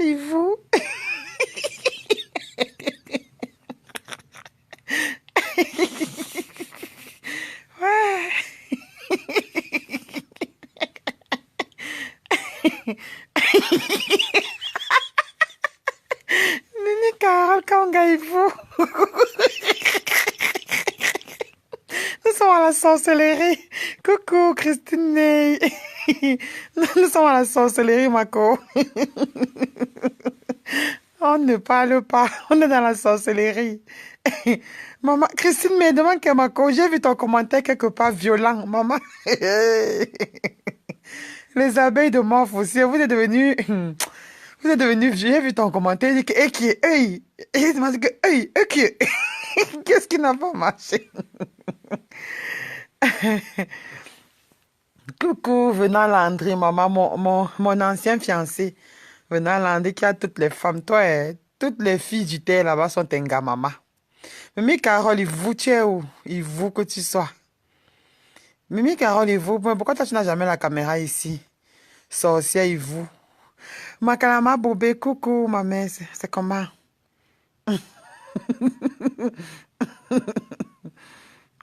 et vous. Ouais. Nini Carole Kanga et vous. Nous sommes à la sorcellerie. Coucou Christine Ney. Nous sommes à la sorcellerie, Mako. On ne parle pas. On est dans la sorcellerie. Maman, Christine me demande que Mako, j'ai vu ton commentaire quelque part violent. Maman. Les abeilles de Morph aussi. Vous êtes devenus... Vous êtes devenus... J'ai vu ton commentaire. Il dit que... Et qui est... Hey. Et il m'a dit que... Hey. Et qui est... Qu'est-ce qui n'a pas marché? Coucou, Venant Landry, maman, mon ancien fiancé. Venant Landry qui a toutes les femmes. Toi, toutes les filles du terre là-bas sont Tenga, maman. Mimi Carole, il vous, tu es où? Il vous que tu sois. Mimi Carole, il vous. Pourquoi toi, tu n'as jamais la caméra ici? Sorcière, il vous. Makalama Bobé, coucou, ma mère, c'est comment?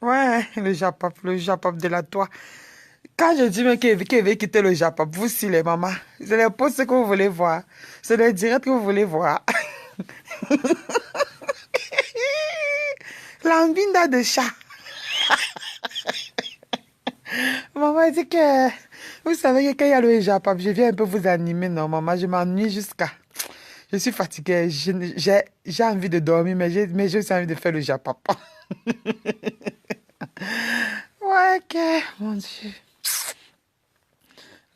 Ouais, le Japop de la toi. Quand je dis qu'il veut quitter le Japon, vous si les mamans, c'est les posts que vous voulez voir. C'est les directs que vous voulez voir. L'ambinda de chat. Maman dit que, vous savez que quand il y a le Japon, je viens un peu vous animer, non, maman, je m'ennuie jusqu'à... Je suis fatiguée, j'ai envie de dormir, mais j'ai aussi envie de faire le Japon. Ouais, ok, mon Dieu.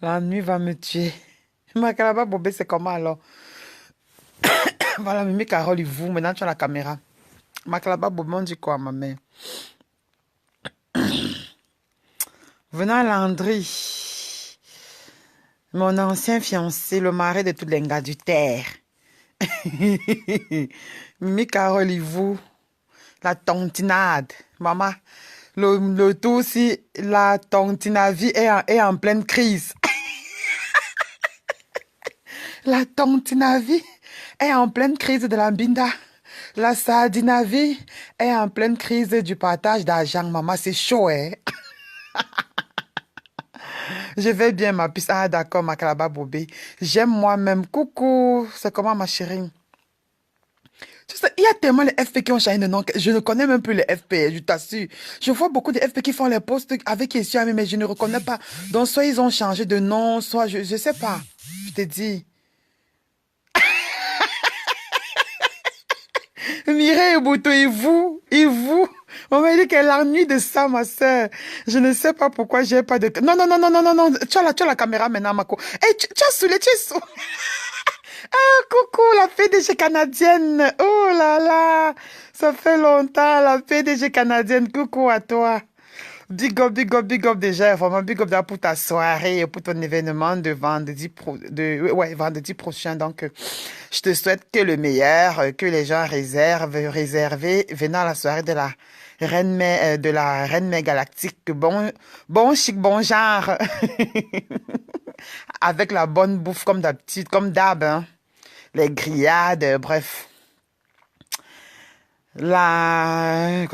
La nuit va me tuer. Makalaba Bobé, c'est comment alors? Voilà, Mimi Carole, il vous. Maintenant, tu as la caméra. Makalaba Bobé, on dit quoi, ma mère? Venant Landry, mon ancien fiancé, le mari de tous les gars du terre. Mimi Carole, il vous. La tontinade. Maman, le tout aussi, la tontinavie est en pleine crise. La tontinavie est en pleine crise de la binda. La sardinavie est en pleine crise du partage d'argent. Maman, c'est chaud, hein? Je vais bien, ma puce. Ah, d'accord, ma Makalaba Bobé. J'aime moi-même. Coucou. C'est comment, ma chérie? Tu sais, il y a tellement les FP qui ont changé de nom que je ne connais même plus les FP, je t'assure. Je vois beaucoup de FP qui font les posts avec question, mais je ne reconnais pas. Donc, soit ils ont changé de nom, soit je ne sais pas. Je te dis. Mireille Boutou, et vous. On m'a dit qu'elle ennuie de ça, ma soeur. Je ne sais pas pourquoi j'ai pas de... Non, non, non, non, non, non, non. Tu as la caméra maintenant, Mako. Eh, tu as saoulé, tu es saoulé. Ah, coucou, la PDG canadienne. Oh là là. Ça fait longtemps, la PDG canadienne. Coucou à toi. Big up, big up, big up déjà. Vraiment, big up pour ta soirée et pour ton événement de vendredi, vendredi prochain. Donc, je te souhaite que le meilleur, que les gens réserver venant à la soirée de la Reine Mère Galactique. Bon chic, bon genre. Avec la bonne bouffe comme d'habitude, comme d'hab, hein. Les grillades, bref. Le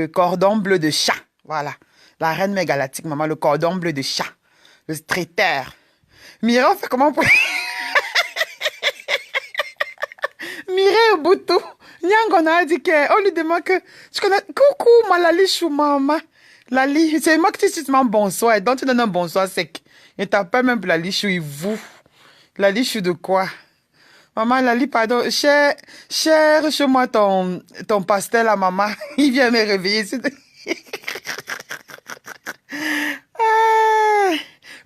cordon bleu de chat. Voilà. La Reine Mère Galactique, maman, le cordon bleu de chat. Le traiteur. Mireille, on fait comment pour... Mireille Boutou. Nyang, on a dit qu'on lui demande que... Tu connais... Coucou, ma Lali Chou, maman. Lali, c'est moi qui te dis bonsoir. Donc tu donnes un bonsoir sec. Et t'appelles même Lali Chou, et vous. Lali Chou de quoi? Maman, Lali, pardon. Cherche-moi ton pastel à maman. Il vient me réveiller. Ah,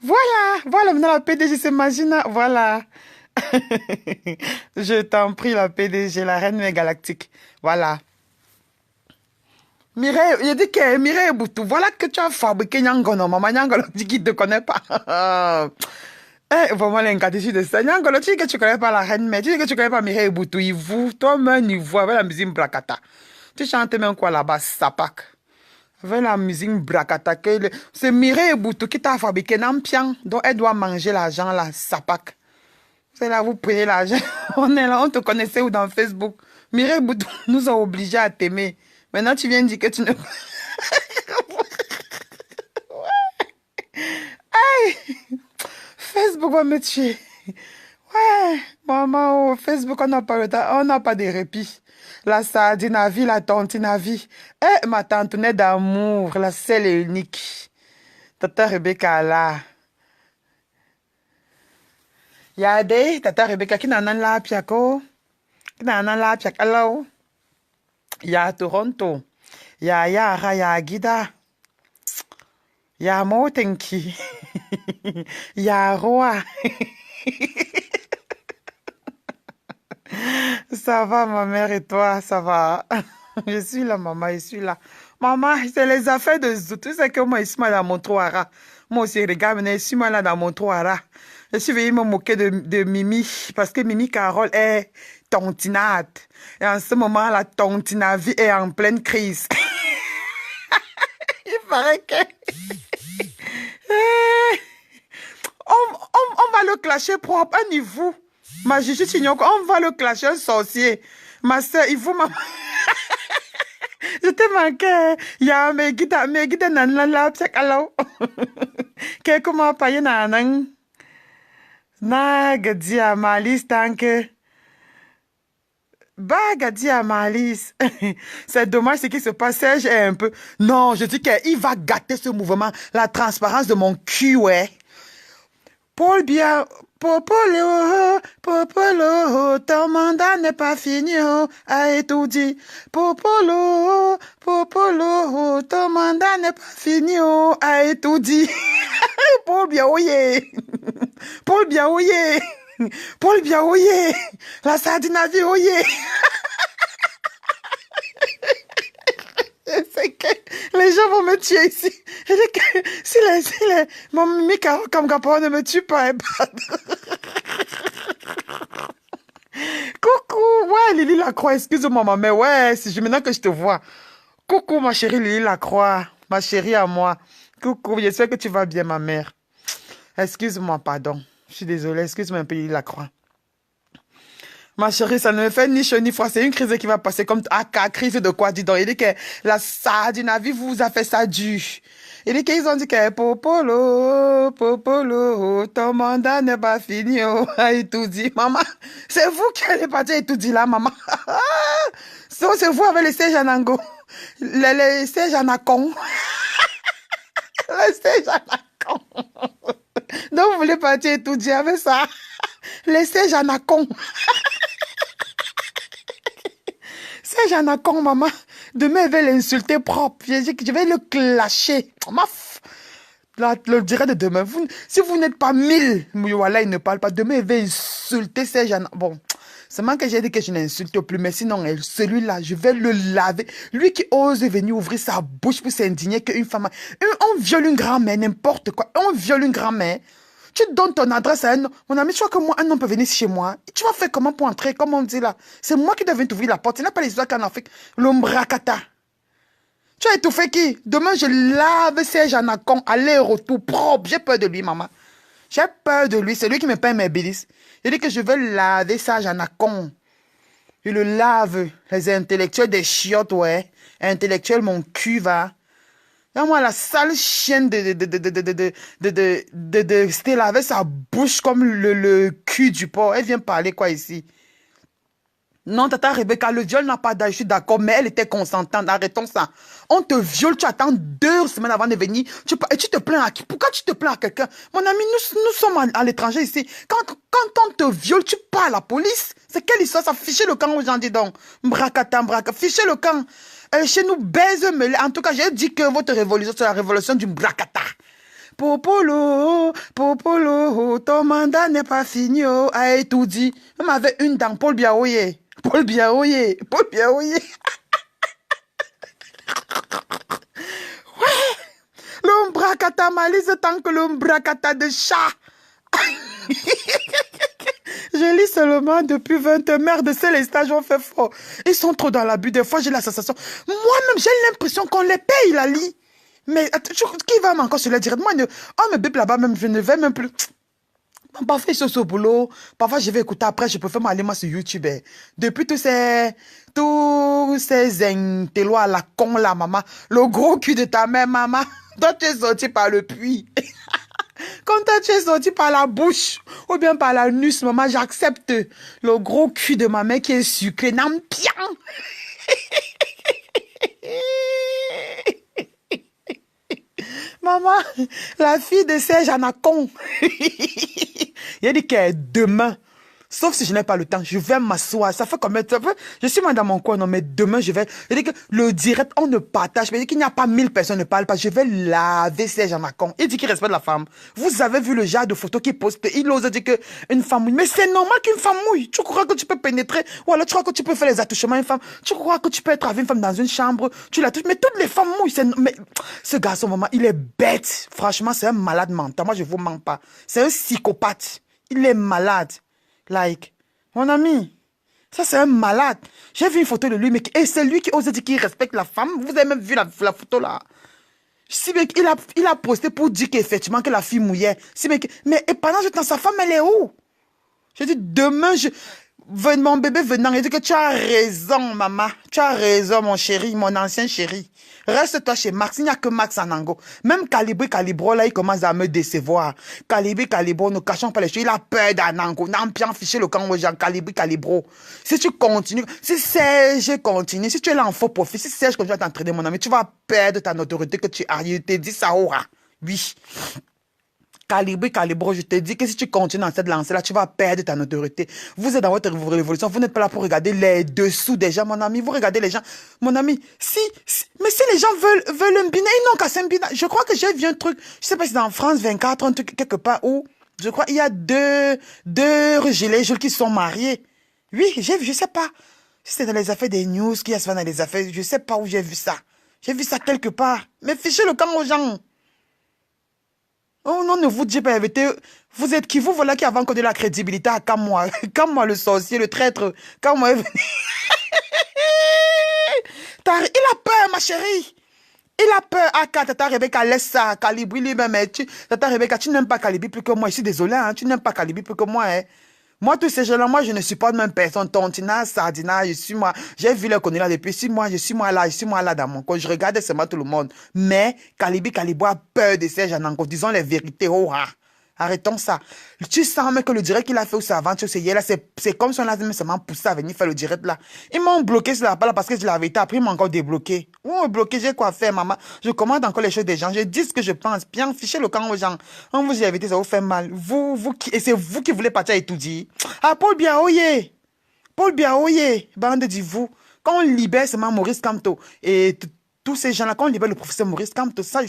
voilà, maintenant la PDG, c'est Magina. Voilà. Je t'en prie, la PDG, la Reine Mère Galactique. Voilà. Mireille, il dit que Mireille Boutou, voilà que tu as fabriqué Nyangono. Maman Nyangolo dit qu'il ne te connaît pas. Vraiment l'incadécie de ça. Nyangolo, tu dis que tu ne connais pas la Reine Mère. Tu dis que tu ne connais pas Mireille Boutou. Il vous, toi-même, il voit avec la musique Blakata. Tu chantes même quoi là-bas, Sapak. Avec la musique bracata, c'est Mireille Boutou qui t'a fabriqué Nampian, donc elle doit manger l'argent là, sapac. C'est là, vous prenez l'argent. On est là, on te connaissait où dans Facebook. Mireille Boutou nous a obligés à t'aimer. Maintenant, tu viens dire que tu ne... Facebook va me tuer. Ouais, maman, oh, Facebook, on n'a pas le temps, on n'a pas de répit. La sardine à vie, la tontine à vie. Eh, ma tante née d'amour, la seule et unique. Tata Rebecca là. Yade, tata Rebecca, qui n'en a la piako? Qui n'en a la piak? Alors, ya Toronto. Ya Yara, ya Gida. Ya Motenki. Ya Roa. Ça va, ma mère, et toi, ça va? Je suis là, maman, je suis là. Maman, c'est les affaires de Zou. Tu sais que moi, je suis mal dans mon Troara. Moi aussi, regarde, je suis mal dans mon Troara. Je suis venu me moquer de Mimi, parce que Mimi Carole est tontinate. Et en ce moment, la tontinavie est en pleine crise. Il paraît que... on va le clasher propre, un niveau. Ma Gigi Chignoko, on va le clasher un sorcier. Ma soeur, il faut ma... Je te manquais. Il y a mes guides nan la psak alors. Que comment payer nan na gadi à malice tant que bah gadi à malice. C'est dommage ce qui se passe. Serge est un peu. Non, je dis qu'il va gâter ce mouvement, la transparence de mon cul, ouais. Paul bien, Popolo, Popolo, ton mandat n'est pas fini, oh, a tout dit. Popolo, Popolo, ton mandat n'est pas fini, oh, a tout dit. Paul bien, ouye. Paul bien, ouye. Paul bien, ouye. La sardine à vie, ouye. C'est que les gens vont me tuer ici. Je dis que si mon Mika comme Gapon ne me tue pas, coucou, ouais, Lily Lacroix, excuse-moi, ma mère, ouais, c'est maintenant que je te vois. Coucou, ma chérie Lily Lacroix, ma chérie à moi. Coucou, j'espère que tu vas bien, ma mère. Excuse-moi, pardon. Je suis désolée, excuse-moi un peu, Lily Lacroix. Ma chérie, ça ne me fait ni chaud ni froid. C'est une crise qui va passer comme crise de quoi, dis donc. Il dit que la sardine à vie vous a fait ça dur. Il dit qu'ils ont dit que Popolo, Popolo, ton mandat n'est pas fini. Oh, et tout dit, maman, c'est vous qui allez partir et tout dit là, maman. C'est vous avec les sièges en ango. Les sièges en acon. Les sièges en acon. Donc vous voulez partir et tout dire avec ça. Les sièges en acon. C'est Janacon, maman. Demain, elle va l'insulter propre. Je vais le clasher. Le dirait de demain. Si vous n'êtes pas 1000, Mouyoala, il ne parle pas. Demain, elle va insulter ces gens. Bon, seulement que j'ai dit que je n'insulte plus. Mais sinon, celui-là, je vais le laver. Lui qui ose venir ouvrir sa bouche pour s'indigner qu'une femme... On viole une grand-mère, n'importe quoi. On viole une grand-mère. Tu donnes ton adresse à un homme. Mon ami, tu vois que moi, un homme peut venir chez moi. Et tu vas faire comment pour entrer, comme on dit là. C'est moi qui devais t'ouvrir la porte. Ce n'est pas les histoires qu'en Afrique. L'ombracata. Tu as étouffé qui? Demain, je lave ces Janacon, aller-retour propre. J'ai peur de lui, maman. J'ai peur de lui. C'est lui qui me paye mes bélices. Il dit que je vais laver ça, Janacon. Je le lave. Les intellectuels des chiottes, ouais. Intellectuels, mon cul va. Moi, la sale chienne de se laver sa bouche comme le cul du porc. Elle vient parler quoi ici? Non, tata Rebecca, le viol n'a pas d'âge, je suis d'accord, mais elle était consentante. Arrêtons ça. On te viole, tu attends 2 semaines avant de venir. Et tu te plains à qui? Pourquoi tu te plains à quelqu'un? Mon ami, nous sommes à l'étranger ici. Quand on te viole, tu pars à la police. C'est quelle histoire ça? Fichez le camp aux gens, dis donc. Mbrakata, fichez le camp. Chez nous, baise mêlée. En tout cas, j'ai dit que votre révolution, c'est la révolution du Mbrakata. Popolo, Popolo, ton mandat n'est pas fini, oh, a tout dit. Même avec une dent, Paul Biaoye. Paul Biaoye. Paul Biaoye. Ouais. L'Mbrakata malise tant que l'Mbrakata de chat. Je lis seulement depuis 20 heures. Merde, c'est les stages ont fait fort. Ils sont trop dans l'abus. Des fois, j'ai la sensation. Moi-même, j'ai l'impression qu'on les paye, la lit. Mais qui va encore se le dire? Moi, on me bip là-bas, même, je ne vais même plus. Parfois, je suis au boulot. Parfois, je vais écouter après. Je préfère m'aller moi sur YouTube. Depuis tous ces intellos à la con, là, maman. Le gros cul de ta mère, maman. Toi, tu es sorti par le puits. Quand toi, tu es sorti par la bouche ou bien par l'anus, maman, j'accepte le gros cul de ma mère qui est sucré. Nam bien. Maman, la fille de Serge Anacon. Il a dit que demain, sauf si je n'ai pas le temps, je vais m'asseoir. Ça fait combien de temps? Je suis moi dans mon coin, non, mais demain, je vais. Il dit que le direct, on ne partage. Mais il dit qu'il n'y a pas 1000 personnes ne parlent pas. Je vais laver Serge Anacon. Il dit qu'il respecte la femme. Vous avez vu le genre de photos qu'il poste. Il ose dire qu'une femme mouille. Mais c'est normal qu'une femme mouille. Tu crois que tu peux pénétrer? Ou alors tu crois que tu peux faire les attouchements à une femme? Tu crois que tu peux être avec une femme dans une chambre? Tu la touches. Mais toutes les femmes mouillent. Mais ce garçon, maman, il est bête. Franchement, c'est un malade mental. Moi, je vous mens pas. C'est un psychopathe. Il est malade. Like, mon ami, ça c'est un malade. J'ai vu une photo de lui, mais et c'est lui qui ose dire qu'il respecte la femme. Vous avez même vu la photo là. Si mec, il a posté pour dire qu'effectivement que la fille mouillait. Si mec, mais et pendant ce temps, sa femme elle est où? Je dis demain, mon bébé venant, il dit que tu as raison, maman. Tu as raison, mon chéri, mon ancien chéri. Reste-toi chez Max. Il n'y a que Max en Ango. Même Calibro, là, il commence à me décevoir. Calibro, ne cachons pas les choses. Il a peur d'Anango. N'a pas fiché le camp aux gens. Calibro. Si tu continues, si Serge continue, si tu es là en faux profit, si Serge continue à t'entraîner, mon ami, tu vas perdre ta autorité que tu as. Je te dis ça aura. Oui. Calibro, je te dis que si tu continues dans cette lancée-là, tu vas perdre ta autorité. Vous êtes dans votre révolution, vous n'êtes pas là pour regarder les dessous des gens, mon ami. Vous regardez les gens. Mon ami, mais si les gens veulent un bina, ils n'ont qu'à un bina. Je crois que j'ai vu un truc, je sais pas si c'est en France 24, un truc quelque part où, je crois, il y a deux gilets jaunes qui sont mariés. Oui, j'ai vu, je sais pas. Si c'est dans les affaires des news, qui a ça dans les affaires, je sais pas où j'ai vu ça. J'ai vu ça quelque part. Mais fichez le camp aux gens. Oh non, ne vous dites pas invité. Vous êtes qui? Vous voilà qui avant que de la crédibilité à Kamwa. Kamwa le sorcier, le traître. Kamwa est venu. Il a peur, ma chérie. Il a peur. Ah, Tata Rebecca, laisse ça. Calibri lui-même. Tata Rebecca, tu n'aimes pas Calibri plus que moi. Je suis désolé, hein. Tu n'aimes pas Calibri plus que moi, hein. Moi, tous ces gens-là, moi, je ne suis pas de même personne. Tontina, Sardina, je suis moi. J'ai vu les connus là depuis 6 mois. Je suis moi là dans mon coin. Je regardais seulement tout le monde. Mais, Calibo a peur de ces gens encore. Disons les vérités. Oh, ah. Arrêtons ça. Tu sens même que le direct qu'il a fait ou sa aventure, c'est hier là, c'est comme si on a seulement poussé à venir faire le direct là. Ils m'ont bloqué sur la balle parce que je l'avais été. Après, ils m'ont encore débloqué. Oh, bloqué, j'ai quoi faire, maman. Je commande encore les choses des gens. Je dis ce que je pense. Bien, fichez le camp aux gens. On vous y avait été, ça vous fait mal. Et c'est vous qui voulez partir étudier. Ah, Paul Biaoye. Paul Biaoye. Bande de vous. Quand on libère seulement Maurice Kamto et tous ces gens-là, quand on libère le professeur Maurice Kamto, ça,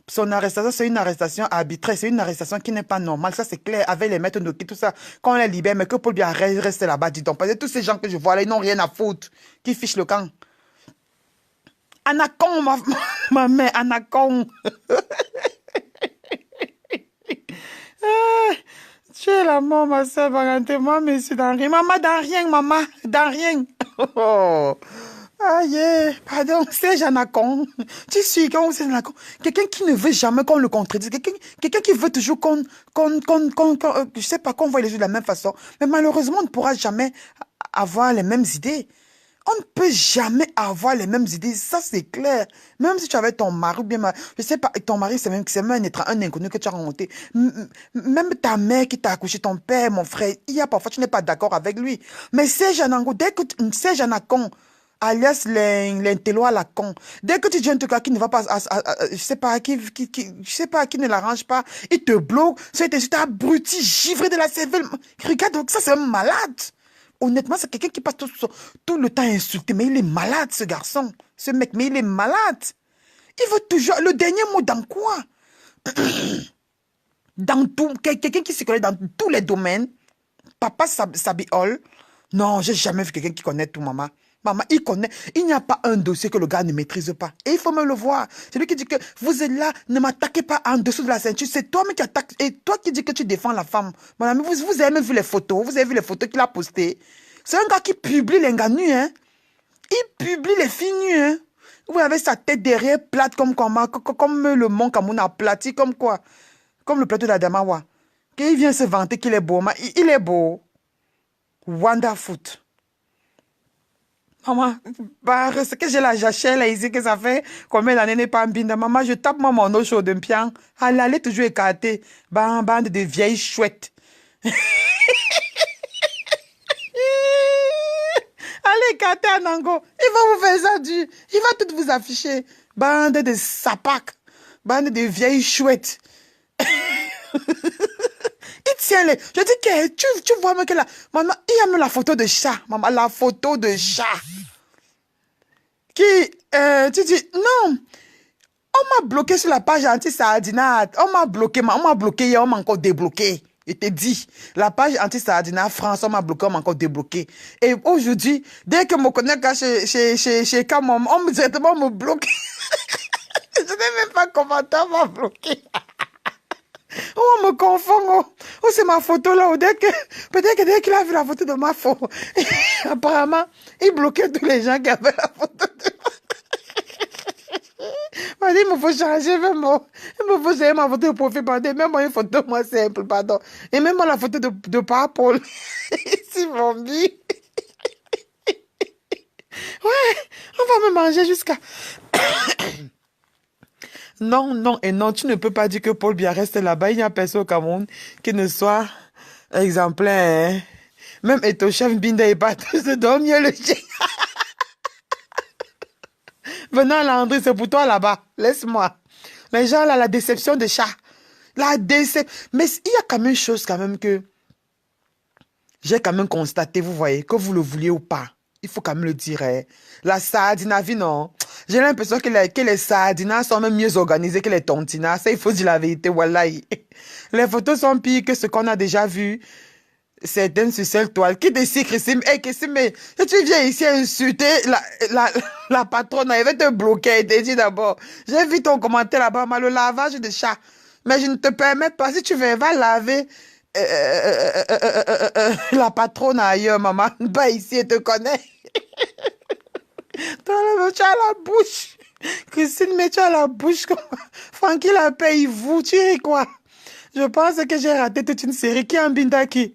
son arrestation, c'est une arrestation arbitraire, c'est une arrestation qui n'est pas normale, ça c'est clair, avec les maîtres de qui, tout ça, quand on les libère, mais que Paul Biya reste là-bas, dis donc, parce que tous ces gens que je vois là, ils n'ont rien à foutre, qui fichent le camp. Anacon, ma mère, Anacon. Tu es la mort, ma soeur, moi, mais c'est dans rien. Maman, dans rien, maman, dans rien. Oh. Aïe, pardon, c'est Janacon. Tu suis quand c'est Janacon. Quelqu'un qui ne veut jamais qu'on le contredise. Quelqu'un qui veut toujours je sais pas, qu'on voit les choses de la même façon. Mais malheureusement, on ne pourra jamais avoir les mêmes idées. On ne peut jamais avoir les mêmes idées. Ça, c'est clair. Même si tu avais ton mari ou bien, je sais pas, ton mari, c'est même un inconnu que tu as rencontré. Même ta mère qui t'a accouché, ton père, mon frère, il y a parfois, tu n'es pas d'accord avec lui. Mais c'est Janango, dès que c'est Janacon, alias l'intello à la con. Dès que tu dis un truc qui ne va pas, je sais pas, je sais pas, qui ne l'arrange pas, il te bloque, c'est abruti, givré de la cervelle. Regarde, donc ça, c'est un malade. Honnêtement, c'est quelqu'un qui passe tout le temps à insulter, mais il est malade, ce garçon. Ce mec, mais il est malade. Il veut toujours, le dernier mot dans quoi? Dans tout, quelqu'un qui se connaît dans tous les domaines. Papa Sabiol. Non, j'ai jamais vu quelqu'un qui connaît tout, maman. Maman, il connaît. Il n'y a pas un dossier que le gars ne maîtrise pas. Et il faut même le voir. C'est lui qui dit que vous êtes là, ne m'attaquez pas en dessous de la ceinture. C'est toi-même qui attaque. Et toi qui dis que tu défends la femme. Mon ami, vous avez même vu les photos. Vous avez vu les photos qu'il a postées. C'est un gars qui publie les gars nus, hein. Il publie les filles nues, hein. Vous avez sa tête derrière plate comme le mont Cameroun aplati, comme quoi? Comme le plateau d'Adamawa. Qu'il vient se vanter qu'il est beau. Il est beau. Wonderful. Maman, bah, ce que j'ai la jachère là ici, que ça fait combien d'années n'est pas en binda. Maman, je tape moi mon eau chaude d'un pian. Elle allait toujours écarter. Bande de vieilles chouettes. Allez écarter un ango. Il va vous faire ça dur. Il va tout vous afficher. Bande de sapacs. Bande de vieilles chouettes. Il tient les... Je dis que tu vois même que là... Maman, il y a même la photo de chat. Maman, la photo de chat. Qui... tu dis... Non. On m'a bloqué sur la page anti-sardinat. On m'a bloqué hier, on m'a encore débloqué. Je te dis, la page anti-sardinat France, on m'a bloqué, on m'a encore débloqué. Et aujourd'hui, dès que je me connecte chez Camom, on me directement me bloque. Je n'ai même pas commenté, on m'a bloqué. Oh, on me confond. Oh, c'est ma photo là. Peut-être que dès qu'il a vu la photo de ma photo, apparemment, il bloquait tous les gens qui avaient la photo de moi. Il me faut changer même. Il me faut changer ma photo de profil. Pardon. Même moi, une photo moi simple, pardon. Et même moi, la photo de Paul. Ici, mon vie. Ouais, on va me manger jusqu'à... Non, non et non, tu ne peux pas dire que Paul Biya reste là-bas. Il n'y a personne au Cameroun qui ne soit exemplaire. Hein. Même Etochef Binda et pas se dormir le chien. Venant là, André, c'est pour toi là-bas. Laisse-moi. Les gens là, la déception de chat. La déception. Mais il y a quand même une chose quand même que j'ai quand même constaté, vous voyez, que vous le vouliez ou pas. Il faut quand même le dire. Hein. La sardinavie, non. J'ai l'impression que les sardinas sont même mieux organisées que les tontinas. Ça, il faut dire la vérité, wallahi. Les photos sont pires que ce qu'on a déjà vu. Certaines sur cette toile. Qui décide, Christine? Hey, Christine, mais si tu viens ici insulter la patronne, elle va te bloquer. Elle te dit d'abord. J'ai vu ton commentaire là-bas, le lavage de chat. Mais je ne te permets pas. Si tu veux, va laver la patronne ailleurs, maman. Pas ici, elle te connaît. Tu as la bouche. Christine, mais tu as la bouche. Francky la paye, vous. Tu ris quoi? Je pense que j'ai raté toute une série. Qui est en Bindaki?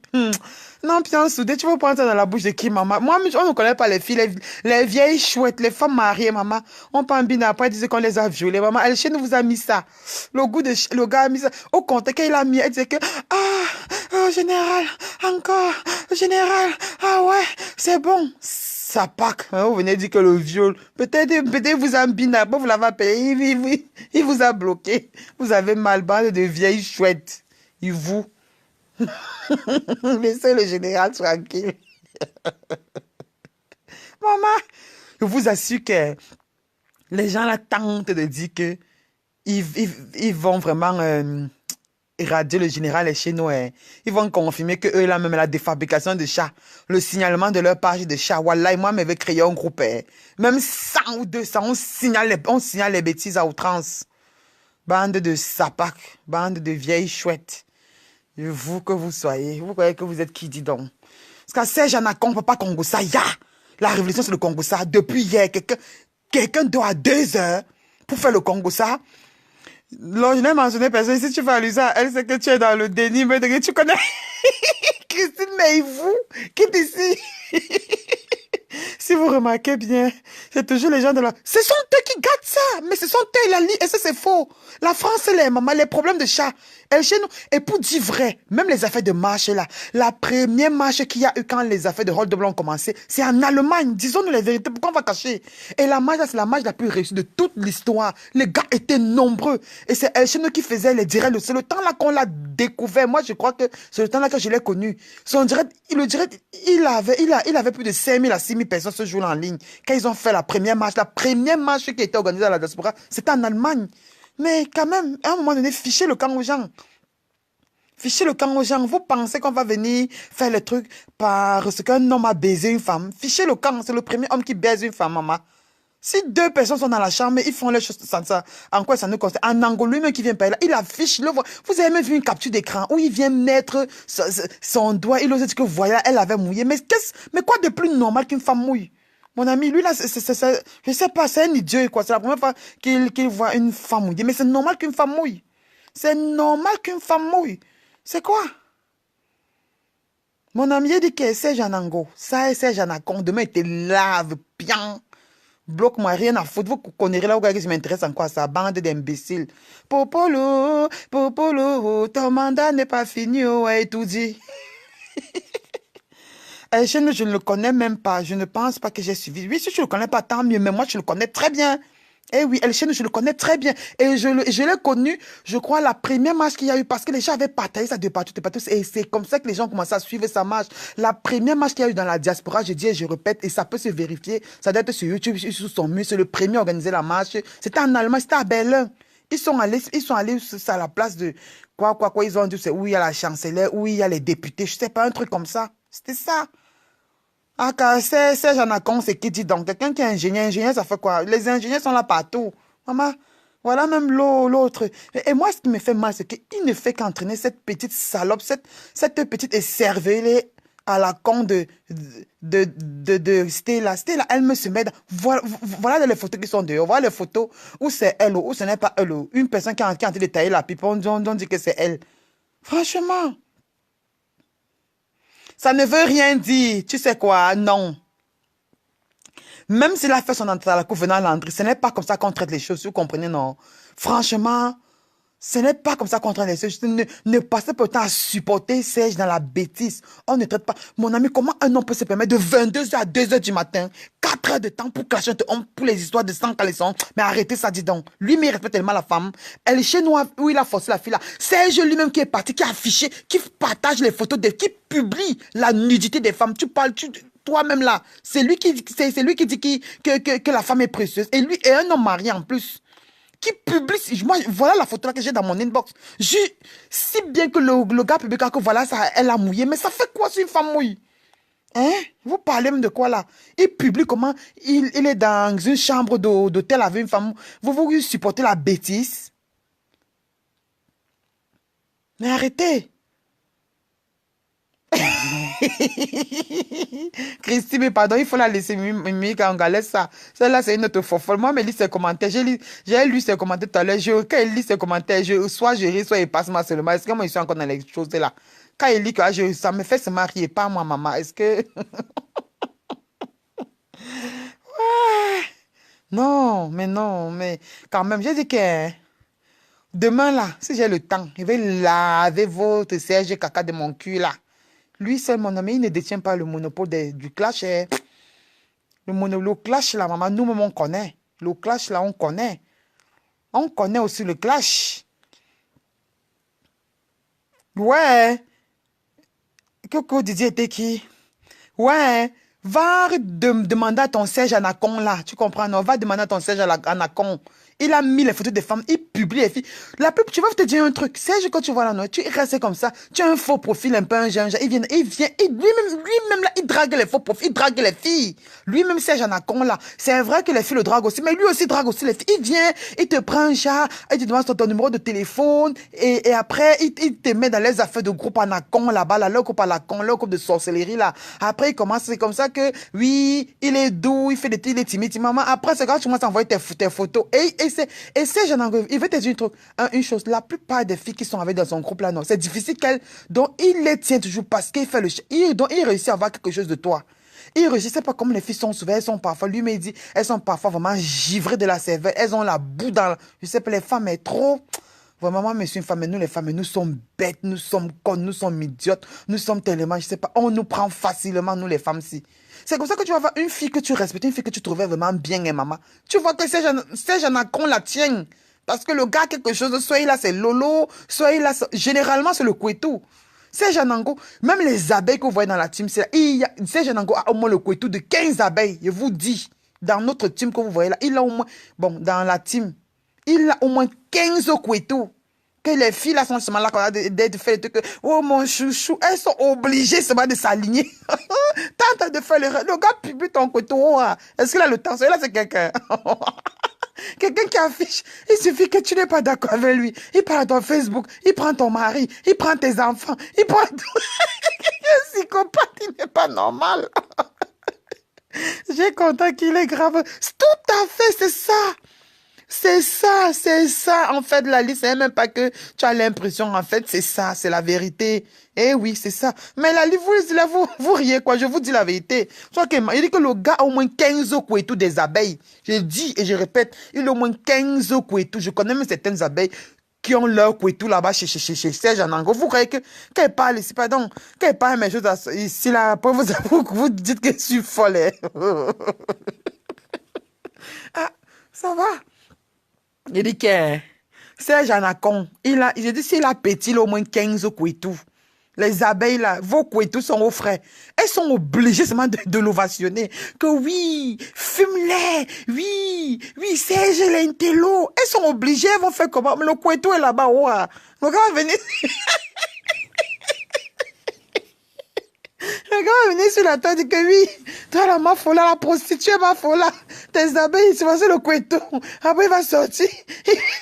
Non, putain, soudé, tu vas prendre ça dans la bouche de qui, maman? Moi, on ne connaît pas les filles, les vieilles chouettes, les femmes mariées, maman. On prend Binda, après, ils disent qu'on les a violées, maman. Elle, chez nous, vous a mis ça. Le gars a mis ça. Au compte, qu'il a mis, elle disait que, oh, général, encore, général, ah ouais, c'est bon. Ça pack, hein, vous venez dire que le viol, peut-être vous a Binda, vous l'avez payé, il vous a bloqué. Vous avez mal, bande de vieilles chouettes. Il vous. Laissez le général tranquille. Maman, je vous assure que les gens là tentent de dire que ils vont vraiment irradier le général chez nous. Hein. Ils vont confirmer que eux là même la défabrication de chats, le signalement de leur page de chat. Wallah, moi je vais créer un groupe. Hein. Même 100 ou 200, on signale les bêtises à outrance. Bande de sapacs, bande de vieilles chouettes. Vous que vous soyez, vous croyez que vous êtes qui dit donc? Parce qu'à Serge Anacon, papa Congossa, ya! La révolution sur le Congossa, depuis hier, quelqu'un doit à 2 heures pour faire le Congossa. Là, je n'ai mentionné personne. Si tu fais allusion à elle, c'est que tu es dans le déni, mais tu connais Christine, mais vous, qui est ici? Si vous remarquez bien, c'est toujours les gens de la... Ce sont eux qui gâtent ça, mais ce sont eux la ligne, et ça c'est faux. La France, les problèmes de chat, elle chez nous, et pour dire vrai, même les affaires de marché là, la première marche qu'il y a eu quand les affaires de Hold de Blanc ont commencé, c'est en Allemagne, disons-nous la vérité, pourquoi on va cacher? Et la marche là, c'est la marche la plus réussie de toute l'histoire. Les gars étaient nombreux, et c'est elle chez nous qui faisait les directs, c'est le temps là qu'on l'a découvert, moi je crois que c'est le temps là que je l'ai connu. Son direct, le direct, il avait plus de 5000 à 6000 personnes ce jour-là en ligne. Quand ils ont fait la première marche qui a été organisée à la diaspora, c'était en Allemagne. Mais quand même, à un moment donné, fichez le camp aux gens. Fichez le camp aux gens. Vous pensez qu'on va venir faire le truc parce qu'un homme a baisé une femme. Fichez le camp. C'est le premier homme qui baise une femme, maman. Si deux personnes sont dans la chambre, ils font les choses sans ça. En quoi ça nous concerne? En Angola, lui-même qui vient par là, il affiche le voix. Vous avez même vu une capture d'écran où il vient mettre son doigt. Il ose dire que voilà, elle avait mouillé. Mais quoi de plus normal qu'une femme mouille? Mon ami, lui là, je sais pas, c'est un idiot quoi. C'est la première fois qu'il voit une femme mouiller. Mais c'est normal qu'une femme mouille. C'est normal qu'une femme mouille. C'est quoi? Mon ami, il dit que c'est Janango. Ça, c'est Janacon. Demain, il te lave bien. Bloque-moi, rien à foutre. Vous connaissez là où je m'intéresse en quoi ça, bande d'imbéciles. Popolo, Popolo, ton mandat n'est pas fini, ouais, tout dit. Je ne le connais même pas. Je ne pense pas que j'ai suivi. Oui, si tu ne le connais pas, tant mieux. Mais moi, je le connais très bien. Eh oui, Elchen, je le connais très bien. Et je l'ai connu, je crois, la première marche qu'il y a eu, parce que les gens avaient partagé ça de partout, de partout. Et c'est comme ça que les gens commençaient à suivre sa marche. La première marche qu'il y a eu dans la diaspora, je dis et je répète, et ça peut se vérifier, ça doit être sur YouTube, sur son mur, c'est le premier à organiser la marche. C'était en Allemagne, c'était à Berlin. Ils sont allés à la place de quoi, ils ont dit, c'est où il y a la chancelière, où il y a les députés, je sais pas, un truc comme ça. C'était ça. Ah, car c'est Janacon, c'est qui dit donc? Quelqu'un qui est ingénieur, ça fait quoi? Les ingénieurs sont là partout. Maman, voilà même l'autre. Et moi, ce qui me fait mal, c'est qu'il ne fait qu'entraîner cette petite salope, cette petite écervelée à la con de Stella. Stella, elle me se met dans... Voilà les photos qui sont dehors. Voilà les photos où c'est elle ou ce n'est pas elle. Une personne qui est en train de tailler la pipe, on dit que c'est elle. Franchement. Ça ne veut rien dire. Tu sais quoi? Non. Même s'il a fait son entrée à la cour venant à l'entrée, ce n'est pas comme ça qu'on traite les choses. Vous comprenez, non? Franchement, ce n'est pas comme ça qu'on traite les choses. Ne passez pas le temps à supporter Serge dans la bêtise. On ne traite pas. Mon ami, comment un homme peut se permettre de 22h à 2h du matin, 4 heures de temps pour clasher un homme pour les histoires de sang caleçon? Mais arrêtez ça, dis donc. Lui, mais il respecte tellement la femme. Elle est chez nous où il a forcé la fille là. Serge lui-même qui est parti, qui a affiché, qui partage les photos qui publie la nudité des femmes. Tu parles, toi-même là. C'est lui qui dit que la femme est précieuse. Et lui est un homme marié en plus. Qui publie, moi, voilà la photo là que j'ai dans mon inbox. Si bien que le gars publie que voilà, ça, elle a mouillé. Mais ça fait quoi si une femme mouille? Hein? Vous parlez même de quoi là? Il publie comment il est dans une chambre d'hôtel avec une femme. Vous supportez la bêtise? Mais arrêtez. Christine, mais pardon, il faut la laisser mimi quand on galère ça. Celle-là, c'est une autre fofolle. Moi, mais lis ses commentaires. J'ai lu ses commentaires tout à l'heure. Quand il lit ses commentaires, soit je ris, soit il passe moi seulement. Est-ce que moi, je suis encore dans les choses là? Quand il lit que ça me fait se marier, pas moi, maman. Est-ce que... Non, mais quand même, j'ai dit que demain là, si j'ai le temps, je vais laver votre Serge caca de mon cul là. Lui, c'est mon ami, il ne détient pas le monopole du clash. Le clash, là, maman, nous-mêmes, on connaît. Le clash, là, on connaît. On connaît aussi le clash. Ouais. Coco Didier était qui? Ouais. Va demander à ton Serge Anacon, là. Tu comprends, non? Va demander à ton Serge Anacon. Il a mis les photos des femmes, il publie les filles. Tu vas te dire un truc. Serge, quand tu vois la note, tu restes comme ça. Tu as un faux profil, un peu un jeune. Il vient, lui-même là, il drague les faux profils, il drague les filles. Lui-même, Serge Anacon là. C'est vrai que les filles le draguent aussi, mais lui aussi drague aussi les filles. Il vient, il te prend un chat, il te demande ton numéro de téléphone, et après, il te met dans les affaires de groupe Anacon là-bas, là, le groupe Anacon, le groupe de sorcellerie là. Après, il commence, c'est comme ça que, oui, il est doux, il est timide, maman. Après, c'est quand tu commences à envoyer tes photos. Et ces jeunes, il veut te dire une chose, la plupart des filles qui sont avec dans son groupe là, non, c'est difficile donc il les tient toujours parce qu'il fait donc il réussit à avoir quelque chose de toi. Il réussit, c'est pas comme les filles sont souvent, elles sont parfois, lui me dit, elles sont parfois vraiment givrées de la cervelle, elles ont la boue dans, je sais pas, les femmes, est trop, vraiment, moi, je suis une femme, mais nous, les femmes, nous sommes bêtes, nous sommes connes, nous sommes idiotes, nous sommes tellement, je sais pas, on nous prend facilement, nous, les femmes, si. C'est comme ça que tu vas voir une fille que tu respectes, une fille que tu trouvais vraiment bien, hein, maman. Tu vois que ces gens qu'on la tienne. Parce que le gars, quelque chose, soit il a c'est Lolo, soit il a... Généralement, c'est le Kouetou. Ces Janango, même les abeilles que vous voyez dans la team, ces Janango a au moins le Kouetou de 15 abeilles. Je vous dis, dans notre team que vous voyez là, il a au moins... Bon, dans la team, il a au moins 15 Kouetou. que les filles là sont seulement là de faire des trucs. Oh mon chouchou, elles sont obligées seulement de s'aligner. Tente de faire le gars publie ton couteau. Est-ce qu'il a le temps? Là c'est quelqu'un. Quelqu'un qui affiche, il suffit que tu n'es pas d'accord avec lui. Il prend ton Facebook, il prend ton mari, il prend tes enfants, il prend tout. Un psychopathe, il n'est pas normal. J'ai content qu'il est grave. Tout à fait, c'est ça. C'est ça, c'est ça. En fait, la liste, c'est même pas que tu as l'impression. En fait, c'est ça, c'est la vérité. Eh oui, c'est ça. Mais la liste, vous riez quoi. Je vous dis la vérité. Il dit que le gars a au moins 15 couetous des abeilles. Je dis et je répète, il a au moins 15 couetous. Je connais même certaines abeilles qui ont leur couetou là-bas chez Serge Anango. Vous croyez que, qu'elle parle ici, pardon, qu'elle parle mes choses ici là, après vous dites que je suis folle. Hein. Ah, ça va. Il dit que Serge Anacon, j'ai dit s'il a petit, il a au moins 15 couetous. Les abeilles là, vos couetous sont au frais. Elles sont obligées seulement de l'ovationner. Que oui, fume-les, oui, Serge l'intello. Elles sont obligées, elles vont faire comment? Le couetou est là-bas, oh. Le gars va venir. Le gars va venir sur la table et dit que oui, toi la mafola, la prostituée mafola, tes abeilles, c'est le couetou. Après il va sortir,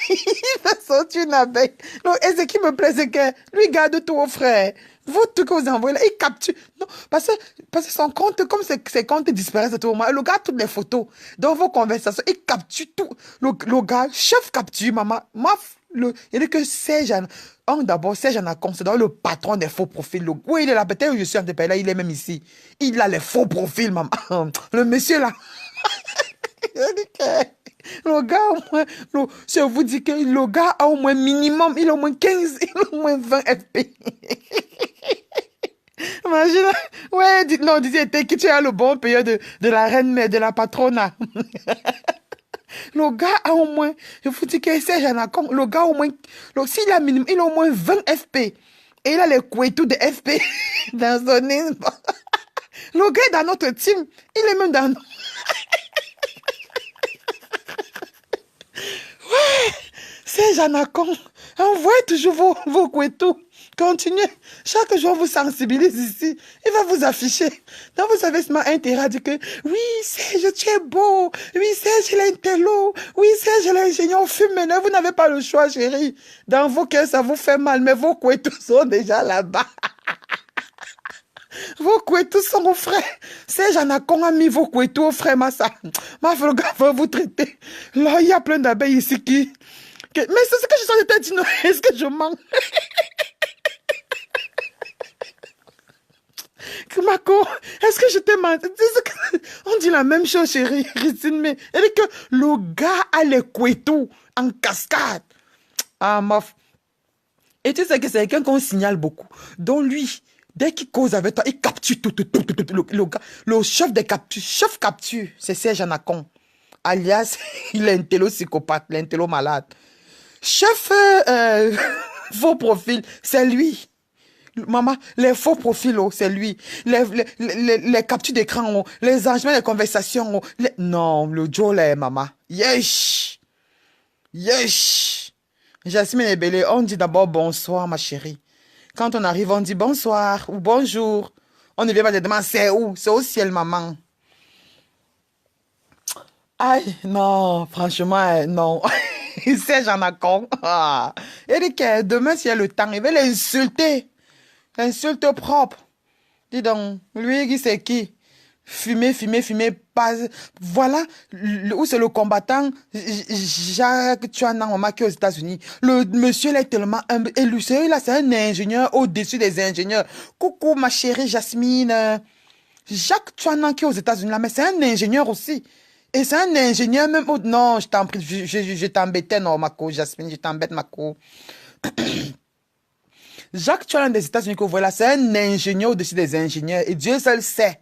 il va sortir une abeille. Donc, et ce qui me plaît, c'est que lui garde tout au frère. Vous, tout que vous envoyez là, il capture. Non, parce que son compte, comme ses comptes disparaissent à tout moment, le gars, toutes les photos, dans vos conversations, il capture tout. Le gars, chef capture, maman, il dit que Serge, d'abord, Serge Anacon, c'est le patron des faux profils. Oui, il est là, peut-être que je suis en de pays là, il est même ici. Il a les faux profils, maman. Le monsieur là. Le gars, au moins, je vous dis que le gars a au moins minimum, il a au moins 15, il a au moins 20 FP. Imagine, ouais, non, disait que tu as le bon payeur de la reine, mais de la patronne. Le gars a au moins, je vous dis que c'est Janacon, le gars a au moins, s'il a minimum, il a au moins 20 FP. Et il a les couetous de FP dans son inbox. Le gars est dans notre team, il est même dans notre... Ouais, c'est Janacon. Envoyez toujours vos couetous. Continuez. Chaque jour, vous sensibilise ici. Il va vous afficher. Donc, vous avez seulement intérêt à dire que oui, Serge, tu es beau. Oui, Serge, l'intello. Oui, Serge, l'ingénieur fume maintenant. Vous n'avez pas le choix, chérie. Dans vos cœurs, ça vous fait mal, mais vos couetous sont déjà là-bas. Vos couetous sont au frais. Serge Anacon a mis vos couetous au frais, massa. Ma le gars va vous traiter. Là, il y a plein d'abeilles ici qui... Mais c'est ce que je suis en train de dire. Est-ce que je mens? Marco, est-ce que je t'ai menti? On dit la même chose, chérie, Christine, mais elle dit que le gars a les couetous en cascade. Ah, meuf. Et tu sais que c'est quelqu'un qu'on signale beaucoup. Donc lui, dès qu'il cause avec toi, il capture tout. Le gars, le chef des captures, chef capture, c'est Serge Anacon. Alias, il est un intello psychopathe, l'intello malade. Chef faux profil, c'est lui. Maman, les faux profils, oh, c'est lui. Les captures d'écran, oh, les enregistrements de conversation. Oh, non, le Joe là, maman. Yesh. Yesh. Jasmine et Bélé, on dit d'abord bonsoir, ma chérie. Quand on arrive, on dit bonsoir ou bonjour. On ne vient pas te demander c'est où? C'est au ciel, maman. Aïe, non, franchement, non. C'est Janacon. Ah. Il dit que demain, s'il y a le temps, il va l'insulter. L'insulte propre. Dis donc, lui, c'est qui? Fumer, pas... Voilà, où c'est le combattant Jacques Tuanan, qui est aux États-Unis. Le monsieur, là, est tellement humble. Et lui, là, c'est un ingénieur au-dessus des ingénieurs. Coucou, ma chérie Jasmine. Jacques Tuanan, qui est aux États-Unis, là, mais c'est un ingénieur aussi. Et c'est un ingénieur même... Non, je t'en prie, je t'embêtais, non, Mako, Jasmine, je t'embête, Mako. Jacques Tuanan des États-Unis que vous voyez là, c'est un ingénieur au-dessus des ingénieurs. Et Dieu seul sait.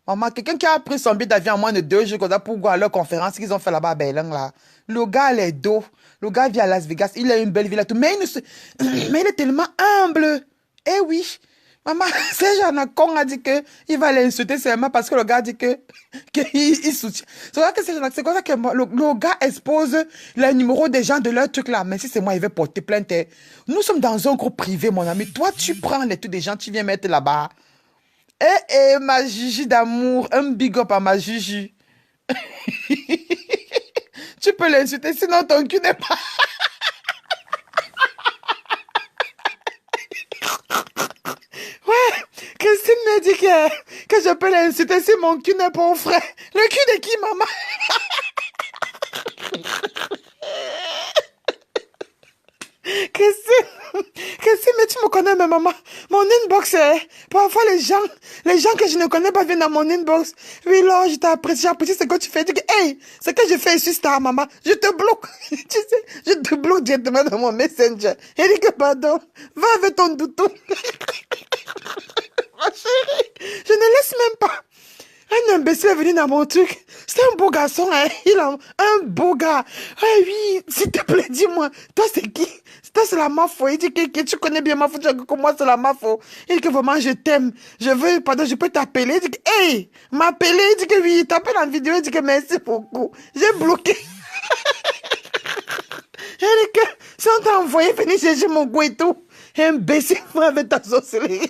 Maman, quelqu'un qui a pris son billet d'avion en moins de 2 jours comme ça pour voir leur conférence qu'ils ont fait là-bas à Berlin, là. Le gars, il est dos. Le gars vit à Las Vegas. Il a une belle ville et tout. Mais il est tellement humble. Eh oui. Maman, Serge Anacon a dit qu'il va l'insulter seulement parce que le gars dit il soutient. C'est comme ça que le gars expose les numéros des gens de leur truc là. Mais si c'est moi, il va porter plainte. Nous sommes dans un groupe privé, mon ami. Toi, tu prends les trucs des gens, tu viens mettre là-bas. Ma Gigi d'amour, un big up à ma Gigi. Tu peux l'insulter, sinon ton cul n'est pas... Ouais, Christine me dit que je peux l'insulter si mon cul n'est pas au frais. Le cul de qui, maman? Christine, mais tu me connais, ma maman. Mon inbox, parfois les gens que je ne connais pas viennent dans mon inbox. Oui, là, j'apprécie ce que tu fais. Je dis, hey, ce que je fais ici, c'est ta maman. Je te bloque. Tu sais, je te bloque directement dans mon messenger. Elle dit que pardon, va avec ton doutou. Ma chérie, je ne laisse même pas. Un imbécile est venu dans mon truc. C'est un beau garçon, hein. Il a un beau gars. Ah oui, s'il te plaît, dis-moi. Toi, c'est qui? Toi, c'est la Mafo. Il dit que tu connais bien Mafo. Tu dis que moi, c'est la Mafo. Il dit que vraiment, je t'aime. Pardon, je peux t'appeler. Il dit que, hey, m'appeler. Il dit que oui, il t'appelle en vidéo. Il dit que merci beaucoup. J'ai bloqué. Il dit que, si on t'a envoyé venir chercher mon goût et tout, imbécile, moi, avec ta sorcellerie.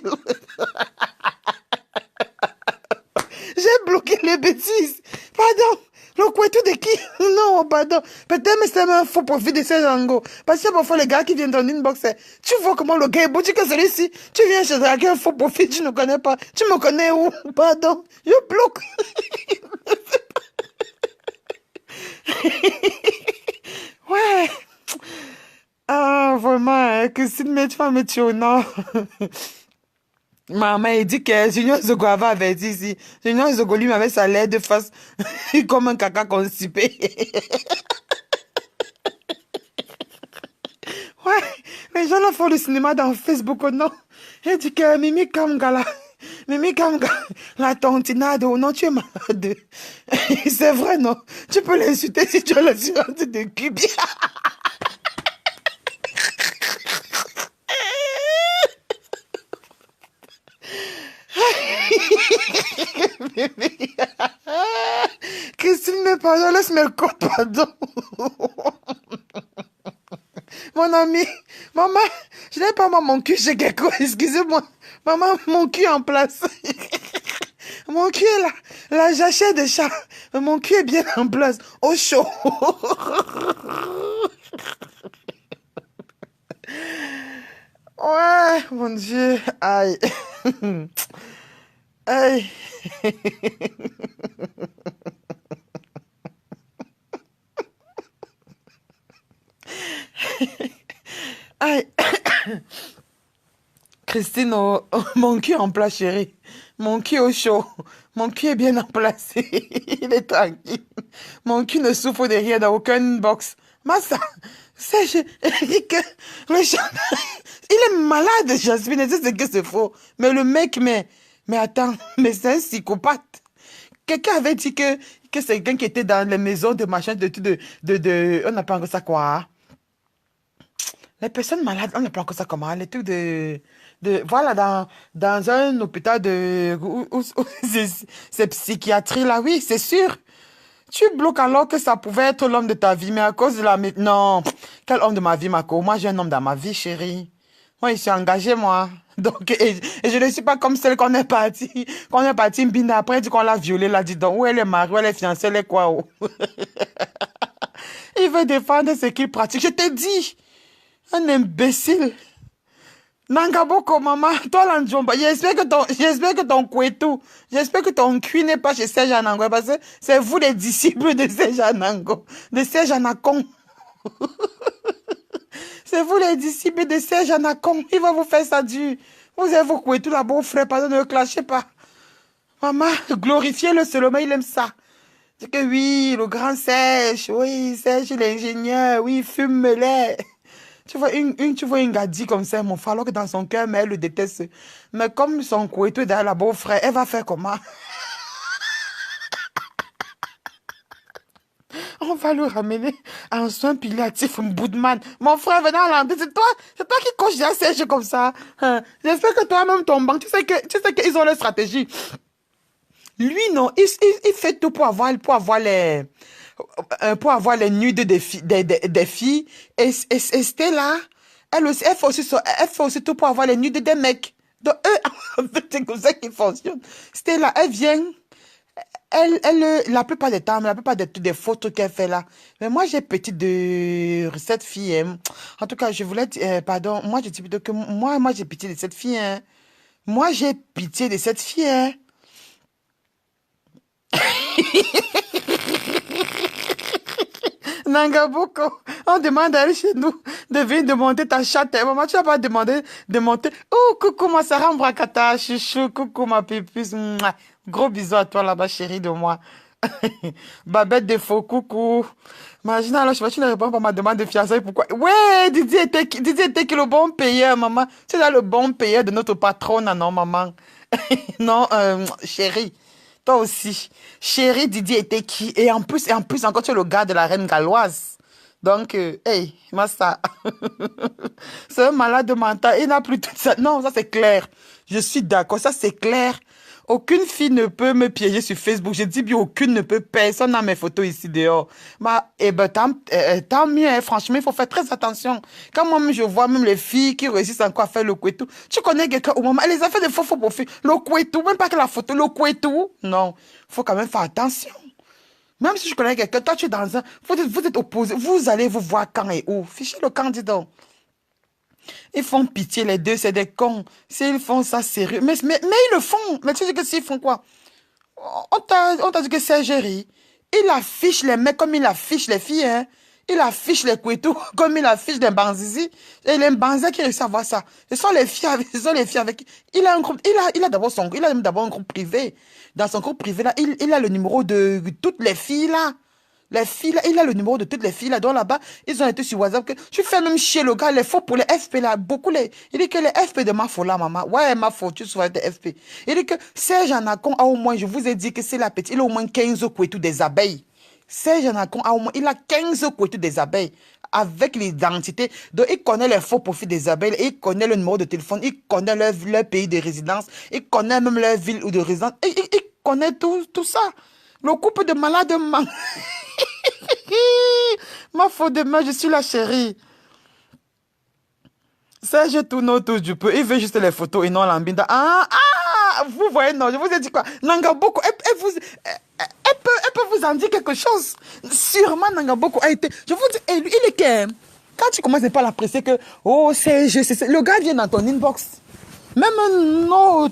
J'ai bloqué les bêtises. Pardon. Le couettou de qui? Non, pardon. Peut-être mais c'est un faux profil de ces Django. Parce que parfois les gars qui viennent dans l'inbox, tu vois comment le gars est beau. Tu dis que celui-ci, tu viens chez un faux profil, tu ne connais pas. Tu me connais où? Pardon. Je bloque. Ouais. Ah, vraiment, Christine, mais tu vas me tuer, non? Maman, il dit que Junior Zogo avait dit ici. Junior Zogo lui m'avait sa lait de face comme un caca constipé. Ouais, les gens là font le cinéma dans Facebook, non? Il dit que Mimi Kamgala, Mimi Kamgala, la tontinade, oh non, tu es malade. C'est vrai, non? Tu peux l'insulter si tu as l'assurance de Cubi. Christine, mais pardon, laisse-moi le corps, pardon. Mon ami, maman, je n'ai pas mon cul chez Gecko, excusez-moi. Maman, mon cul en place. Mon cul est là, la jachère de chat. Mon cul est bien en place, au chaud. Ouais, mon Dieu, aïe. Aïe. Aïe. Christine, mon cul en place, chérie. Mon cul au chaud. Mon cul est bien en place. Il est tranquille. Mon cul ne souffre de rien dans aucune box. Massa, le chat, il est malade, Jasmine. C'est que c'est faux. Mais le mec, mais attends, mais c'est un psychopathe. Quelqu'un avait dit que c'est quelqu'un qui était dans les maisons de machin, on appelle encore ça quoi? Les personnes malades, on appelle encore ça comment? Les trucs voilà, dans un hôpital c'est psychiatrie là, oui, c'est sûr. Tu bloques alors que ça pouvait être l'homme de ta vie, mais à cause de la... Non, quel homme de ma vie, Marco? Moi, j'ai un homme dans ma vie, chérie. Moi, je suis engagée, moi. Donc, et je ne suis pas comme celle qu'on est parti, Mbina, après, dit qu'on l'a violée, là, dit donc, où elle est mariée, où elle est fiancée, elle est quoi, oh? Il veut défendre ce qu'il pratique. Je te dis, un imbécile. Nangaboko, maman, toi, l'anjomba, j'espère que ton couetou, j'espère que ton cul n'est pas chez Serge Anango, parce que c'est vous les disciples de Serge Anango, de Serge Anacon. C'est vous les disciples de Serge Anacon. Il va vous faire ça dur. Vous avez vos couetous là-bas, frère, pardon, ne le clashez pas. Maman, glorifiez-le seulement, il aime ça. C'est que oui, le grand Serge, oui, Serge l'ingénieur, oui, fume-les. Tu vois une gadie comme ça, mon frère, alors que dans son cœur, mais elle le déteste. Mais comme son couettou est derrière la beau-frère, elle va faire comment? On va le ramener en soins palliatifs, Boudman. Mon frère venant à l'entrée, c'est toi qui coaches des Serge comme ça. Hein. J'espère que toi-même, ton banque, tu sais qu'ils ont leur stratégie. Lui, non, il fait tout pour avoir les nudes des filles. Et Stella, elle aussi, elle fait aussi tout pour avoir les nudes des mecs. Donc, eux, c'est comme ça qu'ils fonctionnent. Stella, elle vient, la plupart des temps, la plupart des photos qu'elle fait là. Mais moi, j'ai pitié de cette fille. Hein. En tout cas, je voulais dire, pardon, moi, je dis plutôt que moi, j'ai pitié de cette fille. Hein. Moi, j'ai pitié de cette fille. Hein. Nangaboko, on demande à elle chez nous de venir de monter ta chatte. Maman, tu vas pas demander de monter. Oh, coucou ma Sarah Mbrakata, chouchou, coucou ma pépuse. Mouah. Gros bisous à toi là-bas, chérie de moi. Babette de faux, coucou. Imagine alors, tu ne réponds pas à ma demande de fiançailles, pourquoi? Ouais, Didier était qui le bon payeur, maman. C'est là le bon payeur de notre patronne, non, maman. Non, chérie. Toi aussi. Chérie Didier était qui? Et en plus, encore, tu es le gars de la reine galloise. Donc, hey, Massa. C'est un malade mental. Il n'a plus tout ça. Non, ça c'est clair. Je suis d'accord. Ça c'est clair. Aucune fille ne peut me piéger sur Facebook. Je dis bien aucune ne peut. Personne n'a mes photos ici dehors. Eh ben, tant mieux, hein. Franchement, il faut faire très attention. Quand moi-même, je vois même les filles qui réussissent encore à faire le couetou. Tu connais quelqu'un au moment, elle les a fait des faux profils. Le couetou, même pas que la photo, le couetou. Non, faut quand même faire attention. Même si je connais quelqu'un, toi, tu es dans un... vous êtes opposés. Vous allez vous voir quand et où. Fichez le candidat. Ils font pitié, les deux, c'est des cons. S'ils font ça sérieux. Mais ils le font. Mais tu sais que s'ils font quoi? On t'a dit que c'est Géry. Il affiche les mecs comme il affiche les filles. Hein. Il affiche les couetous comme il affiche les banzizi. Et les banzis qui réussissent à voir ça. Ce sont les filles avec qui... Il a un groupe, il a d'abord un groupe privé. Dans son groupe privé, là, il a le numéro de toutes les filles, là. Les filles, là, il a le numéro de toutes les filles, là. Donc là-bas, ils ont été sur WhatsApp. Je fais même chier le gars, les faux pour les FP, là. Il dit que les FP de ma faux, là, maman. Ouais, ma faux, tu sois des FP. Il dit que Serge Anacon a au moins, je vous ai dit que c'est la petite, il a au moins 15 couetous des abeilles. Serge Anacon a au moins, il a 15 couetous des abeilles. Avec l'identité. Donc, il connaît les faux profils des abeilles, il connaît le numéro de téléphone, il connaît leur pays de résidence, il connaît même leur ville ou de résidence. Il connaît tout ça. Le couple de malades ma faute demain, je suis la chérie. Serge tourne autour du peu. Il veut juste les photos et non l'ambinda. Vous voyez, non, je vous ai dit quoi. Nangaboko, elle peut vous en dire quelque chose. Sûrement, Nangaboko a été. Je vous dis, il est que. Quand tu commences à pas l'apprécier que, oh, le gars vient dans ton inbox. Même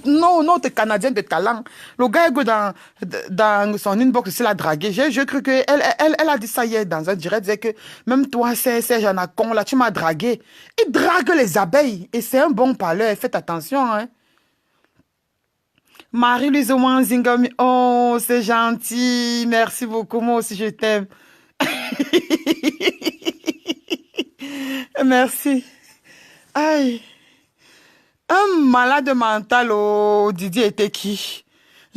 notre Canadien de talent, le gars est dans son inbox, c'est la draguer. J'ai cru qu'elle elle a dit ça hier dans un direct, disait que même toi, c'est Janacon, là, tu m'as dragué. Il drague les abeilles et c'est un bon parleur, faites attention. Hein. Marie-Louise Wanzingami, oh, c'est gentil, merci beaucoup, moi aussi je t'aime. Merci. Aïe. Un malade mental, oh, Didier était qui?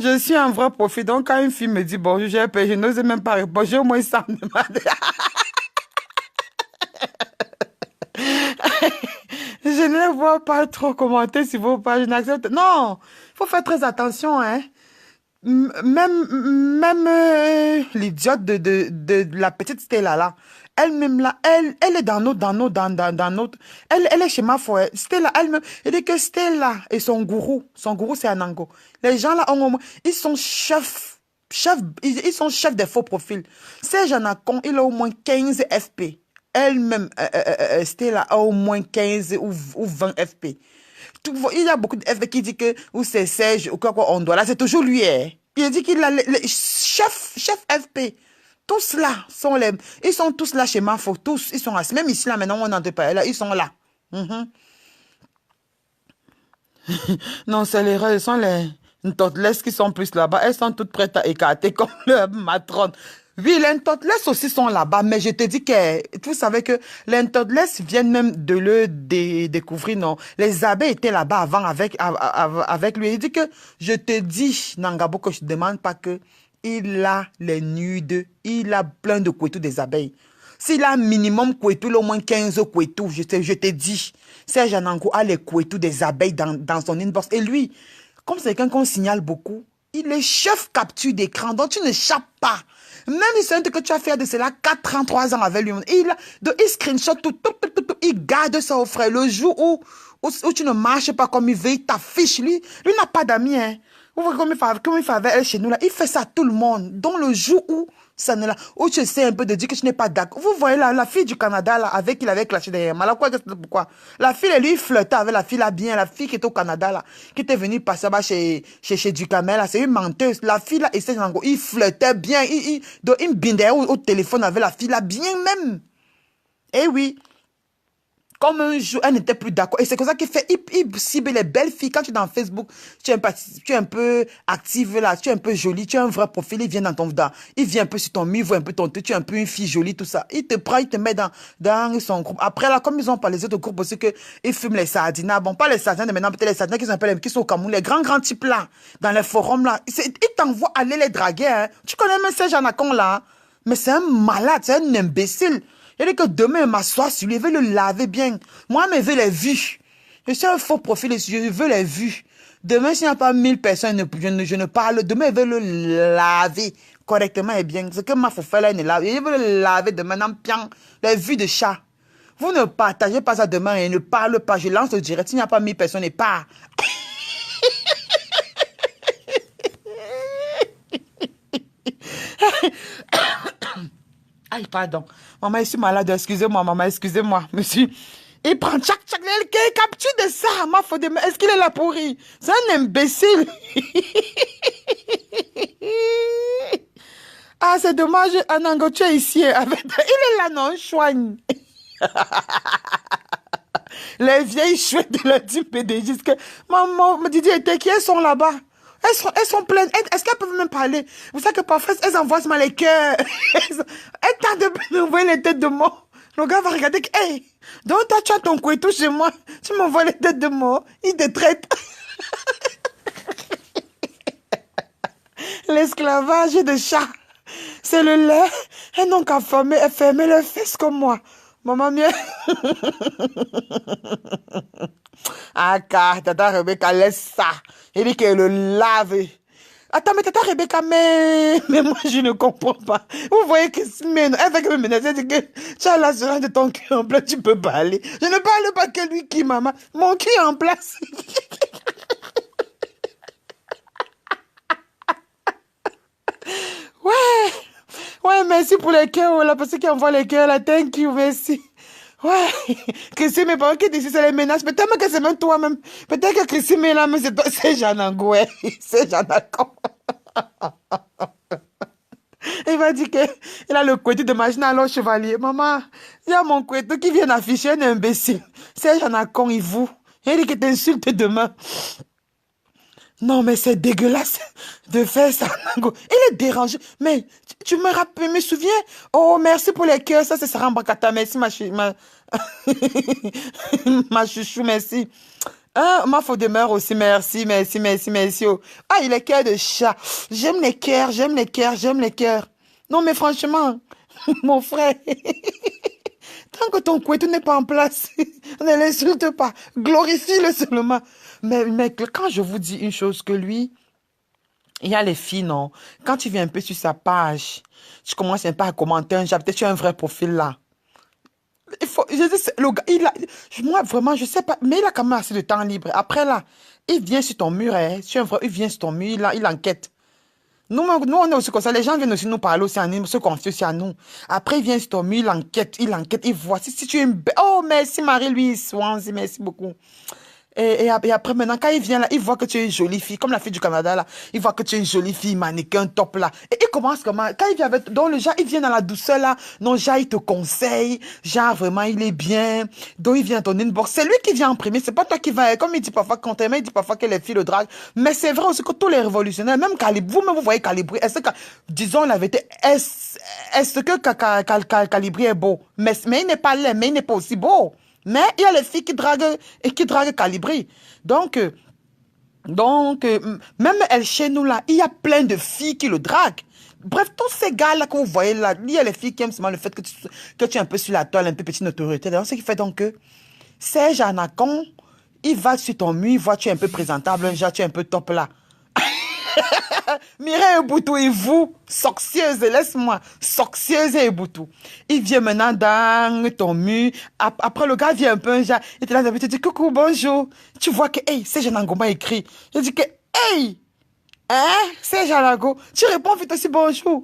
Je suis un vrai profil. Donc, quand une fille me dit bonjour, j'ai peur, je n'ose même pas répondre. J'ai au moins ça me demander. Je ne les vois pas trop commenter sur vos pages. Je n'accepte. Non, il faut faire très attention, hein. Même l'idiote de la petite Stella là, elle-même là, elle est dans notre, elle est chez ma foi. Stella, elle-même, elle dit que Stella et son gourou c'est Anango. Les gens là, ils sont ils sont chefs des faux profils. Serge Anacon, il a au moins 15 FP. Elle-même, Stella a au moins 15 ou 20 FP. Il y a beaucoup de FP qui disent que ou c'est Serge ou quoi on doit là, c'est toujours lui. Hein. Il dit qu'il a les chef FP. Tous là sont les. Ils sont tous là chez Mafo. Tous, ils sont là. Même ici, là, maintenant, on n'entend pas. Là, ils sont là. Non, c'est l'erreur. Ce sont les Ntotless qui sont plus là-bas. Elles sont toutes prêtes à écarter comme le matron. Oui, les Ntotless aussi sont là-bas. Mais je te dis que, vous savez que les Ntotless viennent même de le découvrir, non. Les abeilles étaient là-bas avant avec lui. Il dit que, je te dis, Nangabo, que je ne demande pas que il a les nudes, il a plein de couetous des abeilles. S'il a un minimum couetous, au moins 15 couetous, je te dis, Serge Anango a les couetous des abeilles dans son inbox. Et lui, comme c'est quelqu'un qu'on signale beaucoup, il est chef capture d'écran, donc tu n'échappes pas. Même si c'est un truc que tu as fait de cela 4 ans, 3 ans avec lui, il screenshot tout, il garde ça au frère. Le jour où tu ne marches pas comme il veut, il t'affiche. Lui n'a pas d'amis. Hein. Vous voyez comme il fait avec elle chez nous là. Il fait ça à tout le monde. Donc le jour où ça ne l'a, où tu essaies un peu de dire que tu n'es pas d'accord. Vous voyez là, la fille du Canada là, avec qui il avait clashé derrière. Mais là, pourquoi? La fille, elle lui flirtait avec la fille là bien, la fille qui était au Canada là, qui était venue passer là chez Ducamel là, c'est une menteuse. La fille là, il flirtait bien, il me bindait au téléphone avec la fille là, bien même. Eh oui. Comme un jour, elle n'était plus d'accord. Et c'est comme ça qu'il fait, il cible les belles filles. Quand tu es dans Facebook, tu es un peu active là, tu es un peu jolie, tu as un vrai profil, il vient dans ton dedans. Il vient un peu sur ton mur, il voit un peu ton truc, tu es un peu une fille jolie, tout ça. Il te prend, il te met dans son groupe. Après là, comme ils ont pas les autres groupes aussi, ils fument les sardines. Bon, pas les sardines, mais maintenant peut-être les sardines qui sont au Cameroun, les grands types là, dans les forums là. Ils t'envoient aller les draguer. Hein. Tu connais même ces Janacon là. Hein? Mais c'est un malade, c'est un imbécile. Il dit que demain, il m'assoit sur lui, il veut le laver bien. Moi, je veux les vues. Je suis un faux profil, je veux les vues. Demain, s'il n'y a pas 1000 personnes, je ne parle. Demain, il veut le laver correctement et bien. Ce que ma faut faire là, il veut le laver demain, en pian, les vues de chat. Vous ne partagez pas ça demain et ne parle pas. Je lance le direct. S'il n'y a pas 1000 personnes, il part. Aïe, pardon. Maman, je suis malade. Excusez-moi, maman, excusez-moi. Monsieur, il prend chaque capture de ça. Ma faute de... Est-ce qu'il est là pour rire? C'est un imbécile. Ah, c'est dommage. Anango, tu es ici. Avec... Il est là, non, choigne. Les vieilles chouettes de la du PDG. Maman, Didi et Teki, elles sont là-bas. Elles sont pleines. Est-ce qu'elles peuvent même parler? Vous savez que parfois, elles envoient mal les cœurs. Elles tentent de m'envoyer les têtes de mort. Le gars va regarder que, hey, donc toi, tu as ton couettou chez moi. Tu m'envoies les têtes de mort. Il te traite. L'esclavage de chat. C'est le lait. Elles n'ont qu'à fermer leurs fesses comme moi. Maman mieux. Ah, car, tata Rebecca, laisse ça. Il dit qu'elle le lave. Attends, mais tata Rebecca, mais moi, je ne comprends pas. Vous voyez que elle fait que me menacer, elle dit que tu as l'assurance de ton cul en place, tu peux parler. Je ne parle pas que lui qui, maman. Mon cul en place. Ouais, merci pour les cœurs, la personne qui envoie les cœurs, là, thank you, merci. Ouais, Christine, mes parents qui disent c'est les menaces, peut-être que c'est même toi-même. Peut-être que Christine, mais là, mais c'est toi, c'est Janango, ouais, c'est Janango. Il m'a dit qu'il a le couettou de machine à l'eau chevalier. Maman, il y a mon couettou qui vient afficher un imbécile. C'est Janango, il vous. Il dit qu'il t'insulte demain. Non, mais c'est dégueulasse de faire ça. Il est dérangé. Mais tu me rappelles, me souviens? Oh, merci pour les cœurs. Ça, c'est Sarah Mbakata. Merci, ma chouchou, merci. Ah, ma faute de mère aussi. Merci, merci. Oh. Ah, il est cœur de chat. J'aime les cœurs. Non, mais franchement, mon frère, tant que ton couettou n'est pas en place, ne l'insulte pas. Glorifie-le seulement. Mais quand je vous dis une chose que lui, il y a les filles, non? Quand tu viens un peu sur sa page, tu commences un peu à commenter peut-être tu as un vrai profil là. Le gars, moi vraiment, je sais pas, mais il a quand même assez de temps libre. Après là, il vient sur ton mur, hein, il vient sur ton mur, il enquête. Nous, on est aussi comme ça. Les gens viennent aussi nous parler aussi, se confier aussi à nous. Après, il vient sur ton mur, il enquête, il voit. Si tu es une... Oh, merci Marie-Louise Swansea, merci beaucoup. Et après, maintenant, quand il vient là, il voit que tu es une jolie fille, comme la fille du Canada là. Il voit que tu es une jolie fille, mannequin, top là. Et il commence comment? Quand il vient avec, donc le genre, il vient dans la douceur là. Non, genre, il te conseille. Genre, vraiment, il est bien. Donc, il vient dans ton inbox. C'est lui qui vient en premier. C'est pas toi qui va, comme il dit parfois, quand il dit parfois que les filles le draguent. Mais c'est vrai aussi que tous les révolutionnaires, même vous-même, vous voyez Calibri. Est-ce que, disons la vérité, est-ce que Calibri est beau? Mais il n'est pas laid, mais il n'est pas aussi beau. Mais il y a les filles qui draguent Calibri. Donc, même elle chez nous là, il y a plein de filles qui le draguent. Bref, tous ces gars-là que vous voyez là, il y a les filles qui aiment seulement le fait que tu es un peu sur la toile, un peu petite notoriété. Donc, ce qui fait donc que Serge Anacon, il va sur ton mur, il voit tu es un peu présentable, un genre, tu es un peu top là. Mireille Boutou et vous, sorcieuse, laisse-moi, sorcieuse et Boutou. Il vient maintenant dans ton mur. Après, le gars vient un peu, un genre, il te là, il te dit coucou, bonjour. Tu vois que, hey, Serge Anacon écrit. Je dis que, hey, hein, Serge Anacon. Tu réponds vite aussi bonjour.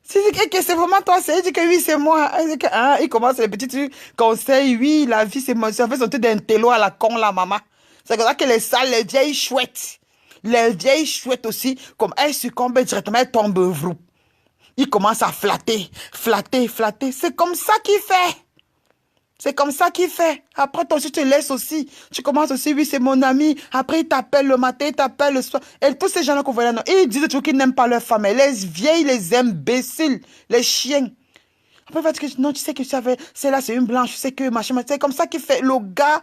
Si que c'est vraiment toi, il dit que oui, c'est moi. Il dit que, hein, il commence les petits trucs, conseils, oui, la vie, c'est moi. Ça fait son truc d'un télo à la con, la maman. C'est comme ça que les salles, les vieilles chouettes. Les vieilles chouettes aussi, comme elles succombent directement, elles tombent vrou. Il commence à flatter, flatter, flatter. C'est comme ça qu'il fait. C'est comme ça qu'il fait. Après, toi aussi, tu te laisses aussi. Tu commences aussi, oui, c'est mon ami. Après, il t'appelle le matin, il t'appelle le soir. Et tous ces gens-là qu'on voit là, ils disent toujours qu'ils n'aiment pas leur femme. Et les vieilles, les imbéciles, les chiens. Après, il va dire que non, tu sais que c'est là, c'est une blanche, tu sais que machin, c'est comme ça qu'il fait. Le gars,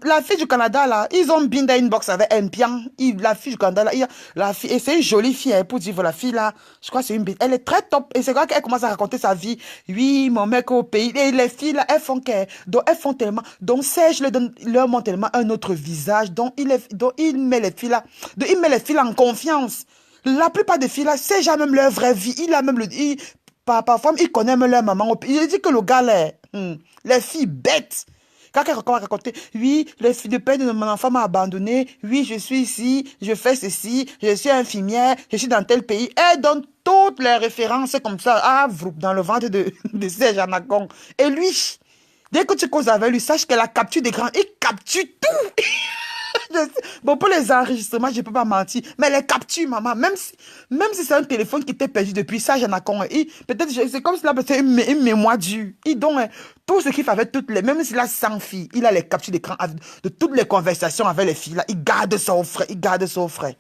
la fille du Canada, là, ils ont bien dans une box avec un pian. La fille du Canada, là, la fille, et c'est une jolie fille, hein, pour dire, la fille, là, je crois que c'est une bête. Elle est très top. Et c'est quand qu'elle commence à raconter sa vie. Oui, mon mec au pays. Et les filles, là, elles font tellement. Donc, Serge leur montre tellement un autre visage. Donc, il met les filles, là, il met les filles en confiance. La plupart des filles, là, c'est jamais même leur vraie vie. Il a même parfois, il connaît même leur maman. Il dit que le gars, là, les filles bêtes. Quand elle commence à raconter, oui, le père de mon enfant m'a abandonné, oui, je suis ici, je fais ceci, je suis infirmière, je suis dans tel pays. Elle donne toutes les références comme ça, dans le ventre de Serge Anacon. Et lui, dès que tu causes avec lui, sache qu'elle a capturé des grands, il capture tout. Bon, pour les enregistrements, je ne peux pas mentir. Mais les captures, maman, même si c'est un téléphone qui t'est perdu depuis ça, j'en ai con. Peut-être, c'est comme si là, c'est une mémoire dure. Il donne tout ce qu'il fait avec toutes les, même s'il a 100 filles, il a les captures d'écran de toutes les conversations avec les filles là. Il garde son frère, il garde son frère.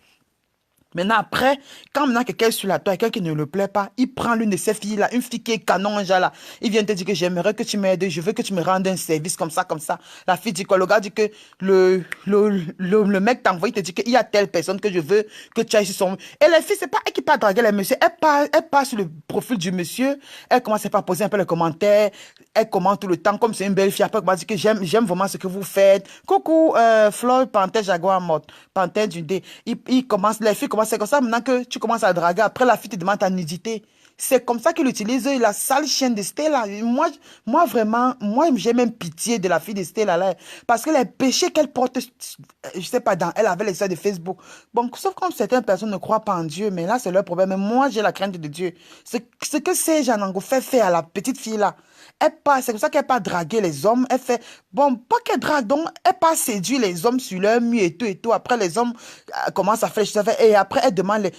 Maintenant, après, quand maintenant quelqu'un est sur la toile, quelqu'un qui ne le plaît pas, il prend l'une de ces filles-là, une fille qui est canon, un genre là. Il vient te dire que j'aimerais que tu m'aides, je veux que tu me rendes un service comme ça, comme ça. La fille dit quoi? Le gars dit que le mec t'envoie, il te dit qu'il y a telle personne que je veux que tu ailles sur son... Et la fille, c'est pas elle qui part draguer les messieurs, elle part sur le profil du monsieur, elle commence à poser un peu les commentaires, elle commente tout le temps, comme c'est une belle fille. Après, elle va dire que j'aime vraiment ce que vous faites. Coucou, Floyd, Panthère, Jaguar, Mode, Panthère du dé. Les filles commencent, c'est comme ça maintenant que tu commences à draguer. Après, la fille te demande ta nudité. C'est comme ça qu'il utilise la sale chienne de Stella. Moi, vraiment, j'ai même pitié de la fille de Stella là. Parce que les péchés qu'elle porte, je sais pas, dans elle avait les histoires de Facebook. Bon, sauf comme certaines personnes ne croient pas en Dieu, mais là, c'est leur problème. Mais moi, j'ai la crainte de Dieu. Ce que ces gens ont fait à la petite fille là. C'est comme ça qu'elle pas draguer les hommes. Elle fait, bon, pas qu'elle drague, donc elle pas séduire les hommes sur leur mur et tout et tout. Après, les hommes commencent à faire, et après, elle demande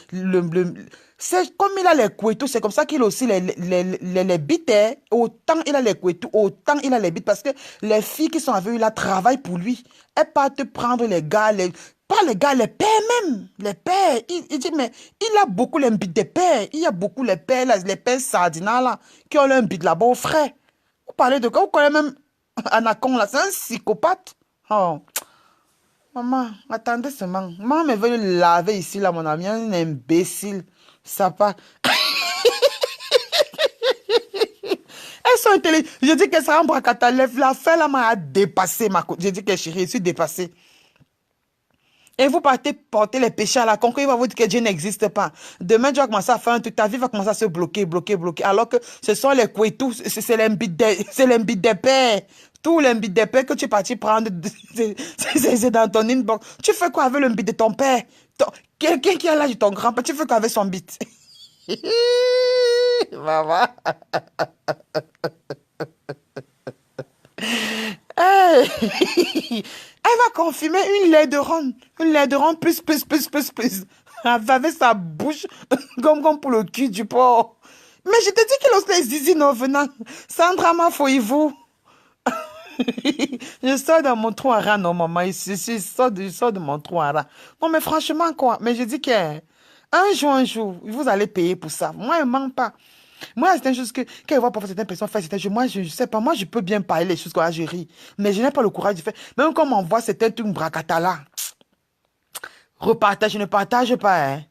c'est comme il a les couettes, c'est comme ça qu'il a aussi les bites. Hein. Autant il a les couettes, autant il a les bites. Parce que les filles qui sont avec lui, là, travaillent pour lui. Elle pas te prendre les gars, pas les gars, les pères même. Les pères. Il dit, mais il a beaucoup les bites des pères. Il y a beaucoup les pères, là, les pères sardinats, là, qui ont leur bite là-bas au frais. Vous parlez de quoi? Vous connaissez même Anacon, là, c'est un psychopathe. Oh. Maman, attendez seulement. Maman me veut le laver ici, là, mon ami. Un imbécile. Ça pas. Elles sont intelligentes. Je dis qu'elle sera en bracata. La fille, là, m'a dépassé, ma côte. Je dis que chérie, je suis dépassée. Et vous partez porter les péchés à la conquête, il va vous dire que Dieu n'existe pas. Demain, tu vas commencer à faire un truc, ta vie va commencer à se bloquer, bloquer, bloquer. Alors que ce sont les couetous, c'est l'embite des pères. Tous les bites des pères que tu es parti prendre, c'est dans ton inbox. Tu fais quoi avec le bite de ton père? Quelqu'un qui a l'âge de ton grand-père, tu fais quoi avec son bite? Maman. Hey. Elle va confirmer une laideronne. Une laideronne plus. Avec sa bouche comme pour le cul du porc. Mais je te dis qu'il ose les zizi non venant. Sandra m'a fouillé vous. Je sors dans mon trou à rat, non, maman. Je sors de mon trou à rat. Non, mais franchement, quoi. Mais je dis qu'un jour, vous allez payer pour ça. Moi, je ne mens pas. Moi, c'est une chose que, quand je vois parfois certaines personnes faire certaines choses, moi, je ne sais pas, moi, je peux bien parler les choses que je ris. Mais je n'ai pas le courage de faire. Même quand on m'envoie certains trucs bracata là, repartage, je ne partage pas, hein.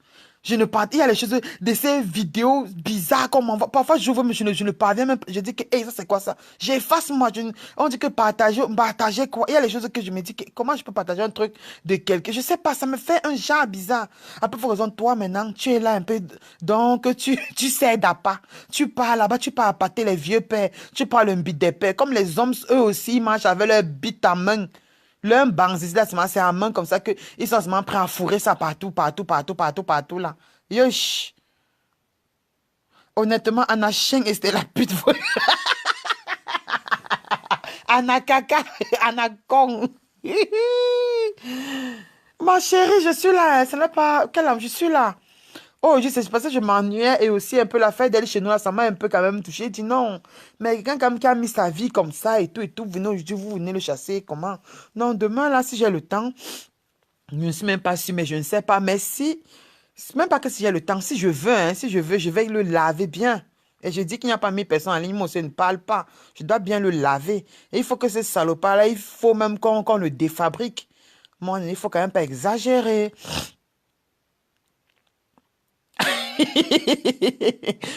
Je ne parle, il y a les choses de ces vidéos bizarres qu'on m'envoie. Parfois, j'ouvre, mais je ne parviens même. Je dis que, hey, ça c'est quoi ça? J'efface moi. On dit que partager quoi? Il y a les choses que je me dis que, comment je peux partager un truc de quelqu'un? Je sais pas, ça me fait un genre bizarre. Un peu pour raison, toi maintenant, tu es là un peu. Donc, tu cèdes à pas. Tu pars là-bas, tu pars à pâter les vieux pères. Tu prends le bit des pères. Comme les hommes, eux aussi, ils marchent avec leur bite à main. L'un banzis là, c'est à main comme ça que ils sont seulement prêts à fourrer ça partout, partout, partout, partout, partout là. Yosh. Honnêtement, Anna Cheng et c'était la pute. Anna Kaka, Anna Kong. Ma chérie, je suis là. Ce n'est pas. Quelle âme, je suis là. Oh, je sais, c'est parce que je m'ennuyais et aussi un peu la fête d'aller chez nous là, ça m'a un peu quand même touché. J'ai dit non, mais quelqu'un quand même qui a mis sa vie comme ça et tout, venez aujourd'hui, vous venez le chasser, comment? Non, demain là, si j'ai le temps, je ne suis même pas sûre, mais je ne sais pas. Mais si, c'est même pas que si j'ai le temps, si je veux, hein, si je veux, je vais le laver bien. Et je dis qu'il n'y a pas 1000 personnes en ligne, moi aussi, ne parle pas. Je dois bien le laver. Et il faut que ce salopard-là, il faut même qu'on le défabrique. Moi, il faut quand même pas exagérer.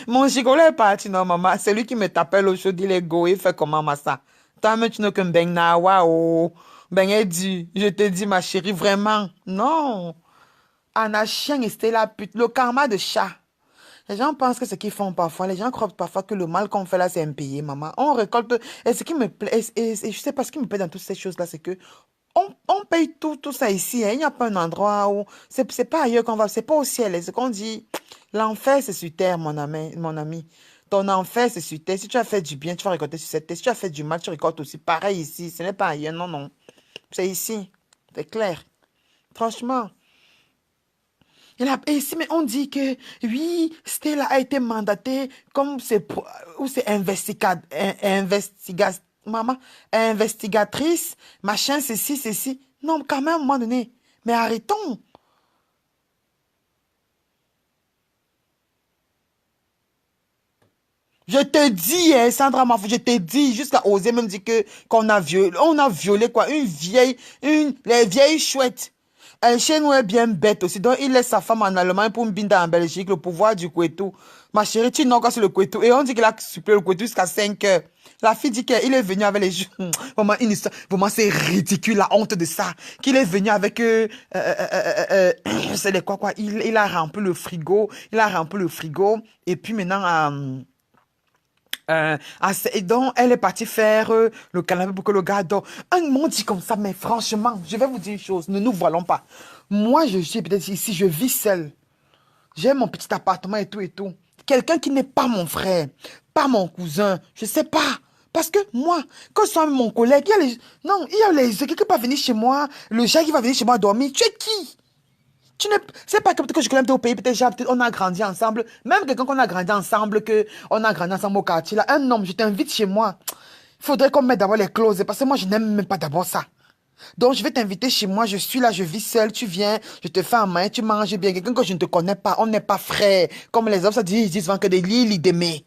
Mon gigolo est parti, non, maman. C'est lui qui me tapait l'eau chaude, il est go, il fait comment, massa? Toi, mais tu n'as qu'un ben na, waouh. Ben, elle dit, je te dis, ma chérie, vraiment. Non. Anna chien et c'était la pute. Le karma de chat. Les gens pensent que ce qu'ils font parfois, les gens croient parfois que le mal qu'on fait là, c'est impayé, maman. On récolte. Et ce qui me plaît, et je sais pas ce qui me plaît dans toutes ces choses-là, c'est que on paye tout ça ici. Hein. Il n'y a pas un endroit où. C'est pas ailleurs qu'on va. C'est pas au ciel. C'est ce qu'on dit. L'enfer, c'est sur terre, mon ami, mon ami. Ton enfer, c'est sur terre. Si tu as fait du bien, tu vas récolter sur cette terre. Si tu as fait du mal, tu récoltes aussi. Pareil ici. Ce n'est pas ailleurs. Non, non. C'est ici. C'est clair. Franchement. Et ici, mais on dit que oui, Stella a été mandatée comme ou c'est maman, investigatrice, machin, ceci. Non, quand même, à un moment donné. Mais arrêtons. Je te dis, hein, Sandra Mafou, je te dis, jusqu'à oser même dire que on a violé quoi, les vieilles chouettes. Un chien est bien bête aussi, donc il laisse sa femme en Allemagne pour une binda en Belgique, le pouvoir du Kouetou. Ma chérie, tu n'as quoi sur le Kouetou, et on dit qu'il a supplé le Kouetou jusqu'à 5 heures. La fille dit qu'il est venu avec les jours. Vraiment, vraiment c'est ridicule, la honte de ça. Qu'il est venu avec, c'est les quoi, il a rempli le frigo, et puis maintenant, et donc, elle est partie faire le canapé pour que le gars dort. Un monde dit comme ça, mais franchement, je vais vous dire une chose, ne nous voilons pas. Moi, je suis peut-être ici, je vis seule. J'ai mon petit appartement et tout et tout. Quelqu'un qui n'est pas mon frère, pas mon cousin, je sais pas. Parce que moi, quand je suis avec mon collègue, non, il y a quelqu'un qui va venir chez moi, le gars qui va venir chez moi dormir. Tu es qui? C'est pas que peut-être que je connais au pays, peut-être on a grandi ensemble. Même quelqu'un qu'on a grandi ensemble, on a grandi ensemble au quartier, là. Un homme, je t'invite chez moi. Il faudrait qu'on mette d'abord les clauses, parce que moi, je n'aime même pas d'abord ça. Donc, je vais t'inviter chez moi, je suis là, je vis seule, tu viens, je te fais un main, tu manges bien. Quelqu'un que je ne te connais pas, on n'est pas frères. Comme les hommes, ça dit, ils disent souvent que des lili d'aimer.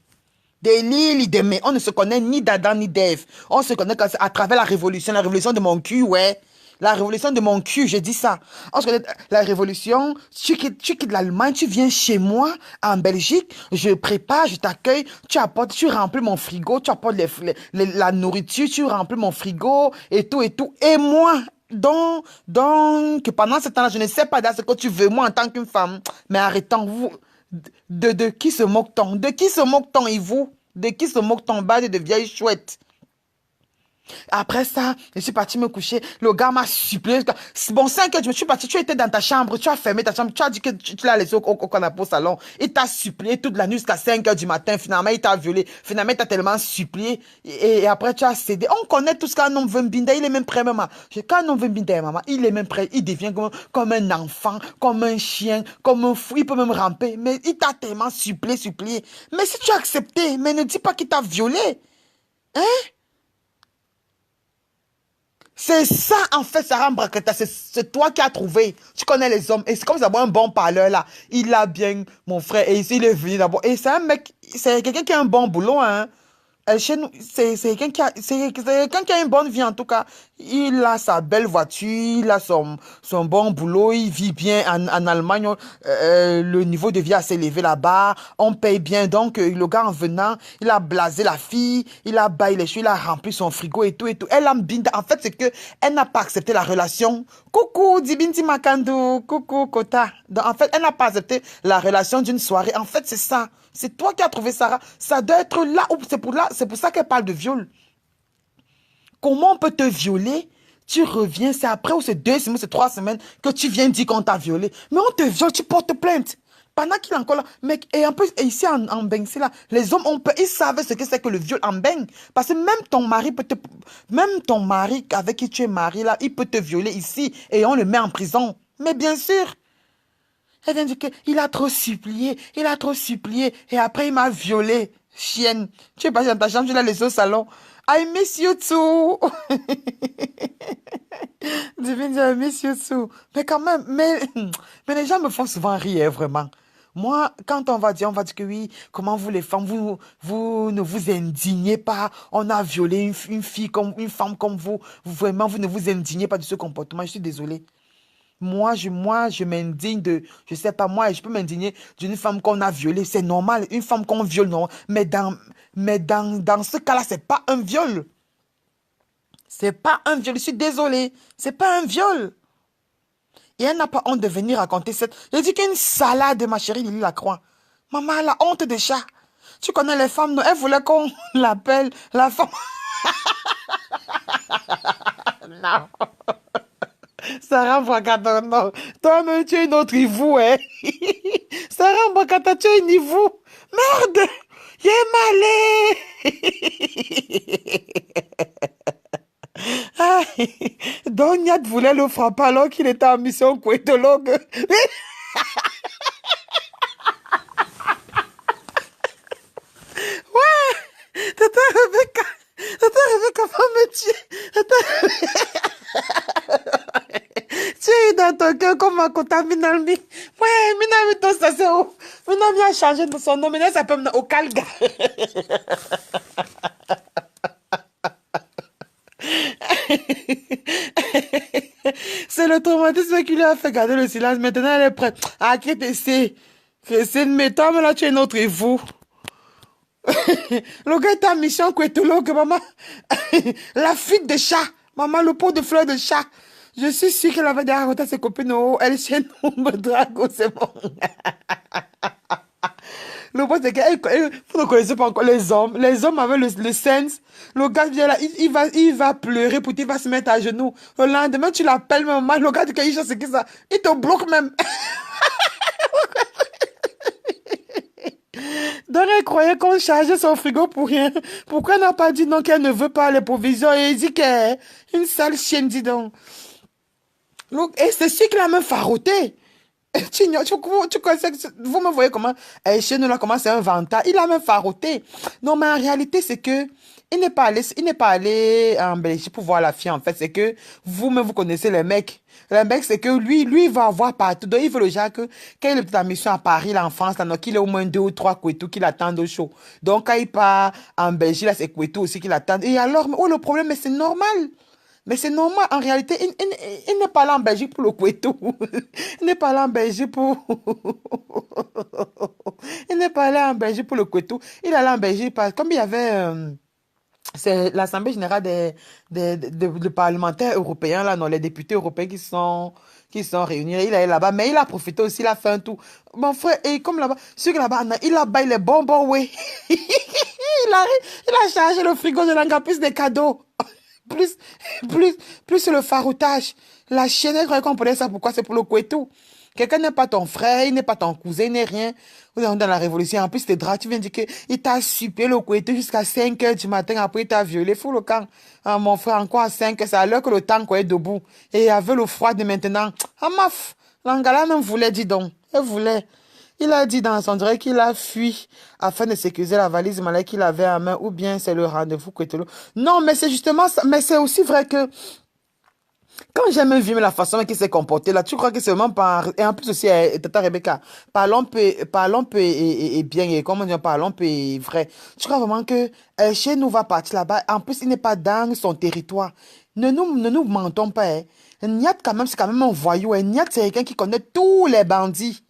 Des lili d'aimer. On ne se connaît ni d'Adam ni d'Ève. On se connaît à travers la révolution de mon cul, ouais. La révolution de mon cul, j'ai dit ça. On se connaît la révolution, tu quittes l'Allemagne, tu viens chez moi, en Belgique, je prépare, je t'accueille, tu apportes, tu remplis mon frigo, tu apportes la nourriture, tu remplis mon frigo, et tout, et tout. Et moi, donc, pendant ce temps-là, je ne sais pas ce que tu veux, moi, en tant qu'une femme. Mais arrêtons, vous, de qui se moque-t-on? De qui se moque-t-on, et vous? De qui se moque-t-on, base de vieilles chouettes? Après ça, je suis partie me coucher. Le gars m'a supplié. Bon, 5 heures, je suis partie. Tu étais dans ta chambre. Tu as fermé ta chambre. Tu as dit que tu l'as laissé au canapé au salon. Il t'a supplié toute la nuit jusqu'à 5 heures du matin. Finalement, il t'a violé. Finalement, il t'a tellement supplié. Et après, tu as cédé. On connaît tout ce qu'un homme veut binda. Il est même prêt, maman. Quand un homme veut binda, maman, il est même prêt. Il devient comme un enfant, comme un chien, comme un fou. Il peut même ramper. Mais il t'a tellement supplié. Mais si tu as accepté, mais ne dis pas qu'il t'a violé. Hein? C'est ça, en fait, Sarah Mbrakata. C'est toi qui as trouvé. Tu connais les hommes. Et c'est comme ça, un bon parleur, là. Il a bien, mon frère. Et ici, il est venu d'abord. Et c'est un mec, c'est quelqu'un qui a un bon boulot, hein. Chez nous, c'est quelqu'un c'est quelqu'un qui a une bonne vie en tout cas. Il a sa belle voiture, il a son bon boulot, il vit bien en Allemagne. Le niveau de vie a s'élevé là-bas, on paye bien. Donc, le gars en venant, il a blasé la fille, il a baillé les cheveux, il a rempli son frigo et tout et tout. Elle a binda. En fait, c'est que elle n'a pas accepté la relation. Coucou, Dibinti Makando, coucou, Kota. Donc, en fait, elle n'a pas accepté la relation d'une soirée. En fait, c'est ça. C'est toi qui as trouvé Sarah. Ça doit être là. C'est pour ça qu'elle parle de viol. Comment on peut te violer? Tu reviens, c'est après ou c'est 2 semaines, c'est 3 semaines que tu viens dire qu'on t'a violé. Mais on te viole, tu portes plainte. Pendant qu'il est encore là. Mec, et en plus, et ici en Benghazi, là, les hommes, ils savaient ce que c'est que le viol en Beng. Parce que même ton mari même ton mari avec qui tu es marié là, il peut te violer ici et on le met en prison. Mais bien sûr. Elle vient dire qu'il a trop supplié, il a trop supplié. Et après, il m'a violée. Chienne. Tu es passée dans ta chambre, tu l'as laissé au salon. I miss you too. Divine, I miss you too. Mais quand même, mais les gens me font souvent rire, vraiment. Moi, quand on va dire que oui, comment vous les femmes, vous ne vous indignez pas, on a violé une fille comme, une femme comme vous, vraiment, vous ne vous indignez pas de ce comportement, je suis désolée. Moi, je m'indigne de, je sais pas, moi, je peux m'indigner d'une femme qu'on a violée. C'est normal, une femme qu'on viole, non. Mais dans ce cas-là, c'est pas un viol. C'est pas un viol. Je suis désolée. C'est pas un viol. Et elle n'a pas honte de venir raconter cette. Je dis qu'une salade, ma chérie Lily Lacroix. Maman, elle a honte de chat. Tu connais les femmes, non? Elle voulait qu'on l'appelle la femme. Non. Sarah Mbakata, non. Toi-même, tu es une autre Ivou, hein. Sarah Mbakata, tu es une Ivou. Merde! Il est malé! Ah, Dognat voulait le frapper alors qu'il était en mission coétologue. Ouais! Tata Rebecca va me tuer. Tu es dans ton cœur comme un quota Minami. Ouais, Minami, toi, ça c'est où? Minami a changé de son nom. Maintenant, ça peut me au Calga. C'est le traumatisme qui lui a fait garder le silence. Maintenant, elle est prête à quitter c'est une méthode, mais là, tu es notre et vous. Le gars est en mission, que maman. La fuite de chat. Maman, le pot de fleurs de chat. Je suis sûre qu'elle avait déjà raconté à ses copines. Oh, elle chez nous me drague, oh, c'est bon. Le point, c'est que vous ne connaissez pas encore les hommes. Les hommes avaient le sens. Le gars vient là, il va pleurer pour qu'il va se mettre à genoux. Le lendemain, tu l'appelles maman. Le gars dit qu'il c'est que ça. Il te bloque même. Donc, elle croyait qu'on chargeait son frigo pour rien. Pourquoi elle n'a pas dit non, qu'elle ne veut pas les provisions et il dit qu'elle est une sale chienne, dis donc. Et c'est sûr qu'il a même faroté. Tu connais, vous me voyez comment, chez nous là, comment c'est un vantard. Il a même faroté. Non, mais en réalité, c'est que, il n'est pas allé en Belgique pour voir la fille, en fait. C'est que, vous-même, vous connaissez les mecs. Le mec, c'est que lui, il va avoir partout. Donc, il veut le genre que, quand il est en mission à Paris, là, en France, là, donc, il est au moins 2 ou 3 couettes qui l'attendent au show. Donc, quand il part en Belgique, là, c'est couettes aussi qui l'attendent. Et alors, oh, le problème, mais c'est normal. Mais c'est normal, en réalité, il n'est pas là en Belgique pour le couetto. Il n'est pas là en Belgique pour... Il n'est pas là en Belgique pour le couetto. Il est allé en Belgique parce comme il y avait... c'est l'Assemblée générale des parlementaires européens, là, non, les députés européens qui sont réunis. Il est allé là-bas, mais il a profité aussi, il a fait un tour. Mon frère, et comme là-bas, sûr que là-bas, il a baillé les bonbons, oui. Il a chargé le frigo de l'engapis des cadeaux. Plus, plus le faroutage. La chienne, elle croyait qu'on prenait ça. Pourquoi? C'est pour le couettou. Quelqu'un n'est pas ton frère, il n'est pas ton cousin, il n'est rien. Vous êtes dans la révolution. En plus, t'es drap, tu viens dire qu'il t'a suppé le couettou jusqu'à 5 heures du matin. Après, il t'a violé. Fous le camp. Ah, mon frère, encore à 5 heures. C'est à l'heure que le temps qu'on est debout. Et il y avait le froid de maintenant. Ah, maf. L'Angala même voulait, dis donc. Elle voulait. Il a dit dans son direct qu'il a fui afin de sécuriser la valise malais qu'il avait à main, ou bien c'est le rendez-vous que non, mais c'est justement ça. Mais c'est aussi vrai que Quand j'ai même vu la façon qu'il s'est comporté là, tu crois que c'est vraiment par... Et en plus aussi, Tata Rebecca, parlons peu et bien, et comment dire, parlons peu et vrai. Tu crois vraiment que chez nous va partir là-bas, en plus il n'est pas dans son territoire. Ne nous mentons pas. Hein. Niat quand même, c'est quand même un voyou. Hein. Niat, c'est quelqu'un qui connaît tous les bandits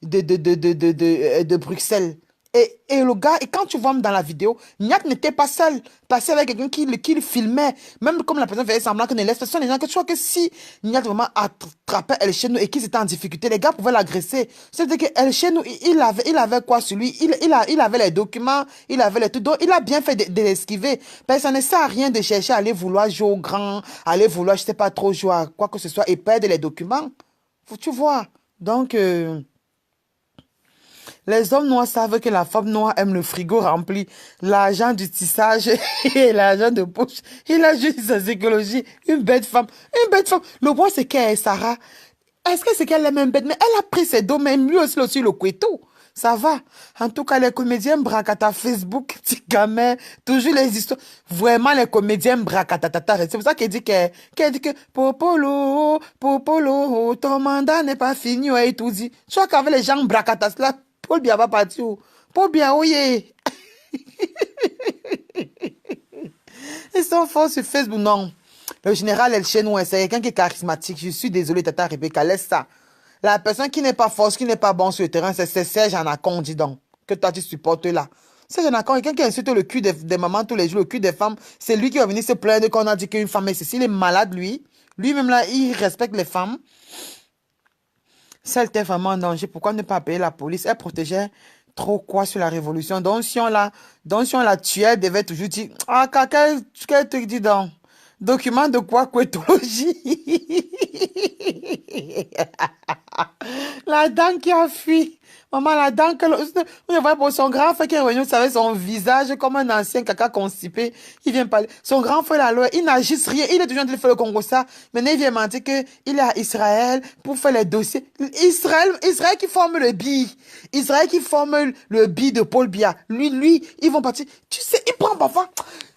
de Bruxelles. Et le gars, et quand tu vois dans la vidéo, Niat n'était pas seul. Passé avec quelqu'un qui le filmait. Même comme la personne faisait semblant que ne laisse. Ce sont les gens que tu vois que si Niat vraiment attrapait El Chenou et qu'ils étaient en difficulté, les gars pouvaient l'agresser. C'est-à-dire que El Chenou, il avait quoi sur lui? Il avait les documents, il avait les tout. Donc, il a bien fait de l'esquiver. Ben, ça ne sert à rien de chercher à aller vouloir jouer au grand, aller vouloir, je sais pas trop, jouer à quoi que ce soit et perdre les documents. Tu vois. Donc, les hommes noirs savent que la femme noire aime le frigo rempli, l'argent du tissage et l'argent de poche. Il a juste sa psychologie. Une bête femme. Une bête femme. Le point, c'est qu'elle est Sarah. Est-ce que c'est qu'elle aime une bête? Mais elle a pris ses dos, même lui aussi le couteau. Ça va. En tout cas, les comédiens bracata Facebook, petit gamin, toujours les histoires. Vraiment, les comédiens bracata. C'est pour ça qu'elle dit que Popolo, Popolo, ton mandat n'est pas fini, ouais, et tout dit. Tu vois qu'avec les gens bracatas là, Paul Biya va partir où? Paul Biya, oui. Ils sont forts sur Facebook, non. Le général El Chenou, c'est quelqu'un qui est charismatique. Je suis désolé, Tata Rebecca, laisse ça. La personne qui n'est pas forte, qui n'est pas bon sur le terrain, c'est Serge Anacon, dis donc, que toi tu supportes là. Serge Anacon, quelqu'un qui insulte le cul des mamans tous les jours, le cul des femmes, c'est lui qui va venir se plaindre quand on a dit qu'une femme est ceci. Il est malade, lui. Lui-même là, il respecte les femmes. Si elle était vraiment en danger, pourquoi ne pas appeler la police? Elle protégeait trop quoi sur la révolution. Donc si on la tuait, elle devait toujours dire, ah, quel truc dit donc? Document de quoi, quétologie? La dame qui a fui. Maman, la dame, on voit pour son grand frère qui est revenu, vous savez, son visage comme un ancien caca constipé. Il vient parler. Son grand frère, là, il n'a juste rien. Il est toujours en train de faire le Congo ça. Maintenant, il vient mentir qu'il est à Israël pour faire les dossiers. Israël qui forme le BI. Israël qui forme le BI de Paul Biya. Lui, ils vont partir. Tu sais, il prend parfois.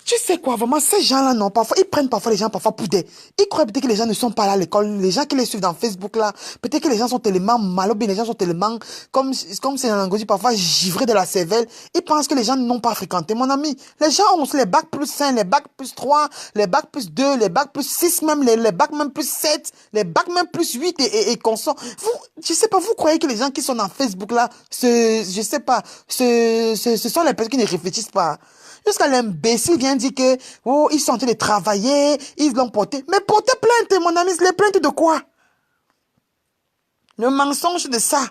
Tu sais quoi, vraiment, ces gens-là, non, parfois, ils prennent parfois les gens parfois pour des... Ils croient peut-être que les gens ne sont pas là à l'école, les gens qui les suivent dans Facebook, là, peut-être que les gens sont tellement mal, ou bien les gens sont tellement, comme c'est un Angozi, parfois givrés de la cervelle, ils pensent que les gens n'ont pas fréquenté. Mon ami, les gens ont les bacs plus 5, les bacs plus 3, les bacs plus 2, les bacs plus 6 même, les bacs même plus 7, les bacs même plus 8 et consorts. Je sais pas, vous croyez que les gens qui sont dans Facebook, là, je sais pas, ce sont les personnes qui ne réfléchissent pas. Jusqu'à l'imbécile vient dire que, oh, ils sont en train de travailler, ils l'ont porté. Mais portez plainte, mon ami, les plaintes de quoi? Le mensonge de ça.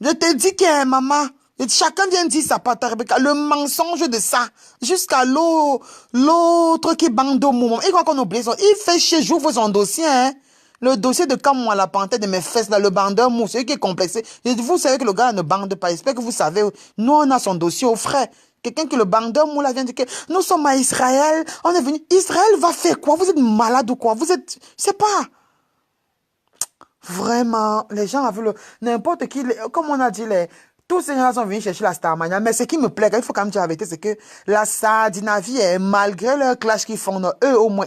Je te dis que, maman, chacun vient dire ça, Pata Rebecca, le mensonge de ça. Jusqu'à l'autre qui bande au moment. Il croit qu'on oublie ça. Il fait chier, j'ouvre son dossier, hein. Le dossier de quand moi, la panthère de mes fesses, là, le bandeur mou, celui qui est complexé. Vous savez que le gars ne bande pas. J'espère que vous savez. Nous, on a son dossier au frais. Quelqu'un que le bandeur mou, là, vient dire que nous sommes à Israël. On est venu. Israël va faire quoi? Vous êtes malade ou quoi? Vous êtes, je sais pas. Vraiment, les gens avaient le... N'importe qui, comme on a dit, tous ces gens sont venus chercher la Starmania. Mais ce qui me plaît, il faut quand même dire la vérité, c'est que la Scandinavie, malgré leur clash qu'ils font, eux, au moins,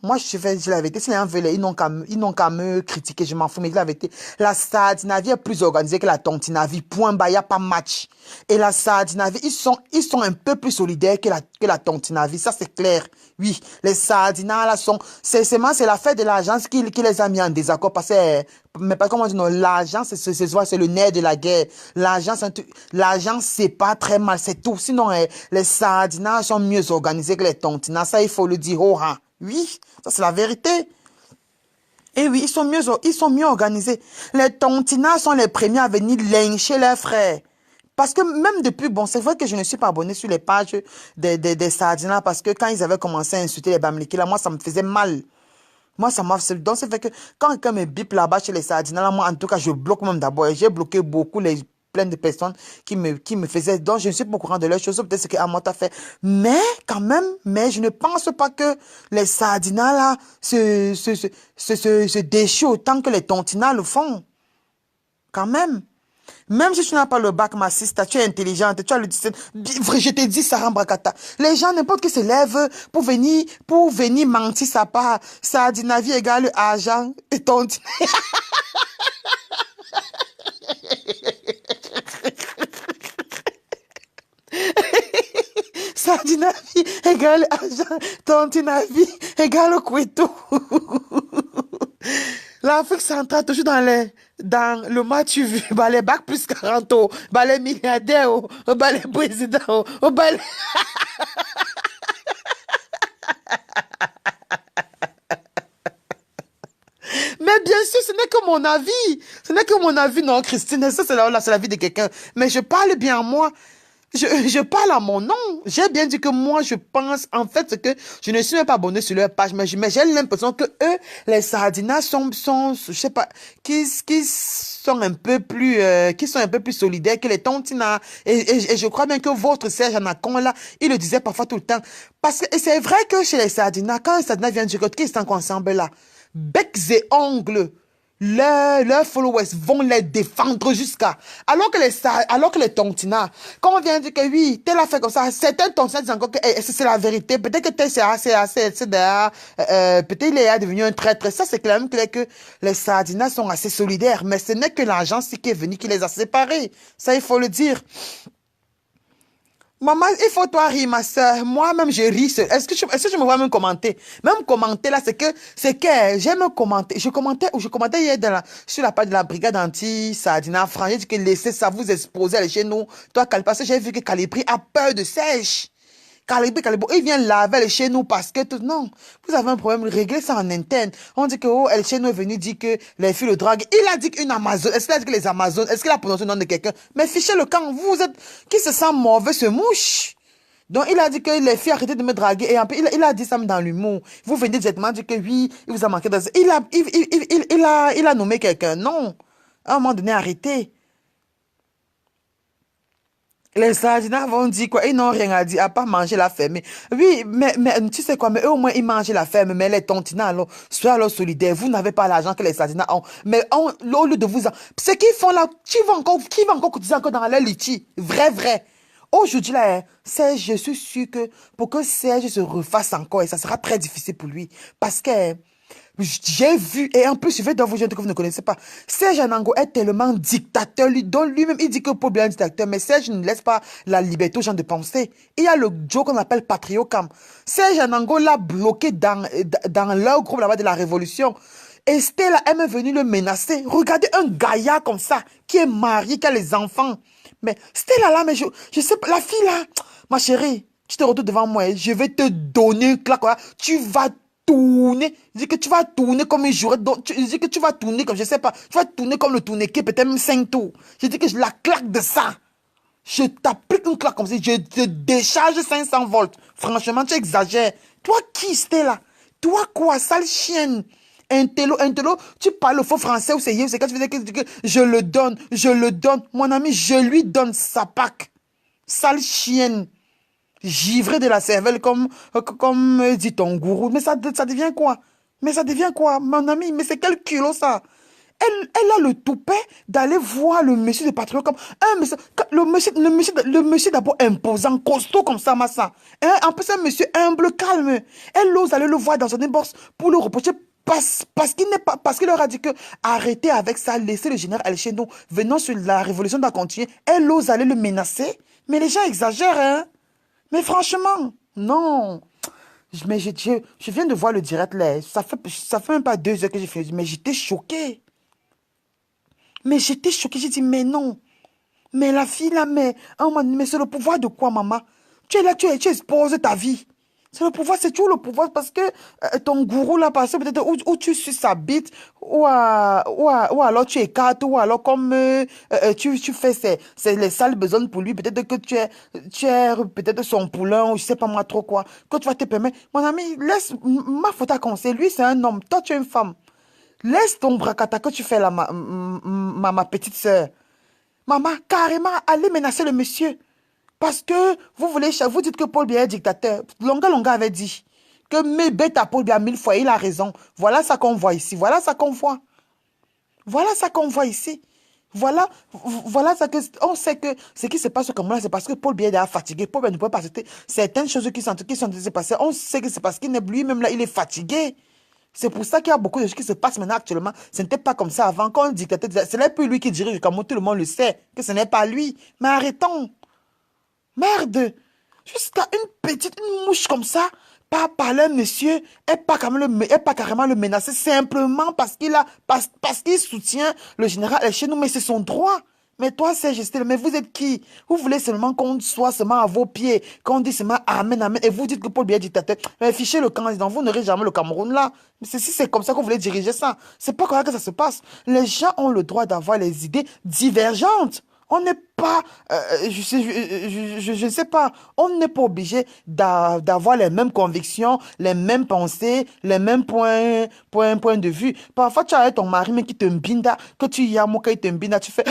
moi, je vais dire la vérité. Si les gens veulent, ils n'ont qu'à me critiquer, je m'en fous, mais je dis la vérité. La Scandinavie est plus organisée que la Tontinavie. Point bas, il n'y a pas match. Et la Scandinavie, ils sont un peu plus solidaires que la Tontinavie. Ça, c'est clair. Oui, les Scandinaves, là, c'est la fête de l'agence qui les a mis en désaccord parce que, mais pas comment dire, non, l'argent, c'est le nerf de la guerre. L'argent, c'est pas très mal, c'est tout. Sinon, les Scandinaves sont mieux organisés que les Tontinats. Ça, il faut le dire, oh, hein. Oui, ça, c'est la vérité. Et oui, ils sont mieux organisés. Les Tontinats sont les premiers à venir lyncher leurs frères. Parce que même depuis, bon, c'est vrai que je ne suis pas abonné sur les pages des Sardinats parce que quand ils avaient commencé à insulter les Bamileke, là, moi, ça me faisait mal. Moi, ça m'a... Donc, c'est fait que quand quelqu'un me bip là-bas chez les Sardinats, là, moi, en tout cas, je bloque même d'abord. Et j'ai bloqué beaucoup plein de personnes qui me faisaient... Donc, je ne suis pas au courant de leurs choses, peut-être ce qu'Amota fait. Mais, quand même, je ne pense pas que les Sardinats, là, se déchirent autant que les Tontinats le font. Quand même. Même si tu n'as pas le bac, ma sister, tu es intelligente, tu as le discernement. Je te dis, Sarah Mbrakata. Les gens, n'importe qui se lèvent pour venir mentir sa part. Ça dit, vie égale argent et ton. Ça dit, vie égale argent, ton vie égale couteau. L'Afrique centrale, toujours dans le match, tu veux, bah, les bacs plus 40 ans, bah, les milliardaires, bah, les présidents, bah, les... Mais bien sûr, ce n'est que mon avis. Ce n'est que mon avis, non, Christine. Ça, c'est la vie de quelqu'un. Mais je parle bien à moi. Je parle à mon nom. J'ai bien dit que moi, je pense, en fait, que je ne suis même pas abonné sur leur page, mais j'ai l'impression que eux, les Sardinas je sais pas, qui sont un peu plus, qui sont un peu plus solidaires que les Tontina. Et je crois bien que votre Serge Anacon, là, il le disait parfois tout le temps. Parce que, et c'est vrai que chez les Sardinas, quand un Sardina vient du côté, qui est ensemble là, becs et ongles, leurs followers vont les défendre jusqu'à... Alors que les tontinats, quand on vient dire que oui, tel a fait comme ça, certains tontinats disent encore que c'est la vérité, peut-être que tel c'est peut-être il est devenu un traître. Ça, c'est quand même clair que les Sardinas sont assez solidaires, mais ce n'est que l'argent qui est venu qui les a séparés. Ça, il faut le dire. Maman, il faut toi rire, ma soeur. Moi-même, je ris. Est-ce que je me vois même commenter? Même commenter là, c'est que j'aime commenter. Je commentais hier sur la page de la brigade anti-Sardina France. J'ai dit que laissez ça vous exposer, aller chez nous. Toi, parce que j'ai vu que Calibri a peur de sèche. Calibri, il vient laver les chez nous parce que non, vous avez un problème, réglez ça en interne. On dit que, oh, elle chez nous est venue dire que les filles le draguent. Il a dit qu'une Amazon, est-ce qu'il a dit que les Amazones, est-ce qu'il a prononcé le nom de quelqu'un? Mais fichez le camp, vous êtes, qui se sent mauvais, se mouche. Donc, il a dit que les filles arrêtez de me draguer. Et il a dit ça dans l'humour. Vous venez directement dire que oui, il vous a manqué dans... Il a nommé quelqu'un. Non. À un moment donné, arrêtez. Les Sardinats vont dire quoi? Ils n'ont rien à dire, à part manger la ferme. Oui, mais tu sais quoi? Mais eux, au moins, ils mangent la ferme. Mais les tontinats, alors, soyez alors solidaires. Vous n'avez pas l'argent que les Sardinats ont. Mais au lieu de vous... Ce qu'ils font là, qui va encore cotiser encore dans les litchi? Vrai, vrai. Aujourd'hui, là, Serge, je suis sûr que pour que Serge se refasse encore, et ça sera très difficile pour lui. Parce que j'ai vu, et en plus, je vais dans vous dire que vous ne connaissez pas. Serge Anango est tellement dictateur, dont lui-même, il dit que Paul Biya est un dictateur, mais Serge ne laisse pas la liberté aux gens de penser. Il y a le Joe qu'on appelle Patriocam. Serge Anango l'a bloqué dans leur groupe là-bas de la Révolution. Et Stella, elle est venue le menacer. Regardez un gaillard comme ça, qui est marié, qui a les enfants. Mais Stella là, mais je sais pas, la fille là, ma chérie, tu te retrouves devant moi, je vais te donner une claque, tu vas tourner, je dis que tu vas tourner comme une journée, je dis que tu vas tourner comme, je sais pas, tu vas tourner comme le tourniquet, peut-être même 5 tours. Je dis que je la claque de ça. Je t'applique une claque comme ça, je te décharge 500 volts. Franchement, tu exagères. Toi qui, Stella? Toi quoi, sale chienne? Intello, tu parles faux français ou c'est quand tu faisais que je le donne. Mon ami, je lui donne sa pack. Sale chienne. Givré de la cervelle comme dit ton gourou. Mais ça devient quoi? Mais ça devient quoi, mon ami? Mais c'est quel culot ça? Elle a le toupet d'aller voir le monsieur de Patriot comme un monsieur, le monsieur d'abord imposant, costaud comme ça, massa. Hein? En plus, un monsieur humble, calme. Elle ose aller le voir dans son inbox pour le reprocher parce qu'il leur a dit que arrêtez avec ça, laissez le général aller chez nous, venons sur la révolution doit continuer. Elle ose aller le menacer. Mais les gens exagèrent, hein? Mais franchement, non. Mais je viens de voir le direct là. Ça fait même pas 2 heures que j'ai fait. Mais j'étais choquée. J'ai dit, mais non. Mais la fille là, mais c'est le pouvoir de quoi, maman? Tu es là, tu exposes ta vie. C'est le pouvoir, c'est toujours le pouvoir parce que ton gourou l'a passé peut-être où tu suis sa bite, ou alors tu écartes, ou alors comme tu fais les sales besognes pour lui, peut-être que tu es peut-être son poulain, ou je sais pas moi trop quoi, que tu vas te permettre. Mon ami, laisse, ma faute à conseiller, lui c'est un homme, toi tu es une femme. Laisse ton bracata que tu fais là, ma petite sœur. Maman, carrément, allez menacer le monsieur. Parce que vous dites que Paul Biya est dictateur. Longa avait dit que mes bêtes à Paul Biya 1000 fois, il a raison. Voilà ça qu'on voit ici. Voilà ça qu'on voit. Voilà ça qu'on voit ici. Voilà ça que on sait que ce qui se passe comme là, c'est parce que Paul Biya est fatigué. Paul Biya ne peut pas accepter certaines choses qui sont en train de se passer. On sait que c'est parce qu'il n'est lui-même là, il est fatigué. C'est pour ça qu'il y a beaucoup de choses qui se passent maintenant actuellement. Ce n'était pas comme ça avant. Quand un dictateur disait, ce n'est plus lui qui dirige le Cameroun, tout le monde le sait, que ce n'est pas lui. Mais arrêtons. Merde. Jusqu'à une petite une mouche comme ça, pas parler un monsieur, elle pas carrément le menacer, simplement parce qu'il soutient le général chez nous, mais c'est son droit. Mais toi, c'est Gestel, mais vous êtes qui? Vous voulez seulement qu'on soit seulement à vos pieds, qu'on dise seulement Amen, Amen, et vous dites que Paul Biya est dictateur. Mais fichez le camp, vous n'aurez jamais le Cameroun là. Mais si c'est comme ça que vous voulez diriger ça, c'est pas comme ça que ça se passe. Les gens ont le droit d'avoir les idées divergentes. On n'est pas, je ne sais pas, on n'est pas obligé d'avoir les mêmes convictions, les mêmes pensées, les mêmes points de vue. Parfois, tu as ton mari, mais qui te mbinda, que tu y as moqué, il te mbinda, tu fais,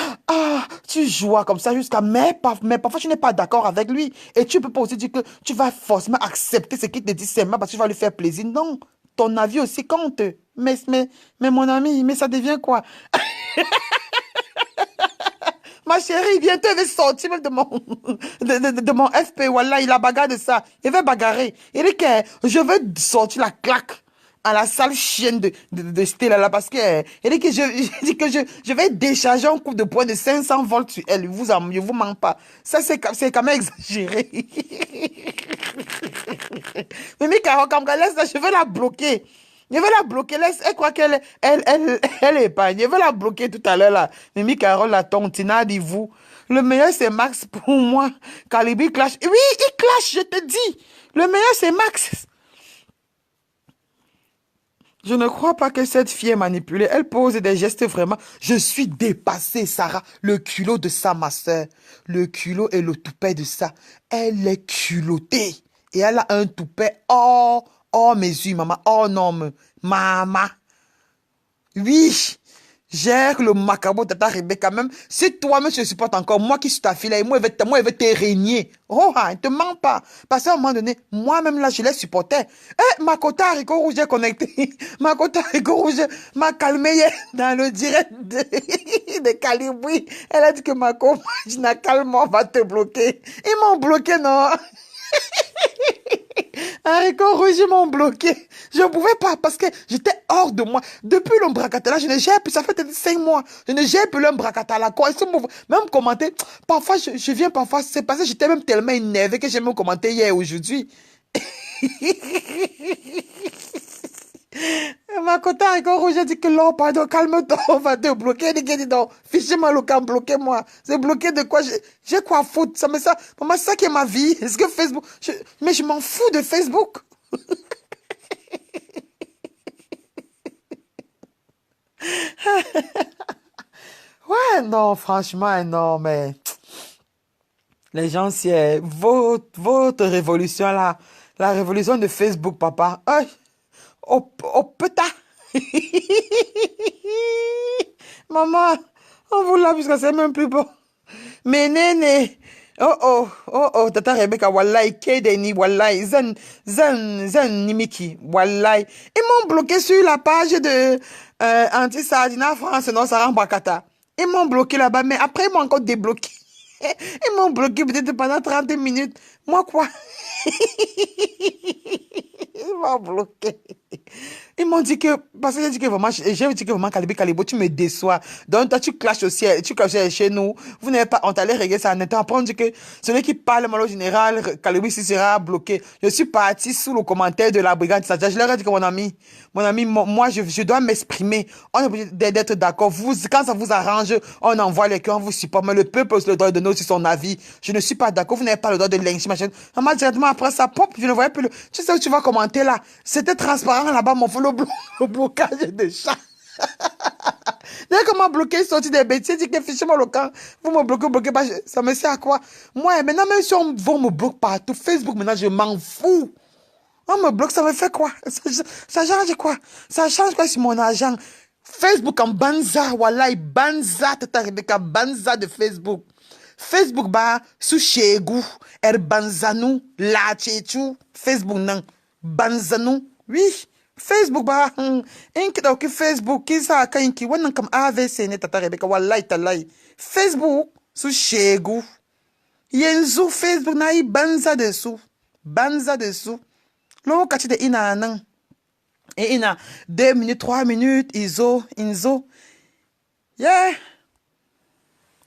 tu joues comme ça mais parfois, tu n'es pas d'accord avec lui. Et tu peux pas aussi dire que tu vas forcément accepter ce qu'il te dit seulement parce que tu vas lui faire plaisir. Non, ton avis aussi compte. Mais mon ami, mais ça devient quoi? Ma chérie, bientôt, il va sortir même de mon FP. Voilà, il a bagarre de ça. Il va bagarrer. Il dit que je veux sortir la claque à la sale chienne de Stella là parce que il dit que je dis que je vais décharger un coup de poing de 500 volts sur elle. Je vous mens pas. Ça, c'est quand même exagéré. Mais Mika, comme laisse là, je vais la bloquer. Je vais la bloquer. Elle croit elle est épargnée. Je vais la bloquer tout à l'heure là. Mimi Carole, la tontina, dit vous. Le meilleur c'est Max pour moi. Calibi clash. Oui, il clash, je te dis. Le meilleur c'est Max. Je ne crois pas que cette fille est manipulée. Elle pose des gestes vraiment. Je suis dépassée, Sarah. Le culot de ça, ma soeur. Le culot et le toupet de ça. Elle est culottée. Et elle a un toupet hors mesure, maman. Hors norme. Maman. Oui. Gère le macabo de ta Rebecca même. Si toi-même tu supportes encore, moi qui suis ta fille, là, et moi, je vais te régner. Oh, ne te mens pas. Parce qu'à un moment donné, moi-même là, je les supportais. Ma quota haricot rouge est connecté. Ma quota haricot rouge m'a calmé hier dans le direct de Calibri. Elle a dit que ma copagne, calme-moi, va te bloquer. Ils m'ont bloqué, non? Haricot rouge, ils m'ont bloqué. Je ne pouvais pas parce que j'étais hors de moi. Depuis l'ombracatala, je ne gère plus. Ça fait 5 mois. Je ne gère plus l'ombracatala. Même commenter. Parfois, je viens parfois. C'est parce que j'étais même tellement énervé que j'ai même commenté hier et aujourd'hui. Ma cota Haricot rouge a dit que non, pardon, calme-toi, on va te bloquer. Elle dit non, fichez-moi le camp, bloquez-moi. C'est bloqué de quoi? J'ai quoi à foutre? Maman, c'est ça qui est ma vie. Est-ce que Facebook. Mais je m'en fous de Facebook. Ouais, non, franchement, non, mais les gens, c'est votre révolution là, la révolution de Facebook, papa. Oh, putain. Maman, on vous l'a puisque c'est même plus bon. Mais néné, tata Rebecca, wallahi, Kedeni, wallahi, zen, nimiki, wallahi. Ils m'ont bloqué sur la page de Anti-Sardina France, non, Sarah Bakata. Ils m'ont bloqué là-bas, mais après, ils m'ont encore débloqué. Ils m'ont bloqué peut-être pendant 30 minutes. Moi, quoi? Ils m'ont bloqué. Ils m'ont dit que, parce que j'ai dit que vraiment, Calibo, tu me déçois. Donc, toi, tu clashes aussi, tu clashes chez nous. Vous n'avez pas, on t'allait régler ça en étant. Après, on dit que celui qui parle mal au général, Calibo, ici sera bloqué. Je suis parti sous le commentaire de la brigade. Je leur ai dit que mon ami, moi, je dois m'exprimer. On est obligé d'être d'accord. Quand ça vous arrange, on envoie les cœurs, on vous supporte. Mais le peuple a le droit de donner aussi son avis. Je ne suis pas d'accord. Vous n'avez pas le droit de lyncher, machin. Moi, directement après ça, pop, je ne voyais plus tu sais où tu vas commenter là. C'était transparent là-bas, mon fou, le blocage de chat. Dès que m'a bloqué, sorti des bêtises, dit que fichez-moi le camp. Vous me bloquez, bah, ça me sert à quoi? Moi, maintenant, même si on me bloque partout, Facebook, maintenant, je m'en fous. On me bloque, ça me fait quoi? Ça change quoi? Ça change quoi sur mon argent? Facebook en banza, wallahi, banza, tata Rebecca, banza de Facebook. Facebook, bah, sous chegou, banzanou, la tchéchou, Facebook, non, banzanou, oui. Facebook ba in ki dauki Facebook ki sa kanki wannan kam AVC ne ta Rebecca wallahi tallahi Facebook su shegu yanzu Facebook na yi banza da su lokaci da ina nan ina 2 minutes 3 minutes inzo yeah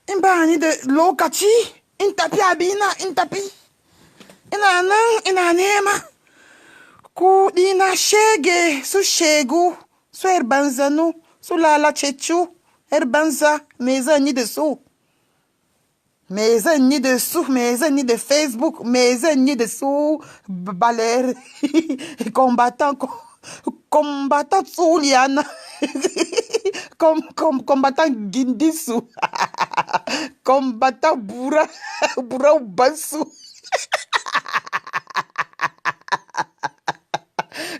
in ba ni da lokaci in tafi abina in tafi ina nan ina nema kuɗi na shege su shegu su yar banzanu su lalacecu yar banza me zan yi da su me zan yi da su me zan yi da Facebook me zan yi da su baler combattant Tsuliana combattant Gindisu combattant Bura Bansu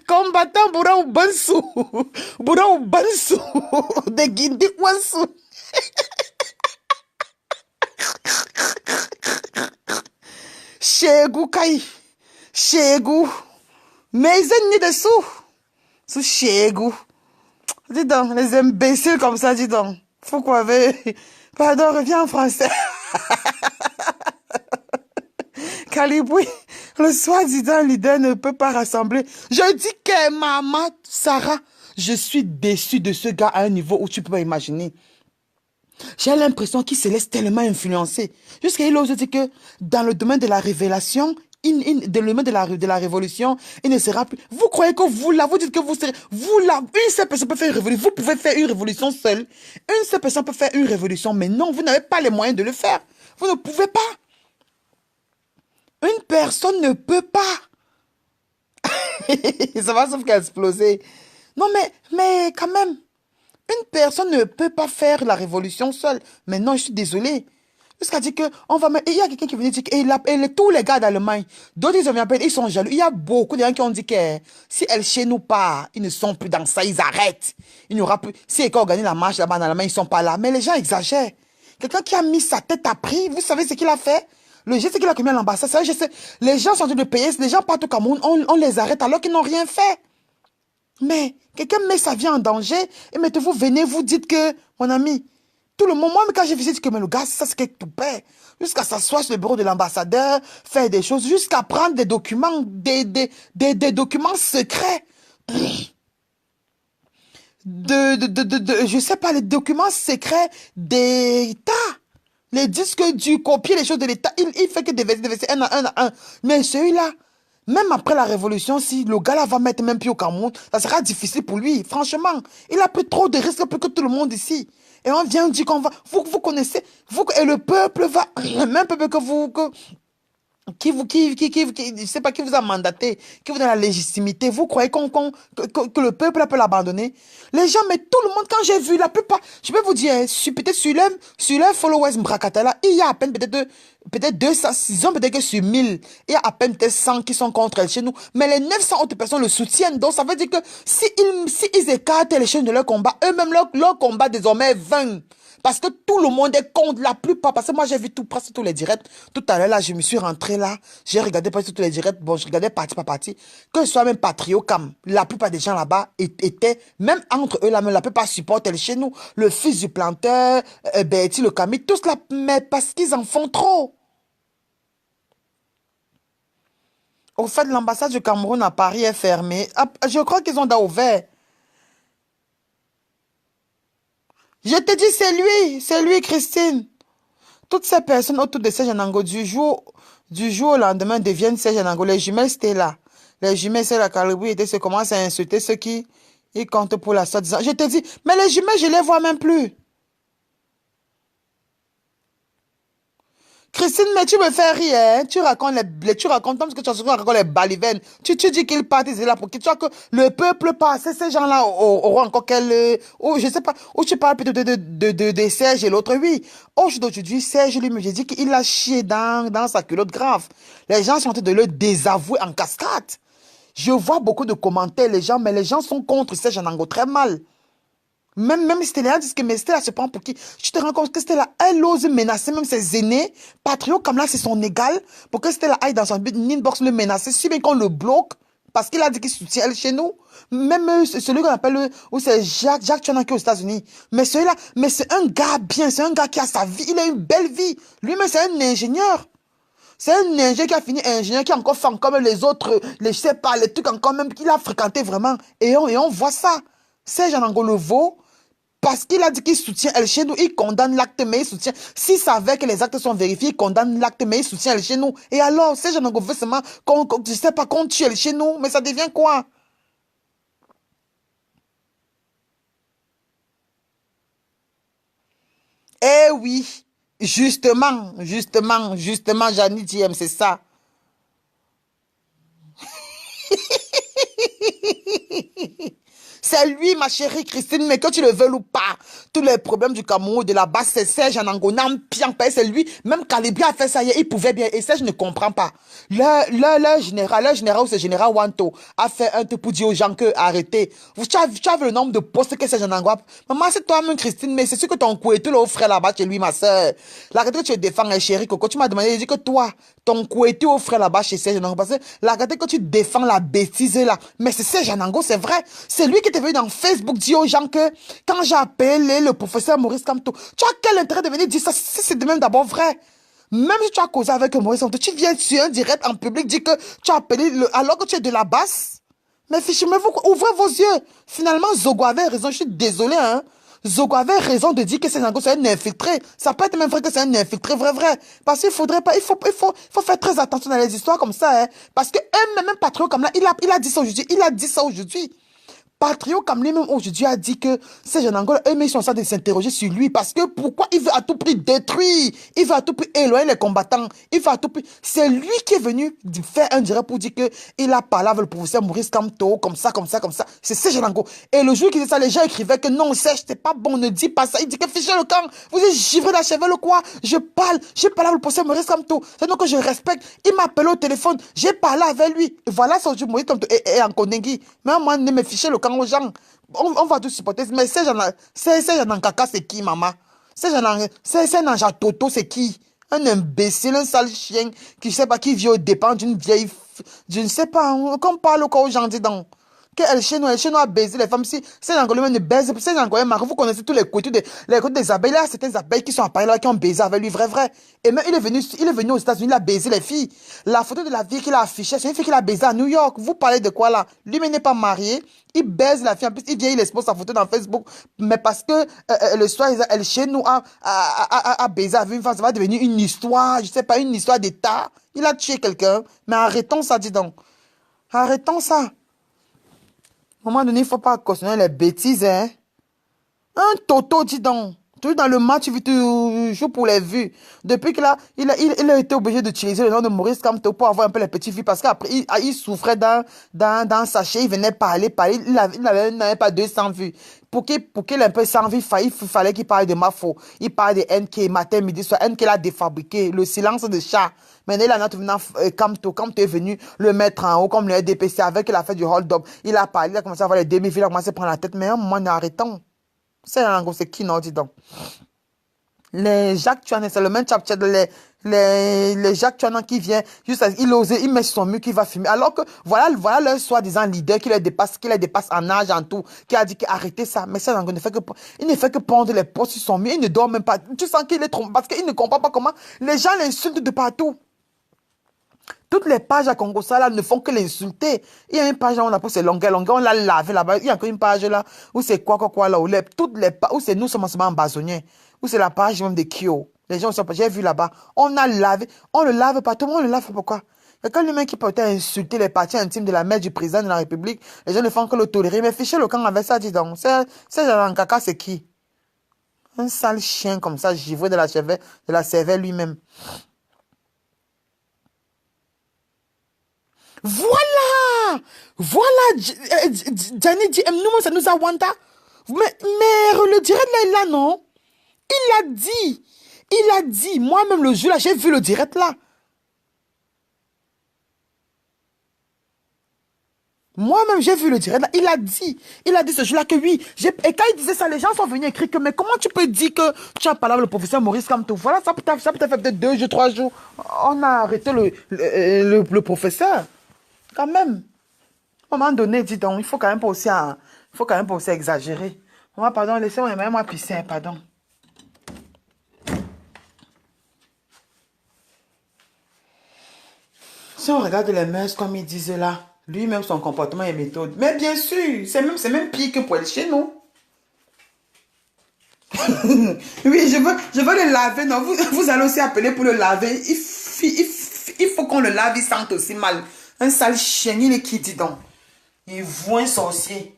combattant Burau Bansu de Gindi Wansu. Shegu kai, shegu, mais ils ni dessous. Sous shegu. Dis donc, les imbéciles comme ça, dis donc. Faut quoi avec... Pardon, reviens en français. Caliboui, le soi-disant leader ne peut pas rassembler. Je dis que maman, Sarah, je suis déçue de ce gars à un niveau où tu peux pas imaginer. J'ai l'impression qu'il se laisse tellement influencer. Jusqu'à il ose dire que dans le domaine de la révélation, dans le domaine de la révolution, il ne sera plus. Vous croyez que vous là, vous dites que vous serez, vous là, une seule personne peut faire une révolution. Vous pouvez faire une révolution seule. Une seule personne peut faire une révolution, mais non, vous n'avez pas les moyens de le faire. Vous ne pouvez pas. Une personne ne peut pas. Ça va sauf qu'à exploser. Non, mais quand même. Une personne ne peut pas faire la révolution seule. Mais non, je suis désolée. Jusqu'à dire que on va mettre... Il y a quelqu'un qui venait dire que tous les gars d'Allemagne, d'autres ils sont jaloux. Il y a beaucoup de gens qui ont dit que si elle chez nous part, ils ne sont plus dans ça, ils arrêtent. Il n'y aura plus... Si ils organisent la marche là-bas en Allemagne, ils ne sont pas là. Mais les gens exagèrent. Quelqu'un qui a mis sa tête à prix, vous savez ce qu'il a fait? Le geste qu'il a commis à l'ambassade, je sais, les gens sont en train de payer, les gens partent au Cameroun, on les arrête alors qu'ils n'ont rien fait. Mais quelqu'un met sa vie en danger et mettez-vous, venez, vous dites que, mon ami, tout le monde, moi, quand j'ai visité que mais le gars, ça c'est quelque tout paix. Jusqu'à s'asseoir sur le bureau de l'ambassadeur, faire des choses, jusqu'à prendre des documents, des documents secrets. Je sais pas, les documents secrets d'État. Les disques du copier, les choses de l'État, il fait que des versets un à un. Mais celui-là, même après la révolution, si le gars là va mettre même pied au Cameroun, ça sera difficile pour lui. Franchement, il a pris trop de risques pour que tout le monde ici. Et on vient dire qu'on va... Vous connaissez... et le peuple va... Le même peuple que vous... je sais pas qui vous a mandaté, qui vous donne la légitimité. Vous croyez que le peuple peut l'abandonner? Les gens, mais tout le monde, quand j'ai vu la plupart, je peux vous dire, peut-être sur les followers Mbrakatala, il y a à peine peut-être 200, ils peut-être que sur 1000, il y a à peine peut-être 100 qui sont contre elle chez nous. Mais les 900 autres personnes le soutiennent. Donc ça veut dire que si ils écartent les chaînes de leur combat, eux-mêmes, leur combat désormais est vain. Parce que tout le monde est contre, la plupart. Parce que moi, j'ai vu presque tous les directs. Tout à l'heure, là, je me suis rentré là. J'ai regardé presque tous les directs. Bon, je regardais partie par partie. Que ce soit même Patriocam, la plupart des gens là-bas étaient, même entre eux, là, même la plupart supportent chez nous. Le fils du planteur, Betty, le Camille, tous là, mais parce qu'ils en font trop. Au fait, l'ambassade du Cameroun à Paris est fermée. Je crois qu'ils ont ouvert. Je te dis, c'est lui, Christine. Toutes ces personnes autour de Serge Anango, du jour au lendemain, deviennent Serge Anango. Les jumelles, c'était là. Les jumelles, c'est la Caribou, et se commencent à insulter ceux qui ils comptent pour la sorte. Je te dis, mais les jumelles, je les vois même plus. Christine, mais tu me fais rire, hein? Tu racontes comme ce que tu racontes les balivernes. Tu dis qu'ils partent, ils sont là pour qui? Tu vois que le peuple passe, ces gens-là auront encore ou je sais pas, ou tu parles plutôt de Serge et l'autre, oui. Aujourd'hui, Serge lui, j'ai dit qu'il a chié dans sa culotte grave. Les gens sont en train de le désavouer en cascade. Je vois beaucoup de commentaires, mais les gens sont contre Serge Anango très mal. Même Stella dit que mais Stella se prend pour qui? Tu te rends compte que Stella, elle ose menacer même ses aînés. Patrio, comme là, c'est son égal. Pour que Stella aille dans son inbox le menacer. Si bien qu'on le bloque, Parce qu'il a dit qu'il soutient elle chez nous. Même celui qu'on appelle, où c'est Jacques Chana qui est aux États-Unis. Mais celui-là, mais c'est un gars bien, c'est un gars qui a sa vie, il a une belle vie. Lui-même, c'est un ingénieur. C'est un ingénieur qui a fini ingénieur, qui a encore fait comme les autres, je sais pas, les trucs encore même qu'il a fréquenté vraiment. Et on voit ça. Serge Anango vaut parce qu'il a dit qu'il soutient El Chenou, il condamne l'acte, mais il soutient. S'il savait que les actes sont vérifiés, il condamne l'acte, mais il soutient El Chenou. Et alors, Serge Anango veut seulement, je sais pas, qu'on tue El Chenou, mais ça devient quoi? Eh oui, justement, Jani Diem, c'est ça. C'est lui, ma chérie Christine, mais que tu le veuilles ou pas, tous les problèmes du Cameroun, de la base, c'est Serge Anangona, c'est lui. Même Calibri a fait ça hier, il pouvait bien. Et Serge ne comprend pas. Le général ou c'est général Wanto a fait un truc pour dire aux gens que arrêtez. Tu as vu le nombre de postes que Serge Anangona. Maman, c'est toi-même Christine, mais c'est sûr que ton couettou, le frère là-bas chez lui, ma soeur. La que tu défends, chérie Coco, tu m'as demandé, il dit que toi, ton couettou au frère là-bas chez Serge Anango. Parce que la que tu défends la bêtise là. Mais c'est Serge Anango, c'est vrai. C'est lui qui était venu dans Facebook dire aux gens que quand j'ai appelé le professeur Maurice Kamto, tu as quel intérêt de venir dire ça si c'est de même d'abord vrai? Même si tu as causé avec Maurice Kamto, tu viens sur un direct en public dire que tu as appelé alors que tu es de la basse. Mais fichez-moi, ouvrez vos yeux. Finalement, Zogo avait raison, je suis désolé, hein. Zogo avait raison de dire que c'est un infiltré. Ça peut être même vrai que c'est un infiltré, vrai. Parce qu'il faudrait pas, il faut faire très attention dans les histoires comme ça, hein. Parce que même Patron comme là, il a dit ça aujourd'hui. Il a dit ça aujourd'hui. Patrio comme lui-même aujourd'hui a dit que ces jeunes Angola, eux, ils sont en train de s'interroger sur lui parce que pourquoi il veut à tout prix détruire, il veut à tout prix éloigner les combattants, il veut à tout prix. C'est lui qui est venu faire un direct pour dire que il a parlé avec le professeur Maurice Kamto, comme ça. C'est ces jeunes Angola. Et le jour qu'il disait ça, les gens écrivaient que non, Serge, c'est pas bon, ne dis pas ça. Il dit que fichez le camp, vous êtes givré d'achever le quoi? J'ai parlé avec le professeur Maurice Kamto. C'est donc que je respecte. Il m'a appelé au téléphone, j'ai parlé avec lui. Et voilà, c'est aujourd'hui Maurice Kamto et en Kondengi. Mais moi, ne me fichez le camp aux gens. On va tout supporter. Mais ces gens en caca, c'est qui, maman? Ces gens en toto, c'est qui? Un imbécile, un sale chien qui sait pas qui vit au dépend d'une vieille. Je ne sais pas. Qu'on parle encore aux gens, dis donc. Que El Cheno a baisé les femmes. Si ces Angolais ne baisent, ces Angolais, vous connaissez tous les côtés des abeilles. Là, certaines abeilles qui sont apparues là, qui ont baisé avec lui, vrai. Et même, il est venu aux États-Unis, il a baisé les filles. La photo de la fille qu'il a affichée, c'est une fille qu'il a baisée à New York. Vous parlez de quoi là? Lui-même n'est pas marié. Il baise la fille. En plus, il vient, il expose sa photo dans Facebook. Mais parce que le soir, El Cheno a baisé avec une femme, ça va devenir une histoire, je sais pas, une histoire d'État. Il a tué quelqu'un. Mais arrêtons ça, dis donc. Arrêtons ça. À un moment donné, il ne faut pas cautionner les bêtises, hein. Un toto, dis donc. Tu es dans le match, tu joues pour les vues. Depuis qu'il il a été obligé d'utiliser le nom de Maurice Kamto pour avoir un peu les petites vues. Parce qu'après, il souffrait d'un sachet, il venait parler. Il n'avait pas 200 vues. Pour qu'il ait un peu 100 vues, il fallait qu'il parle de Mafo. Il parle de NK, matin, midi, soir. NK l'a défabriqué. Le silence de chat. Maintenant, il a notre venant Kamto. Kamto est venu le mettre en haut comme le DPC avec il a fait du hold-up. Il a parlé, il a commencé à avoir les demi-vues, il a commencé à prendre la tête. Mais à un moment, arrêtons. C'est qui, non, dis donc. Les Jacques Tuanen, c'est le même chap les Jacques Tuanen qui vient, juste, il met son mur, qui va fumer. Alors que, voilà le soi-disant leader qui les dépasse en âge, en tout, qui a dit qu'arrêtez ça. Mais ça, il ne fait que prendre les postes sur son mur, il ne dort même pas. Tu sens qu'il est trompé, parce qu'il ne comprend pas comment les gens l'insultent de partout. Toutes les pages à Congo ça là ne font que l'insulter. Il y a une page là, on a pris ses longueurs, on l'a lavé là-bas. Il y a encore une page là, où c'est quoi là, toutes les pages, où c'est nous sommes en basonniers, où c'est la page même de Kyo. Les gens sont pas, j'ai vu là-bas, on a lavé, on le lave pas, tout le monde le lave, pourquoi? Quelqu'un lui-même qui peut insulter les parties intimes de la mère du président de la République, les gens ne font que le tolérer, mais fichez le camp avec ça, dis donc. C'est un caca, c'est qui? Un sale chien comme ça, givré de la cervelle lui-même. Voilà, Gianni dit, nous, ça nous a wanda. Mais le direct là, il là, non? Il a dit, moi-même le jour là, j'ai vu le direct là. Moi-même, j'ai vu le direct là, il a dit ce jour-là que oui. Et quand il disait ça, les gens sont venus écrire que, mais comment tu peux dire que tu as parlé avec le professeur Maurice Kamto? Voilà, ça peut-être fait peut-être 2 jours, 3 jours. On a arrêté le professeur, quand même. À un moment donné, dis donc, il faut quand même pas aussi, il faut quand même pas aussi exagérer. Maman, pardon, laissez-moi pisser, hein, pardon. Si on regarde les mœurs comme ils disent là, lui-même son comportement et méthode. Mais bien sûr, c'est même pire que pour être chez nous. Oui, je veux le laver. Non, vous allez aussi appeler pour le laver. Il faut qu'on le lave, il sente aussi mal. Un sale chien, il est qui dit donc? Il voit un sorcier.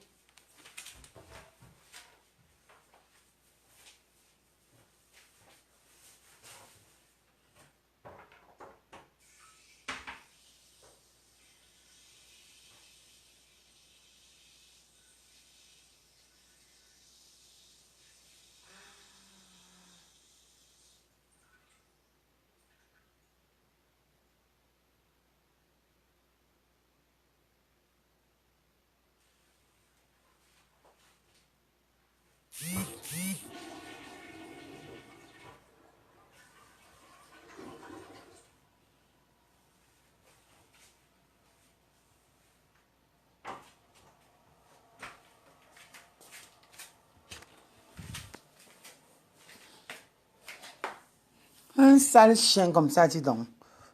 Un sale chien comme ça, dis donc.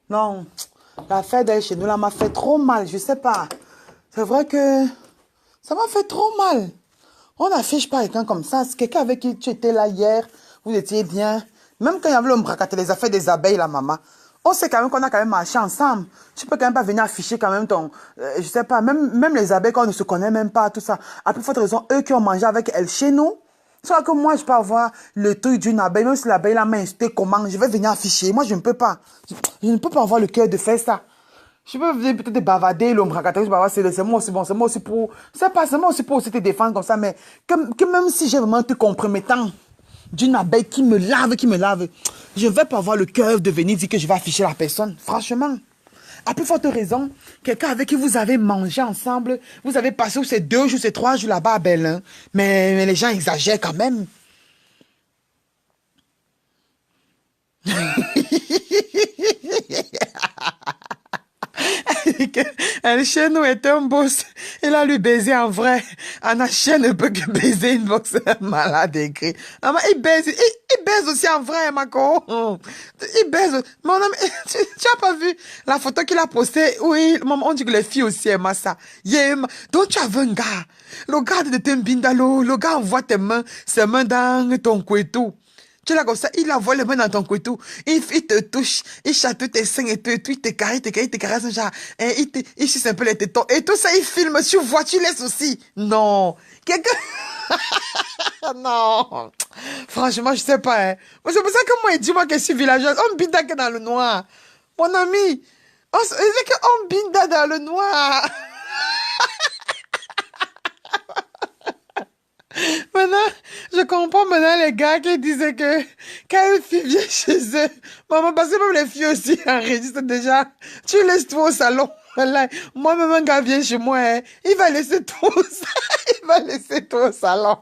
Non, l'affaire d'aller chez nous là m'a fait trop mal, je sais pas. C'est vrai que ça m'a fait trop mal. On n'affiche pas quelqu'un comme ça. C'est quelqu'un avec qui tu étais là hier, vous étiez bien. Même quand il y avait le mbracate, les affaires des abeilles, la maman. On sait quand même qu'on a quand même marché ensemble. Tu peux quand même pas venir afficher quand même ton... je sais pas, même les abeilles quand on ne se connaît même pas, tout ça. À plus forte raison, eux qui ont mangé avec elle chez nous. Soit que moi, je peux avoir le truc d'une abeille, même si l'abeille là m'a insulté comment, je vais venir afficher. Moi, je ne peux pas. Je ne peux pas avoir le cœur de faire ça. Je peux venir peut-être bavarder, l'ombracataire, c'est moi aussi, bon, c'est moi aussi pour... C'est pas seulement aussi pour aussi te défendre comme ça, mais que même si j'ai vraiment un truc compromettant d'une abeille qui me lave, je ne vais pas avoir le cœur de venir dire que je vais afficher la personne. Franchement. À plus forte raison, quelqu'un avec qui vous avez mangé ensemble, vous avez passé ces 2 jours, ces 3 jours là-bas à Berlin, mais les gens exagèrent quand même. Un chien nous est un boss. Il a lui baisé en vrai. Un chien ne peut que baiser une box malade écrit. Il baise aussi en vrai, Mako. Il baise. Mon ami, tu as pas vu la photo qu'il a postée? Oui, on dit que les filles aussi aiment ça. Donc tu as vu un gars. Le gars de Tembindalo, le gars envoie ses mains dans ton couetou. Tu l'as comme ça, il envoie les mains dans ton couteau, il te touche, il chatouille tes seins et tout, il te caresse, genre, et il suce un peu les tétons, et tout ça, il filme, tu vois, tu laisses aussi. Non. Quelqu'un... non. Franchement, je sais pas, hein. C'est pour ça que moi, dis-moi que je suis villageoise, on binda que dans le noir. Mon ami, c'est qu'on binda dans le noir. Maintenant, je comprends maintenant les gars qui disaient que quand une fille vient chez eux, maman, parce que même les filles aussi enregistrent déjà, tu laisses tout au salon. Voilà. Moi-même, un gars vient chez moi, hein, il va laisser tout il va laisser tout au salon.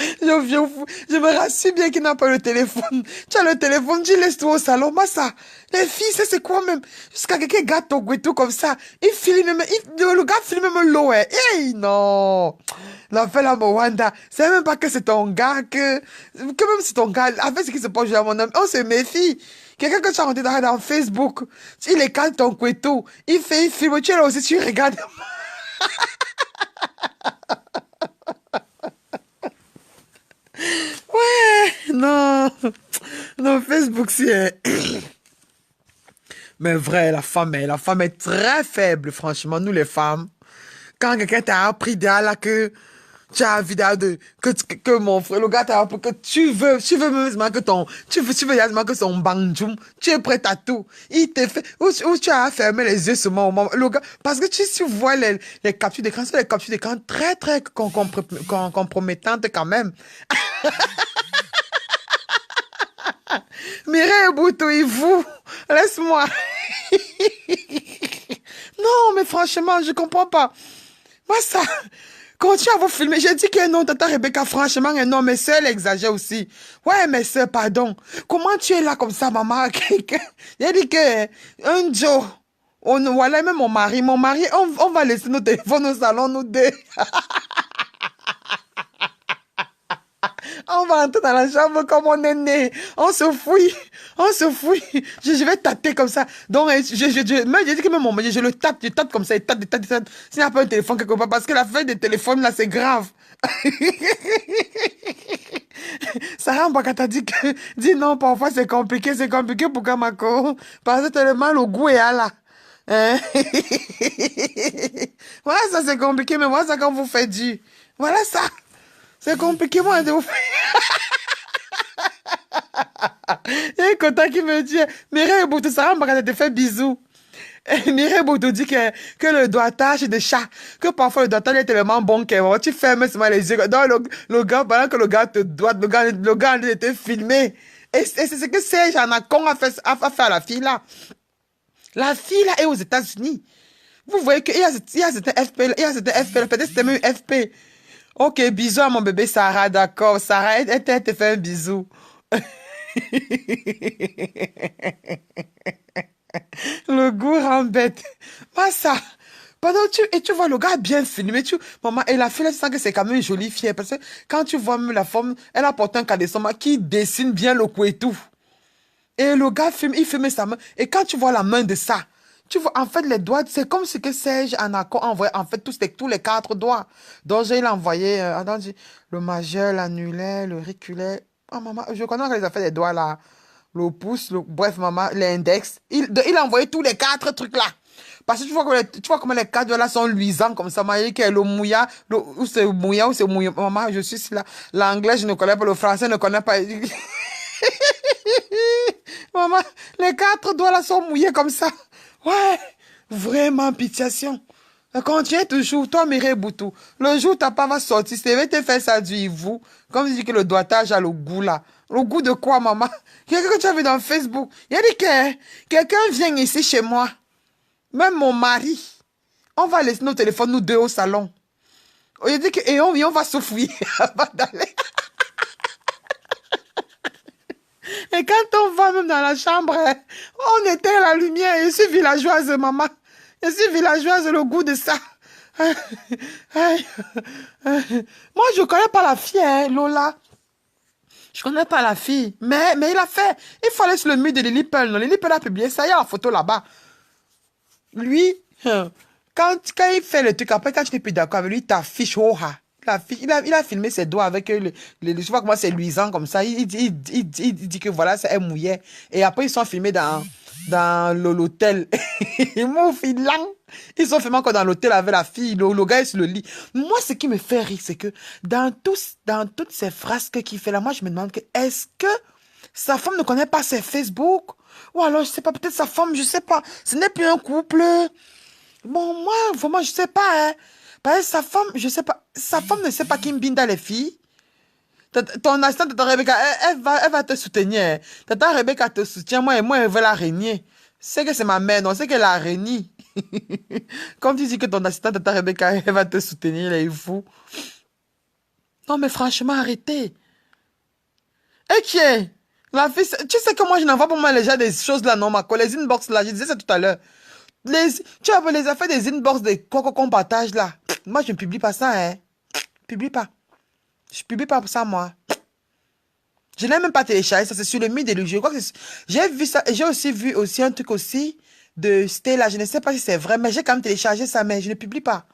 Je me rassure bien qu'il n'a pas le téléphone. Tu as le téléphone, tu laisses tout au salon. Moi, ça, les filles, ça c'est quoi même? Jusqu'à quelqu'un gâte ton tout comme ça. Il filme même, le gars filme même l'eau, hein. Hey, non. L'affaire là, Mwanda, c'est même pas que c'est ton gars que même si ton gars, en fait, ce qui se passe à mon homme, on se méfie. Quelqu'un que tu as rentré dans Facebook, il écale ton couteau, il filme, tu es là aussi, tu regardes. Ouais, non, non, Facebook, c'est... Mais vrai, la femme est très faible, franchement, nous les femmes. Quand quelqu'un t'a appris là que tu as envie que mon frère, le gars t'a appris que tu veux même que tu veux même que son banjoum, tu es prêt à tout. Il te fait, ou tu as fermé les yeux seulement au moment, le gars, parce que tu vois les captures d'écran, c'est les captures d'écran très, très compromettantes quand même. Mireille Boutou, il vous, laisse-moi. Non, mais franchement, je comprends pas. Moi, ça, continue à vous filmer. J'ai dit que non, tata Rebecca, franchement, non, mais sœur, elle exagère aussi. Ouais, mais sœur, pardon. Comment tu es là comme ça, maman? J'ai dit que, un Joe, Voilà, même mon mari, on va laisser nos téléphones au salon, nous deux. On va entrer dans la chambre comme on est né. On se fouille. On se fouille. Je vais tâter comme ça. Donc, mais j'ai dit que même mon mari, je le tape. Je tape comme ça. Il tape, il tape, il tape. S'il n'y a pas un téléphone quelque part. Parce que la feuille de téléphone, là, c'est grave. Sarah Mbakata dit non, parfois c'est compliqué pour Kamako. Parce que tellement le goût est là. Hein? Voilà, ça c'est compliqué, mais voilà ça quand vous faites du. Voilà ça. C'est compliqué, moi, de vous faire. Il y a un contact qui me dit, Mireille Boutou, Sarah Mbakata te fait bisous. Mireille Boutou dit que le doigtage de chat, que parfois le doigtage est tellement bon que tu fermes seulement les yeux. Donc le gars, pendant que le gars te doit, le gars était filmé. Et c'est ce que Serge Anacon a fait à la fille là. La fille là est aux États-Unis. Vous voyez qu'il y a certains FP, il y a certains FP, peut-être c'était même FP. Ok, bisous à mon bébé Sarah, d'accord. Sarah, elle te fait un bisou. Le goût rend bête. Pas ça. Pendant et tu vois le gars bien filmé, maman, et la fille, elle sent que c'est quand même une jolie fille, parce que quand tu vois même la forme, elle a porté un caleçon qui dessine bien le cou et tout. Et le gars filme, il filme sa main, et quand tu vois la main de ça, tu vois, en fait, les doigts, c'est comme ce que Serge Anacon a envoyé, en fait, tous les 4 doigts. Donc, il a envoyé, le majeur, l'annulaire, le riculaire. Oh, maman, je connais quand il a fait les doigts là. Le pouce, bref, maman, l'index. Il a envoyé tous les 4 trucs là. Parce que tu vois comment les 4 doigts là sont luisants comme ça. Maman, que le mouilla, ou c'est mouilla, ou c'est mouilla. Maman, je suis là. L'anglais, je ne connais pas. Le français, je ne connais pas. Maman, les 4 doigts là sont mouillés comme ça. Ouais, vraiment, pitiation. Continue toujours, toi, Mireille Boutou. Le jour où ta part va sortir, c'est vrai, te faire ça du hibou. Comme je dis que le doigtage a le goût là. Le goût de quoi, maman? Quelqu'un que tu as vu dans Facebook. Il a dit que quelqu'un vient ici chez moi. Même mon mari. On va laisser nos téléphones, nous deux, au salon. Il a dit que, et on va souffrir avant d'aller. Et quand on va même dans la chambre, on éteint la lumière. Je suis villageoise, maman. Je suis villageoise, le goût de ça. Moi, je ne connais pas la fille, hein, Lola. Je ne connais pas la fille. Mais il a fait. Il fallait sur le mur de Lily Pearl. Lily Pearl a publié ça. Il y a la photo là-bas. Lui, quand il fait le truc, après, quand tu n'es plus d'accord avec lui, il t'affiche, oh, il a filmé ses doigts avec je vois comment c'est luisant comme ça. Il dit que voilà, ça est mouillé. Et après, ils sont filmés dans l'hôtel. Mon filant. Ils sont filmés encore dans l'hôtel avec la fille. Le gars est sur le lit. Moi, ce qui me fait rire, c'est que dans toutes ces frasques qu'il fait là, moi, je me demande que est-ce que sa femme ne connaît pas ses Facebook? Ou alors, je sais pas, peut-être sa femme, je sais pas. Ce n'est plus un couple. Bon, moi, vraiment, je sais pas, hein. Parce que sa femme, je sais pas, sa femme ne sait pas qui binda les filles. Ton assistante, Tata Rebecca, elle va te soutenir. Hein. Tata Rebecca te soutient, moi, elle veut l'araignée. C'est que c'est ma mère, non, c'est qu'elle a l'araignée. Comme tu dis que ton assistante, Tata Rebecca, elle va te soutenir, elle est fou. Non, mais franchement, arrêtez. Et qui est? La fille, tu sais que moi, je n'envoie pas moi les gens des choses là, non, ma collègue, les inbox là, je disais ça tout à l'heure. Tu as les affaires des inbox des coco qu'on partage là. Moi, je ne publie pas ça, hein. Je publie pas. Je publie pas ça, moi. Je n'ai même pas téléchargé ça, c'est sur le mur de l'UG. J'ai vu ça, et j'ai aussi vu aussi un truc aussi de Stella. Je ne sais pas si c'est vrai, mais j'ai quand même téléchargé ça, mais je ne publie pas.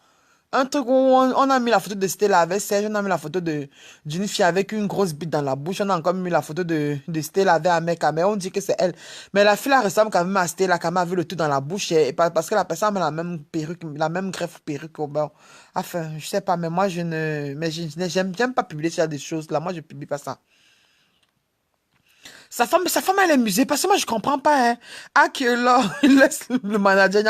Un truc où on a mis la photo de Stella avec Serge, on a mis la photo d'une fille avec une grosse bite dans la bouche, on a encore mis la photo de Stella avec un mec, mais on dit que c'est elle. Mais la fille là ressemble quand même à Stella, quand même avec le tout dans la bouche, parce que la personne a la même perruque, la même greffe perruque. Bon. Enfin, je sais pas, mais moi j'aime pas publier ça des choses là, moi je publie pas ça. Sa femme, elle est musée, parce que moi, je comprends pas, hein. Ah, que là, il laisse le manager,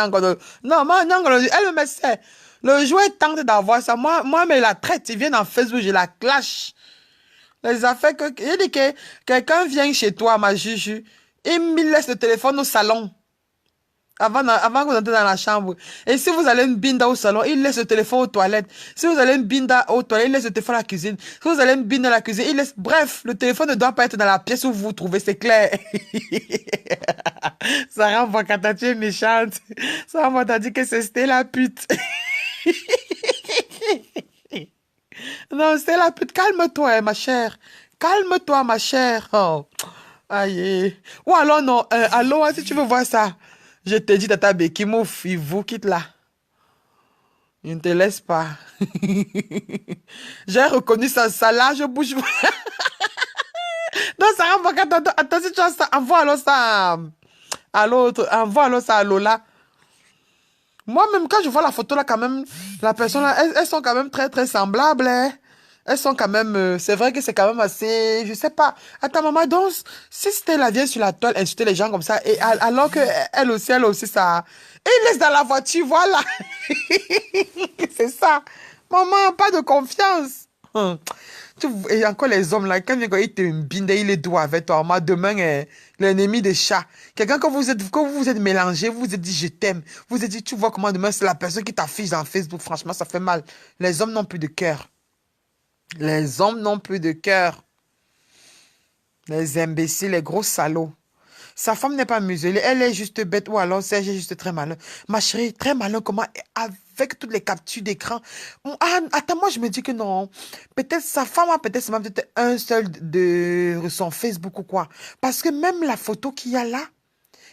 non, moi, elle me sait. Le joueur tente d'avoir ça. Moi, mais la traite, il vient dans Facebook, je la clash. Les affaires que, il dit que quelqu'un vient chez toi, ma juju, il me laisse le téléphone au salon. Avant que vous entrez dans la chambre. Et si vous allez une binda au salon, il laisse le téléphone aux toilettes. Si vous allez une binda aux toilettes, il laisse le téléphone à la cuisine. Si vous allez une binda à la cuisine, il laisse... Bref, le téléphone ne doit pas être dans la pièce où vous vous trouvez, c'est clair. Sarah Vakata, tu es méchante. Sarah Vakata dit que c'était la pute. Non, c'est la pute. Calme-toi, ma chère. Calme-toi, ma chère. Oh. Aïe. Ou alors, non. Allô, si tu veux voir ça. Je te dis, Tata Becky, mouf, il vous quitte là. Je ne te laisse pas. J'ai reconnu sa large bouche. Non, Sarah, attends, si tu as ça, envoie alors ça à l'autre. Envoie alors ça à Lola. Moi-même, quand je vois la photo là, quand même, la personne là, elles sont quand même très, très semblables. Hein. Elles sont quand même, c'est vrai que c'est quand même assez, je sais pas. Attends, maman, donc, si Stella vient sur la toile insulter les gens comme ça, et alors que elle aussi, ça, et il laisse dans la voiture, voilà. C'est ça. Maman, pas de confiance. Et encore les hommes là, quand ils te binde, il est doux avec toi. Moi, demain, l'ennemi des chats. Quelqu'un que vous êtes mélangé, vous vous êtes dit je t'aime. Vous vous êtes dit, tu vois comment demain, c'est la personne qui t'affiche dans Facebook. Franchement, ça fait mal. Les hommes n'ont plus de cœur. Les hommes n'ont plus de cœur. Les imbéciles, les gros salauds. Sa femme n'est pas muselée, elle est juste bête ou alors Serge est juste très malin. Ma chérie, très malin, comment, avec toutes les captures d'écran. Ah, attends, moi je me dis que non. Peut-être sa femme a peut-être seulement peut-être un seul de son Facebook ou quoi. Parce que même la photo qu'il y a là,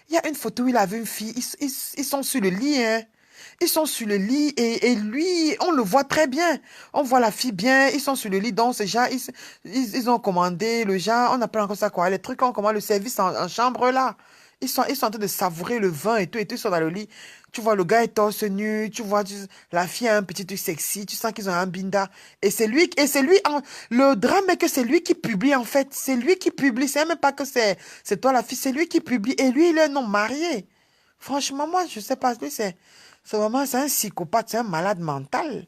il y a une photo où il avait une fille, ils sont sur le lit, hein. Ils sont sur le lit et lui, on le voit très bien. On voit la fille bien, ils sont sur le lit. Donc, ces gens, ils ont commandé le genre, on appelle encore ça quoi, les trucs, on commande le service en chambre là. Ils sont en train de savourer le vin et tout, ils sont dans le lit. Tu vois, le gars est torse nu, tu vois, la fille a un petit truc sexy, tu sens qu'ils ont un binda. Le drame est que c'est lui qui publie en fait. C'est lui qui publie, c'est même pas que c'est toi la fille, c'est lui qui publie. Et lui, il est non marié. Franchement, moi, je sais pas, lui, c'est un psychopathe, c'est un malade mental.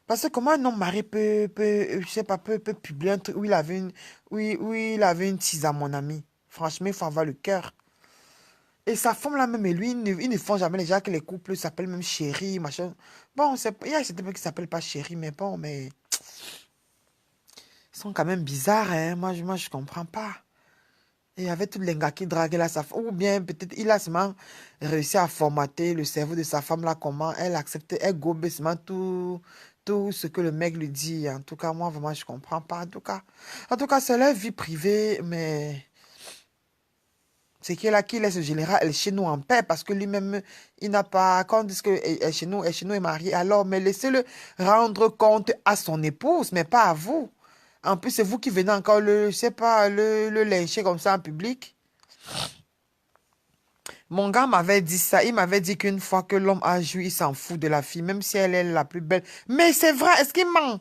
Parce que comment un homme marié je sais pas, peut publier un truc où où il avait une tise à mon ami. Franchement, il faut avoir le cœur. Et sa femme là même, et lui, ils ne font jamais les gens que les couples s'appellent même chérie, machin. Bon, il y a certains qui s'appellent pas chérie, mais bon, mais ils sont quand même bizarres, hein. Moi, je comprends pas. Et avec tout les gars qui draguent là, sa femme, ou bien peut-être il a seulement réussi à formater le cerveau de sa femme là, comment elle accepte, elle gobe seulement tout ce que le mec lui dit. En tout cas, moi, vraiment, je comprends pas. En tout cas, c'est leur vie privée, mais c'est qu'il a qui laisse le général chez nous en paix parce que lui-même, il n'a pas, quand on dit que chez nous est marié, alors, mais laissez-le rendre compte à son épouse, mais pas à vous. En plus, c'est vous qui venez encore je sais pas, le lyncher comme ça en public. Mon gars m'avait dit ça. Il m'avait dit qu'une fois que l'homme a joui, il s'en fout de la fille, même si elle est la plus belle. Mais c'est vrai, est-ce qu'il ment?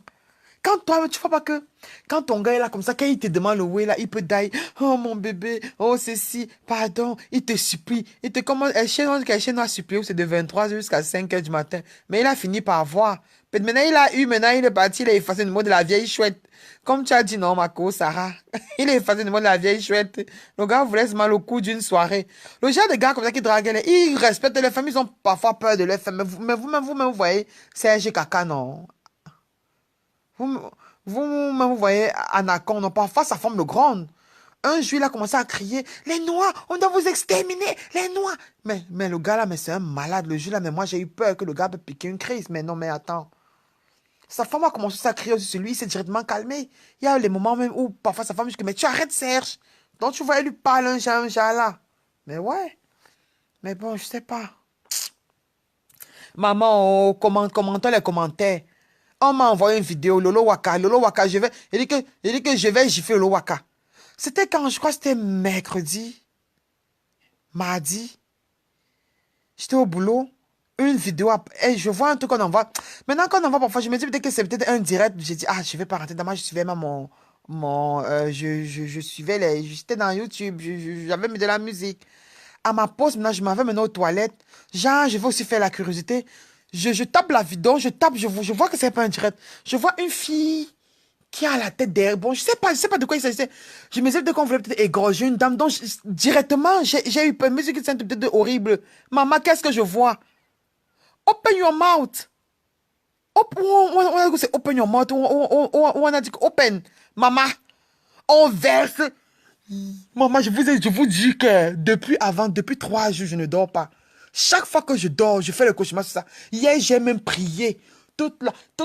Quand toi, tu vois pas que quand ton gars est là comme ça, quand il te demande le way là, il peut dire, oh mon bébé, oh ceci, pardon, il te supplie, il te commence, chez nous a supplié, c'est de 23 h jusqu'à 5 h du matin. Mais il a fini par voir. Maintenant, maintenant il est parti, il a effacé le mot de la vieille chouette. Comme tu as dit, non, Marco, Sarah, il a effacé le mot de la vieille chouette. Le gars voulait se mal au coup d'une soirée. Le genre de gars comme ça qui draguent, ils respectent les femmes, ils ont parfois peur de les femmes. Mais vous-même, vous voyez, Serge Kaka, non. Vous, vous voyez, Anaconda, parfois sa forme le gronde. Un jour, il a commencé à crier, les Noirs, on doit vous exterminer, les Noirs. Mais le gars là, mais c'est un malade. Le jour là, mais moi j'ai eu peur que le gars peut piquer une crise. Mais non, mais attends. Sa femme a commencé à crier sur lui, il s'est directement calmé. Il y a les moments même où parfois sa femme dit, mais tu arrêtes Serge. Donc tu vois, elle lui parle un genre là. Mais ouais. Mais bon, je sais pas. Maman, commentons les commentaires. On m'a envoyé une vidéo, Lolo Waka, il dit que je vais gifler Lolo Waka. C'était quand, je crois que c'était mercredi, mardi. J'étais au boulot, une vidéo, et je vois un truc qu'on envoie. Maintenant qu'on envoie parfois, je me dis peut-être que c'est peut-être un direct. J'ai dit, ah, je vais pas rentrer dans moi, je suivais même je suivais j'étais dans YouTube, j'avais mis de la musique. À ma pause, maintenant, je m'en vais maintenant aux toilettes. Genre, je vais aussi faire la curiosité. Je tape la vidéo, je vois que c'est pas un direct. Je vois une fille qui a la tête derrière. Bon, je sais pas de quoi il s'agissait. Je me disais peut-être qu'on voulait peut-être égorger une dame. Donc, directement, j'ai eu peur. Musique c'est peut-être horrible. Maman, qu'est-ce que je vois? Open your mouth. On a dit que c'est open your mouth. On a dit que open. Maman, on verse. Maman, je vous dis que depuis 3 jours, je ne dors pas. Chaque fois que je dors, je fais le cauchemar sur ça. Hier, j'ai même prié. Toute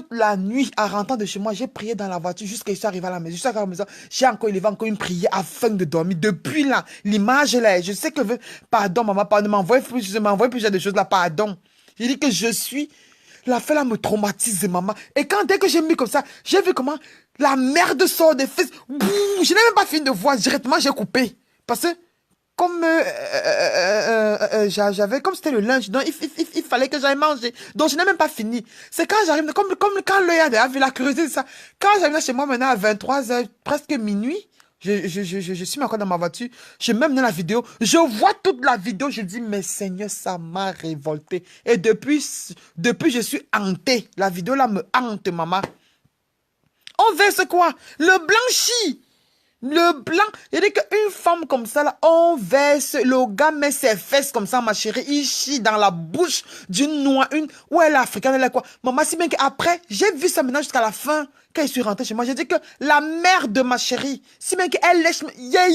la nuit, en rentrant de chez moi, j'ai prié dans la voiture jusqu'à ce que je suis arrivé à la maison. Jusqu'à la maison, j'ai encore élevé encore une prière afin de dormir. Depuis là, l'image là, je sais que... Pardon, maman, pardon, m'envoie plus de choses là, pardon. Je dis que je suis... La fête là me traumatise, maman. Et dès que j'ai mis comme ça, j'ai vu comment la merde sort des fesses. Bouh, je n'ai même pas fini de voir. Directement, j'ai coupé. Parce que, comme j'avais, comme c'était le lunch, donc il fallait que j'aille manger. Donc, je n'ai même pas fini. C'est quand j'arrive, comme quand l'œil a vu la curiosité de ça. Quand j'arrive chez moi maintenant à 23h, presque minuit, je suis encore dans ma voiture. Je mets maintenant la vidéo. Je vois toute la vidéo. Je dis, mais Seigneur, ça m'a révolté. Et depuis, je suis hantée. La vidéo là me hante, maman. On verse quoi? Le blanchi. Le blanc. Il dit qu'une femme comme ça, là, on verse. Le gars met ses fesses comme ça, ma chérie. Il chie dans la bouche d'une noix. Où elle est africaine, elle est quoi? Maman, si bien qu'après, j'ai vu ça maintenant jusqu'à la fin. Quand je suis rentrée chez moi, j'ai dit que la mère de ma chérie, si bien qu'elle lèche. Yeah.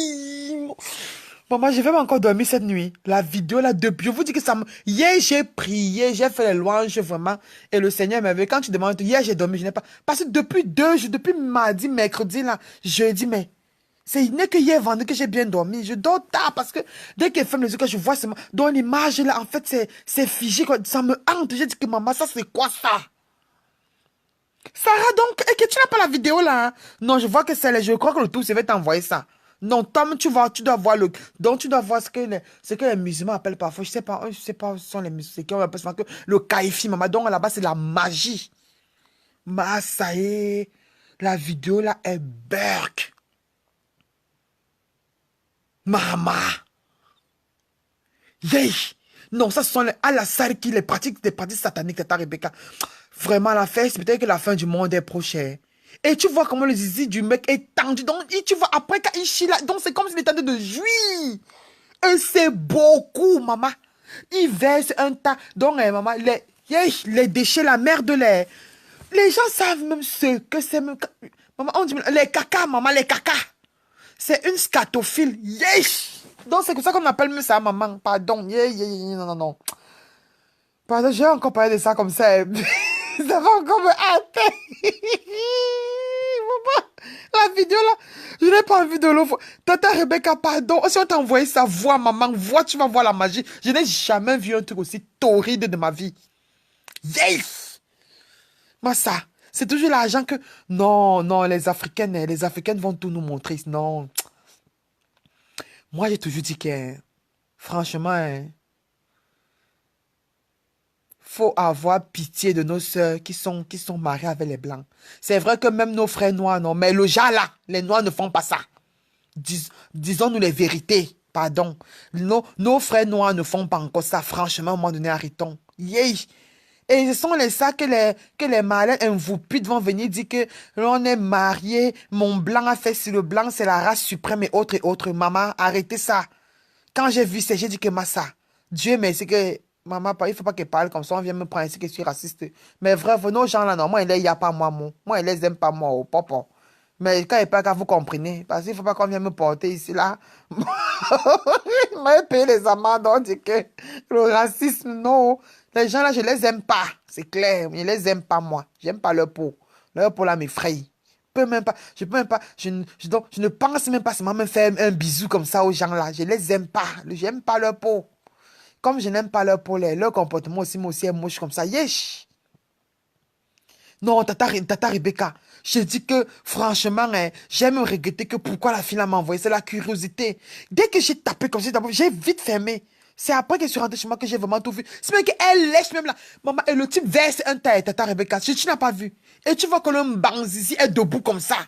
Maman, j'ai vraiment encore dormi cette nuit. La vidéo là, depuis. Je vous dis que ça me. Hier, j'ai prié, j'ai fait les louanges, vraiment. Et le Seigneur m'a vu. Quand tu demandes, hier, j'ai dormi, je n'ai pas. Parce que depuis 2 jours, depuis mardi, mercredi, là, jeudi, mais. C'est n'est que hier vendredi que j'ai bien dormi. Je dors tard parce que dès qu'elle ferme les yeux, que je vois dans l'image là, en fait, c'est figé. Quoi. Ça me hante. J'ai dit que maman, ça c'est quoi ça? Sarah, donc, et que tu n'as pas la vidéo là? Hein? Non, je vois que c'est je crois que le tout, c'est va t'envoyer ça. Non, Tom, tu dois voir donc tu dois voir ce que les musulmans appellent parfois. Je sais pas, ce sont les musulmans qui appellent ça que le kaifi, maman. Donc là-bas, c'est la magie. Ma, ça y est, la vidéo là est burk. Maman. Yay! Non, ça ce sont les Al-Assad qui les pratiquent des pratiques sataniques, tata Rebecca. Vraiment, la fête, c'est peut-être que la fin du monde est prochaine. Et tu vois comment le zizi du mec est tendu. Donc, tu vois, après, quand il chie là, donc c'est comme s'il était en train de jouir. Et c'est beaucoup, maman. Il verse un tas. Donc, maman, les déchets, la merde, les gens savent même ce que c'est. Maman, on dit, les caca, maman, les caca. C'est une scatophile. Yes! Donc, c'est comme ça qu'on appelle même ça, maman. Pardon. Non, non, non. Pardon, j'ai encore parlé de ça comme ça. Ça va encore me hâter. Maman, la vidéo là, je n'ai pas envie de le voir. Tata Rebecca, pardon. Si on t'a envoyé ça, vois, maman. Vois, tu vas voir la magie. Je n'ai jamais vu un truc aussi torride de ma vie. Yes! Moi, ça. C'est toujours l'argent que... Non, non, les Africaines vont tout nous montrer. Non. Moi, j'ai toujours dit que, franchement, faut avoir pitié de nos sœurs qui sont mariées avec les Blancs. C'est vrai que même nos frères noirs, non, mais le genre là, les Noirs ne font pas ça. Disons-nous les vérités, pardon. Nos frères noirs ne font pas encore ça, franchement, à un moment donné, arrêtons. Yeah. Et ce sont ça que les malins invupides vont venir dire que l'on est marié, mon blanc a fait si le blanc c'est la race suprême et autres et autres. Maman, arrêtez ça. Quand j'ai vu ça, j'ai dit que Massa, Dieu merci que maman, il faut pas qu'elle parle comme ça, on vient me prendre ici que je suis raciste. Mais vrai, nos gens là, non, moi, il n'y a pas moi, moi, ils les aiment pas moi, oh, papa. Mais quand il parle, quand vous comprenez, parce qu'il faut pas qu'on vienne me porter ici là. Moi, payer les amendes, on dit que le racisme, non. Les gens là, je les aime pas, c'est clair, je les aime pas moi. J'aime pas leur peau. Leur peau là m'effraie. Je peux même pas, donc, je ne pense même pas seulement me faire un bisou comme ça aux gens là. Je les aime pas. J'aime pas leur peau. Comme je n'aime pas leur peau, leur comportement aussi, moi aussi est moche comme ça. Yesh! Non, tata Rebecca, je dis que franchement, j'aime regretter que pourquoi la fille m'a envoyé. C'est la curiosité. Dès que j'ai tapé comme ça, j'ai vite fermé. C'est après que je suis rentrée chez moi que j'ai vraiment tout vu. C'est même qu'elle lèche même là. Maman, et le type verse un tas, tata Rebecca. Tu n'as pas vu. Et tu vois que le Mbanzizi est debout comme ça.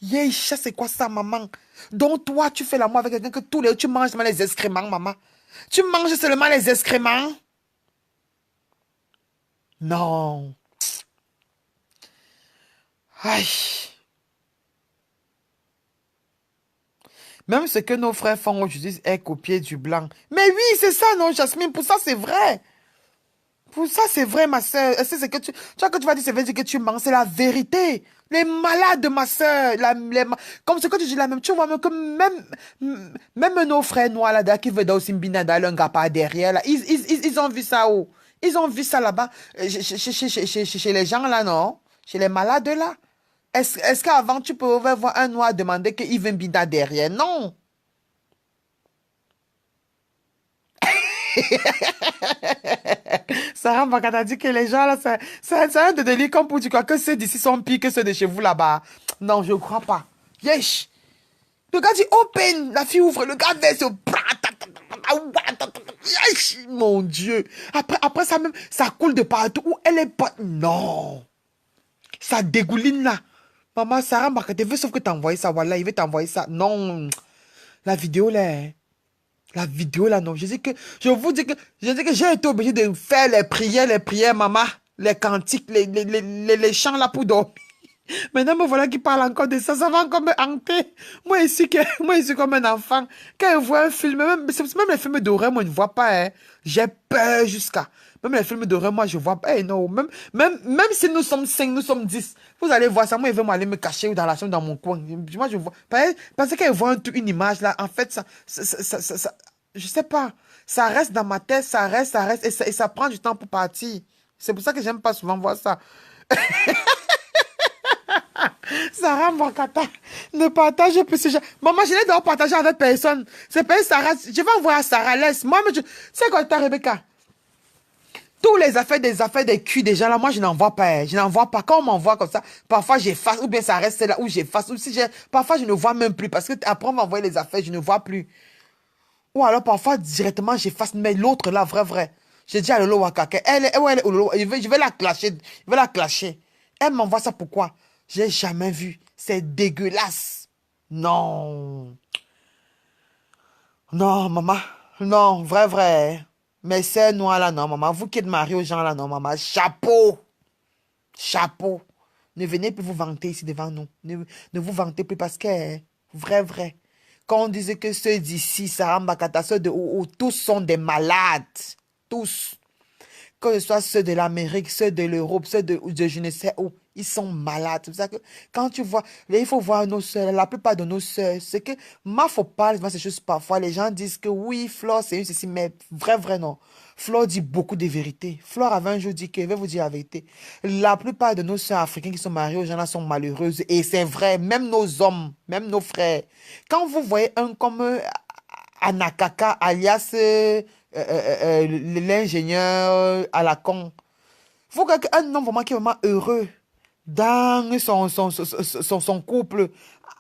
Yesh, c'est quoi ça, maman? Donc toi, tu fais l'amour avec quelqu'un que tous les... Tu manges seulement les excréments, maman. Tu manges seulement les excréments? Non. Aïe. Même ce que nos frères font aujourd'hui est copié du blanc. Mais oui, c'est ça, non, Jasmine, pour ça, c'est vrai. Pour ça, c'est vrai, ma soeur. C'est que tu vois que tu vas dire, ça veut dire que tu mens, c'est la vérité. Les malades, ma soeur, comme ce que tu dis là même, tu vois même que même nos frères noirs là, qui veulent aussi mbina dans un gars par derrière, là, ils ont vu ça où? Ils ont vu ça là-bas, chez les gens là, non? Chez les malades là. Est-ce qu'avant, tu pouvais voir un noir demander qu'il veut mbina derrière? Non. Sarah Mbakata dit que les gens là, c'est un de délire comme pour dire quoi, que ceux d'ici sont pires que ceux de chez vous là-bas. Non, je ne crois pas. Yesh. Le gars dit open, la fille ouvre, le gars verse. Yesh, mon Dieu. Après ça même, ça coule de partout. Où elle est pas. Non. Ça dégouline là. Maman, Sarah Mbakata veut sauf que t'envoies ça. Voilà, il veut t'envoyer ça. Non. La vidéo là. La vidéo là, non. Je dis que j'ai été obligé de faire les prières, maman. Les cantiques, les chants là pour dormir. Maintenant, me voilà qui parle encore de ça. Ça va encore me hanter. Moi ici comme un enfant. Quand je vois un film, même les films d'horreur, moi, je ne vois pas. Hein. J'ai peur jusqu'à. Même les films d'horreur, moi, je vois pas. Non. Même si nous sommes 5, nous sommes 10. Vous allez voir ça. Moi, il veut m'aller me cacher dans la chambre, dans mon coin. Moi, je vois. Parce que quand je vois une image là, en fait, je sais pas. Ça reste dans ma tête, ça reste. Et ça prend du temps pour partir. C'est pour ça que j'aime pas souvent voir ça. Sarah Mbakata, ne partage plus ce genre. Maman, je n'ai donc partagé avec personne. C'est pas Sarah. Je vais envoyer à Sarah, laisse. Moi, c'est quoi, t'as Rebecca? Tous les affaires, des culs des gens là, moi, je n'en vois pas. Hein. Je n'en vois pas. Quand on m'envoie comme ça, parfois j'efface, ou bien ça reste là où j'efface. Ou si parfois, je ne vois même plus. Parce que après, on m'envoie les affaires, je ne vois plus. Ou alors, parfois, directement, j'efface. Mais l'autre là, vrai. J'ai dit à Lolo Wakake, je vais la clasher. Je vais la clasher. Elle m'envoie ça pourquoi? J'ai jamais vu. C'est dégueulasse. Non. Non, maman. Non, vrai. Mais c'est noir là, non, maman. Vous qui êtes mariés aux gens là, non, maman. Chapeau. Chapeau. Ne venez plus vous vanter ici devant nous. Ne vous vantez plus parce que, vrai. Quand on disait que ceux d'ici, Sarah Mbakata, ceux de où, tous sont des malades. Tous. Que ce soit ceux de l'Amérique, ceux de l'Europe, ceux de je ne sais où, ils sont malades. C'est pour ça que quand tu vois, il faut voir nos soeurs, la plupart de nos soeurs, c'est que, faut parler de ces choses parfois. Les gens disent que oui, Flore, c'est une ceci, mais vrai, non. Flore dit beaucoup de vérités. Flore avait un jour dit que, je vais vous dire la vérité, la plupart de nos soeurs africaines qui sont mariées aux gens là sont malheureuses. Et c'est vrai, même nos hommes, même nos frères. Quand vous voyez un comme Anakaka, alias l'ingénieur à la con. Il faut qu'un homme vraiment qui est vraiment heureux dans son couple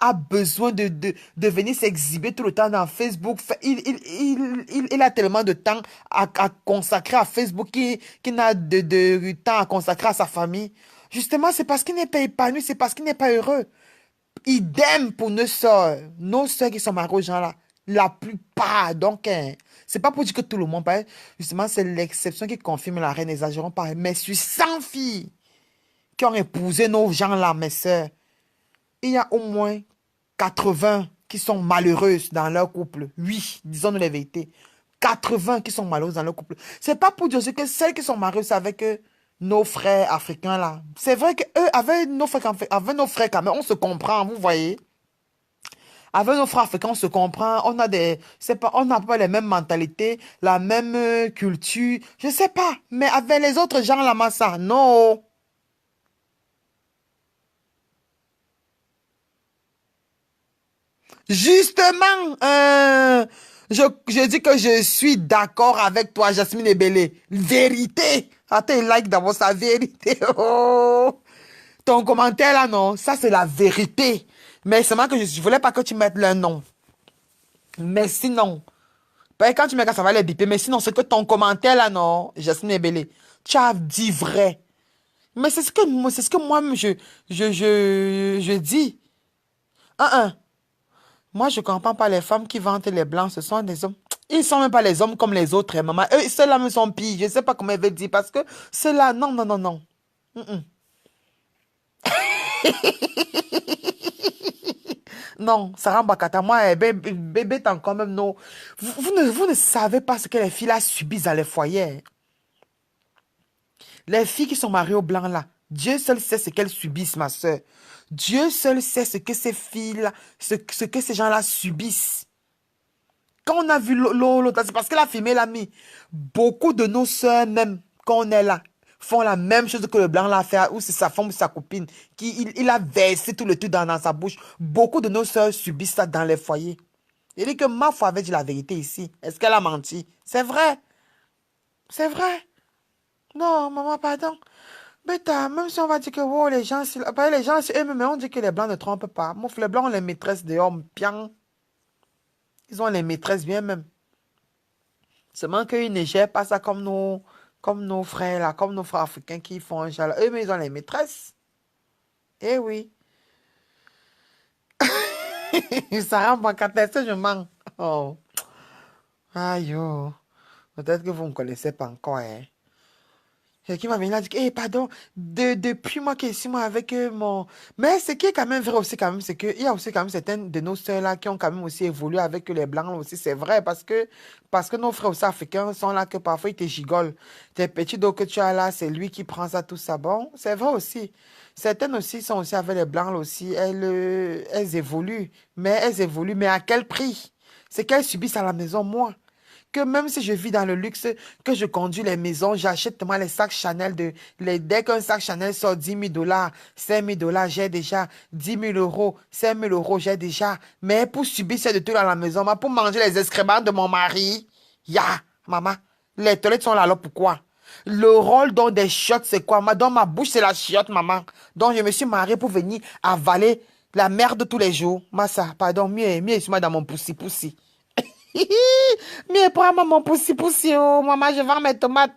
a besoin de venir s'exhiber tout le temps dans Facebook. Il a tellement de temps à consacrer à Facebook qu'il n'a de temps à consacrer à sa famille. Justement, c'est parce qu'il n'est pas épanoui, c'est parce qu'il n'est pas heureux. Idem pour nos soeurs qui sont mariées aux gens là. La plupart, donc, hein, c'est pas pour dire que tout le monde, justement, c'est l'exception qui confirme la reine, n'exagérons pas. Mais sur 100 filles qui ont épousé nos gens là, mes soeurs, il y a au moins 80 qui sont malheureuses dans leur couple. Oui, disons-nous la vérité. 80 qui sont malheureuses dans leur couple. C'est pas pour dire que celles qui sont malheureuses avec nos frères africains là. C'est vrai que eux, avec nos frères quand même, on se comprend, vous voyez. Avec nos frères africains, on se comprend. On n'a pas les mêmes mentalités, la même culture. Je sais pas. Mais avec les autres gens là, massa, non. Justement, je dis que je suis d'accord avec toi, Jasmine Ebele. Vérité. Attends, like d'abord sa vérité. Oh. Ton commentaire là, non. Ça, c'est la vérité. Mais seulement que je voulais pas que tu mettes le nom. Mais sinon, quand tu mets ça va les biper. Mais sinon, c'est que ton commentaire là, non, Jasmine Ebele, tu as dit vrai. Mais c'est ce que moi, je dis. Un. Moi, je comprends pas les femmes qui vantent les blancs. Ce sont des hommes. Ils sont même pas les hommes comme les autres, hein, maman. Eux, ceux-là me sont pires. Je sais pas comment elle veut dire. Parce que ceux-là, non. Mm-mm. Non, Sarah Bakata, moi, bébé, t'en quand même, non. Vous ne savez pas ce que les filles là subissent dans les foyers. Les filles qui sont mariées au blanc là, Dieu seul sait ce qu'elles subissent, ma soeur. Dieu seul sait ce que ces filles-là, ce que ces gens-là subissent. Quand on a vu l'autre, c'est parce qu'elle a filmé l'ami. Beaucoup de nos soeurs, même quand on est là, font la même chose que le blanc l'a fait, ou c'est sa femme ou sa copine, il a versé tout le truc dans sa bouche. Beaucoup de nos soeurs subissent ça dans les foyers. Il dit que ma foi avait dit la vérité ici. Est-ce qu'elle a menti? C'est vrai. C'est vrai. Non, maman, pardon. Bêta, même si on va dire que oh, les gens, les gens, eux-mêmes, on dit que les blancs ne trompent pas. Mon les blancs ont les maîtresses dehors, bien. Ils ont les maîtresses bien même. Seulement qu'ils ne gèrent pas ça comme nos frères là, comme nos frères africains qui font un genre. Eux, mais ils ont les maîtresses. Eh oui. Ça rend pas quand est-ce que je mens. Oh. Aïe, oh. Peut-être que vous ne me connaissez pas encore, hein. Et qui m'a venu là, dit, eh, pardon, depuis moi qui suis moi avec mon... Mais ce qui est quand même vrai aussi, quand même, c'est qu'il y a aussi quand même certaines de nos sœurs là qui ont quand même aussi évolué avec les blancs aussi, c'est vrai, parce que nos frères aussi africains sont là que parfois ils te gigolent. Tes petits dos que tu as là, c'est lui qui prend ça, tout ça. Bon, c'est vrai aussi. Certaines aussi sont aussi avec les blancs là aussi, elles évoluent, mais à quel prix? C'est qu'elles subissent à la maison, moi que même si je vis dans le luxe, que je conduis les maisons, j'achète moi les sacs Chanel dès qu'un sac Chanel sort 10 000 $, 5 000 $, j'ai déjà 10 000 €, 5 000 €, j'ai déjà. Mais pour subir ces de tout dans la maison, pour manger les excréments de mon mari, maman, les toilettes sont là, alors pourquoi? Le rôle dans des chiottes, c'est quoi? Dans ma bouche, c'est la chiotte, maman. Donc, je me suis mariée pour venir avaler la merde tous les jours. Massa, pardon, mieux, suis-moi dans mon poussi-poussi. Mais prends-moi mon poussi-poussi, oh, maman, je vends mes tomates.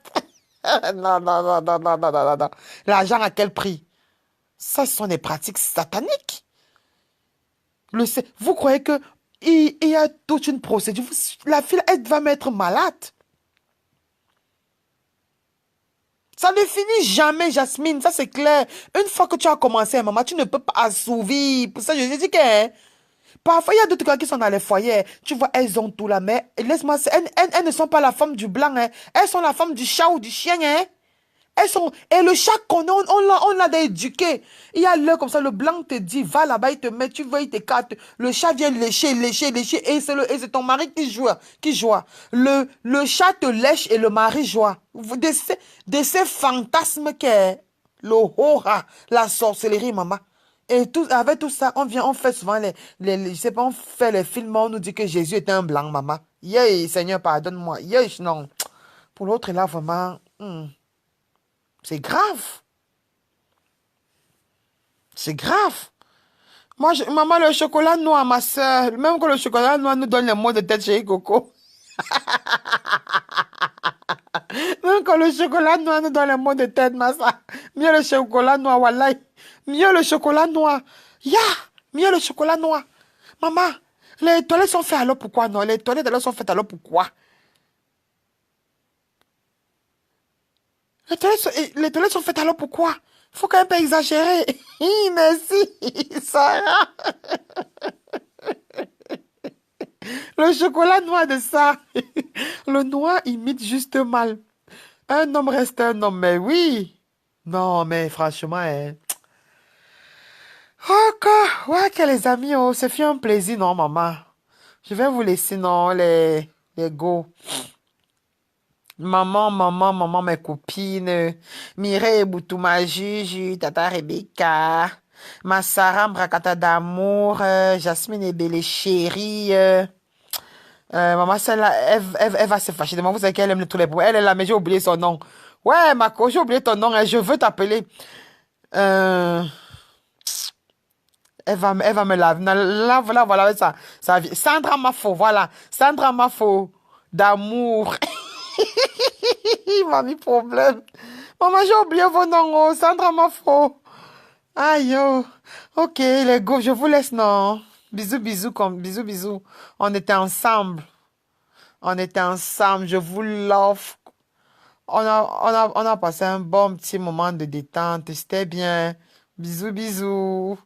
Non, non, non, non, non, non, non, non. L'argent à quel prix? Ça, ce sont des pratiques sataniques. Vous croyez que il y a toute une procédure. La fille, elle va mettre malade. Ça ne finit jamais, Jasmine, ça c'est clair. Une fois que tu as commencé, maman, tu ne peux pas assouvir. Pour ça, je dis que... Parfois, il y a d'autres gars qui sont dans les foyers. Tu vois, elles ont tout là, mais laisse-moi, elles ne sont pas la femme du blanc, hein. Elles sont la femme du chat ou du chien, hein. Elles sont... Et le chat qu'on a, on l'a éduqué. Il y a l'heure comme ça, le blanc te dit, va là-bas, il te met, tu vois, il t'écarte. Le chat vient lécher, et c'est ton mari qui joue, Le chat te lèche et le mari joue. De ces fantasmes qu'est le hora, la sorcellerie, maman. Et avec tout ça, on fait souvent je sais pas, on fait les films, on nous dit que Jésus était un blanc, maman. Yeah, Seigneur, pardonne-moi. Yeah, non. Pour l'autre, là, vraiment, c'est grave. C'est grave. Moi, maman, le chocolat noir, ma soeur, même que le chocolat noir nous donne les maux de tête chez Coco. Même que le chocolat noir nous donne les maux de tête, ma soeur. Mieux le chocolat noir, wallahi. Mieux le chocolat noir. Mieux le chocolat noir. Maman, les toilettes sont faites alors pourquoi non? Les toilettes alors sont faites alors pourquoi? Les toilettes sont faites alors pourquoi? Faut quand même pas exagérer. Merci, Sarah. Le chocolat noir de ça. Le noir imite juste mal. Un homme reste un homme, mais oui. Non, mais franchement, hein. Encore. Ouais, que les amis, oh, ça fait un plaisir, non, maman. Je vais vous laisser, non, les go. Maman, mes copines, Mireille Boutouma Juju, Tata Rebecca, ma Sarah Brakata d'amour, Jasmine et Belle chérie, maman, celle-là, elle va se fâcher de moi. Vous savez qu'elle aime tous les poux. Elle est là, mais j'ai oublié son nom. Ouais, Marco, j'ai oublié ton nom, hein, je veux t'appeler. Euh, elle va me laver. Là, voilà, ça, Sandra Mafo, voilà. Sandra Mafo, d'amour. Il m'a mis problème. Maman, j'ai oublié vos noms, oh. Sandra Mafo. Aïe, oh. Ok, les gars, je vous laisse, non. Bisous, bisous, bisous. On était ensemble. Je vous love. On a passé un bon petit moment de détente. C'était bien. Bisous, bisous.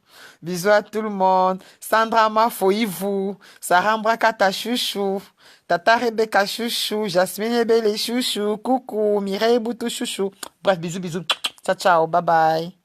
Bisous à tout le monde. Sandra Mafo, Yvou. Sarah Mbrakata chouchou. Tata Rebecca chouchou. Jasmine Ebele chouchou. Coucou. Mireille Boutou chouchou. Bref, bisous, bisous. Ciao, ciao. Bye bye.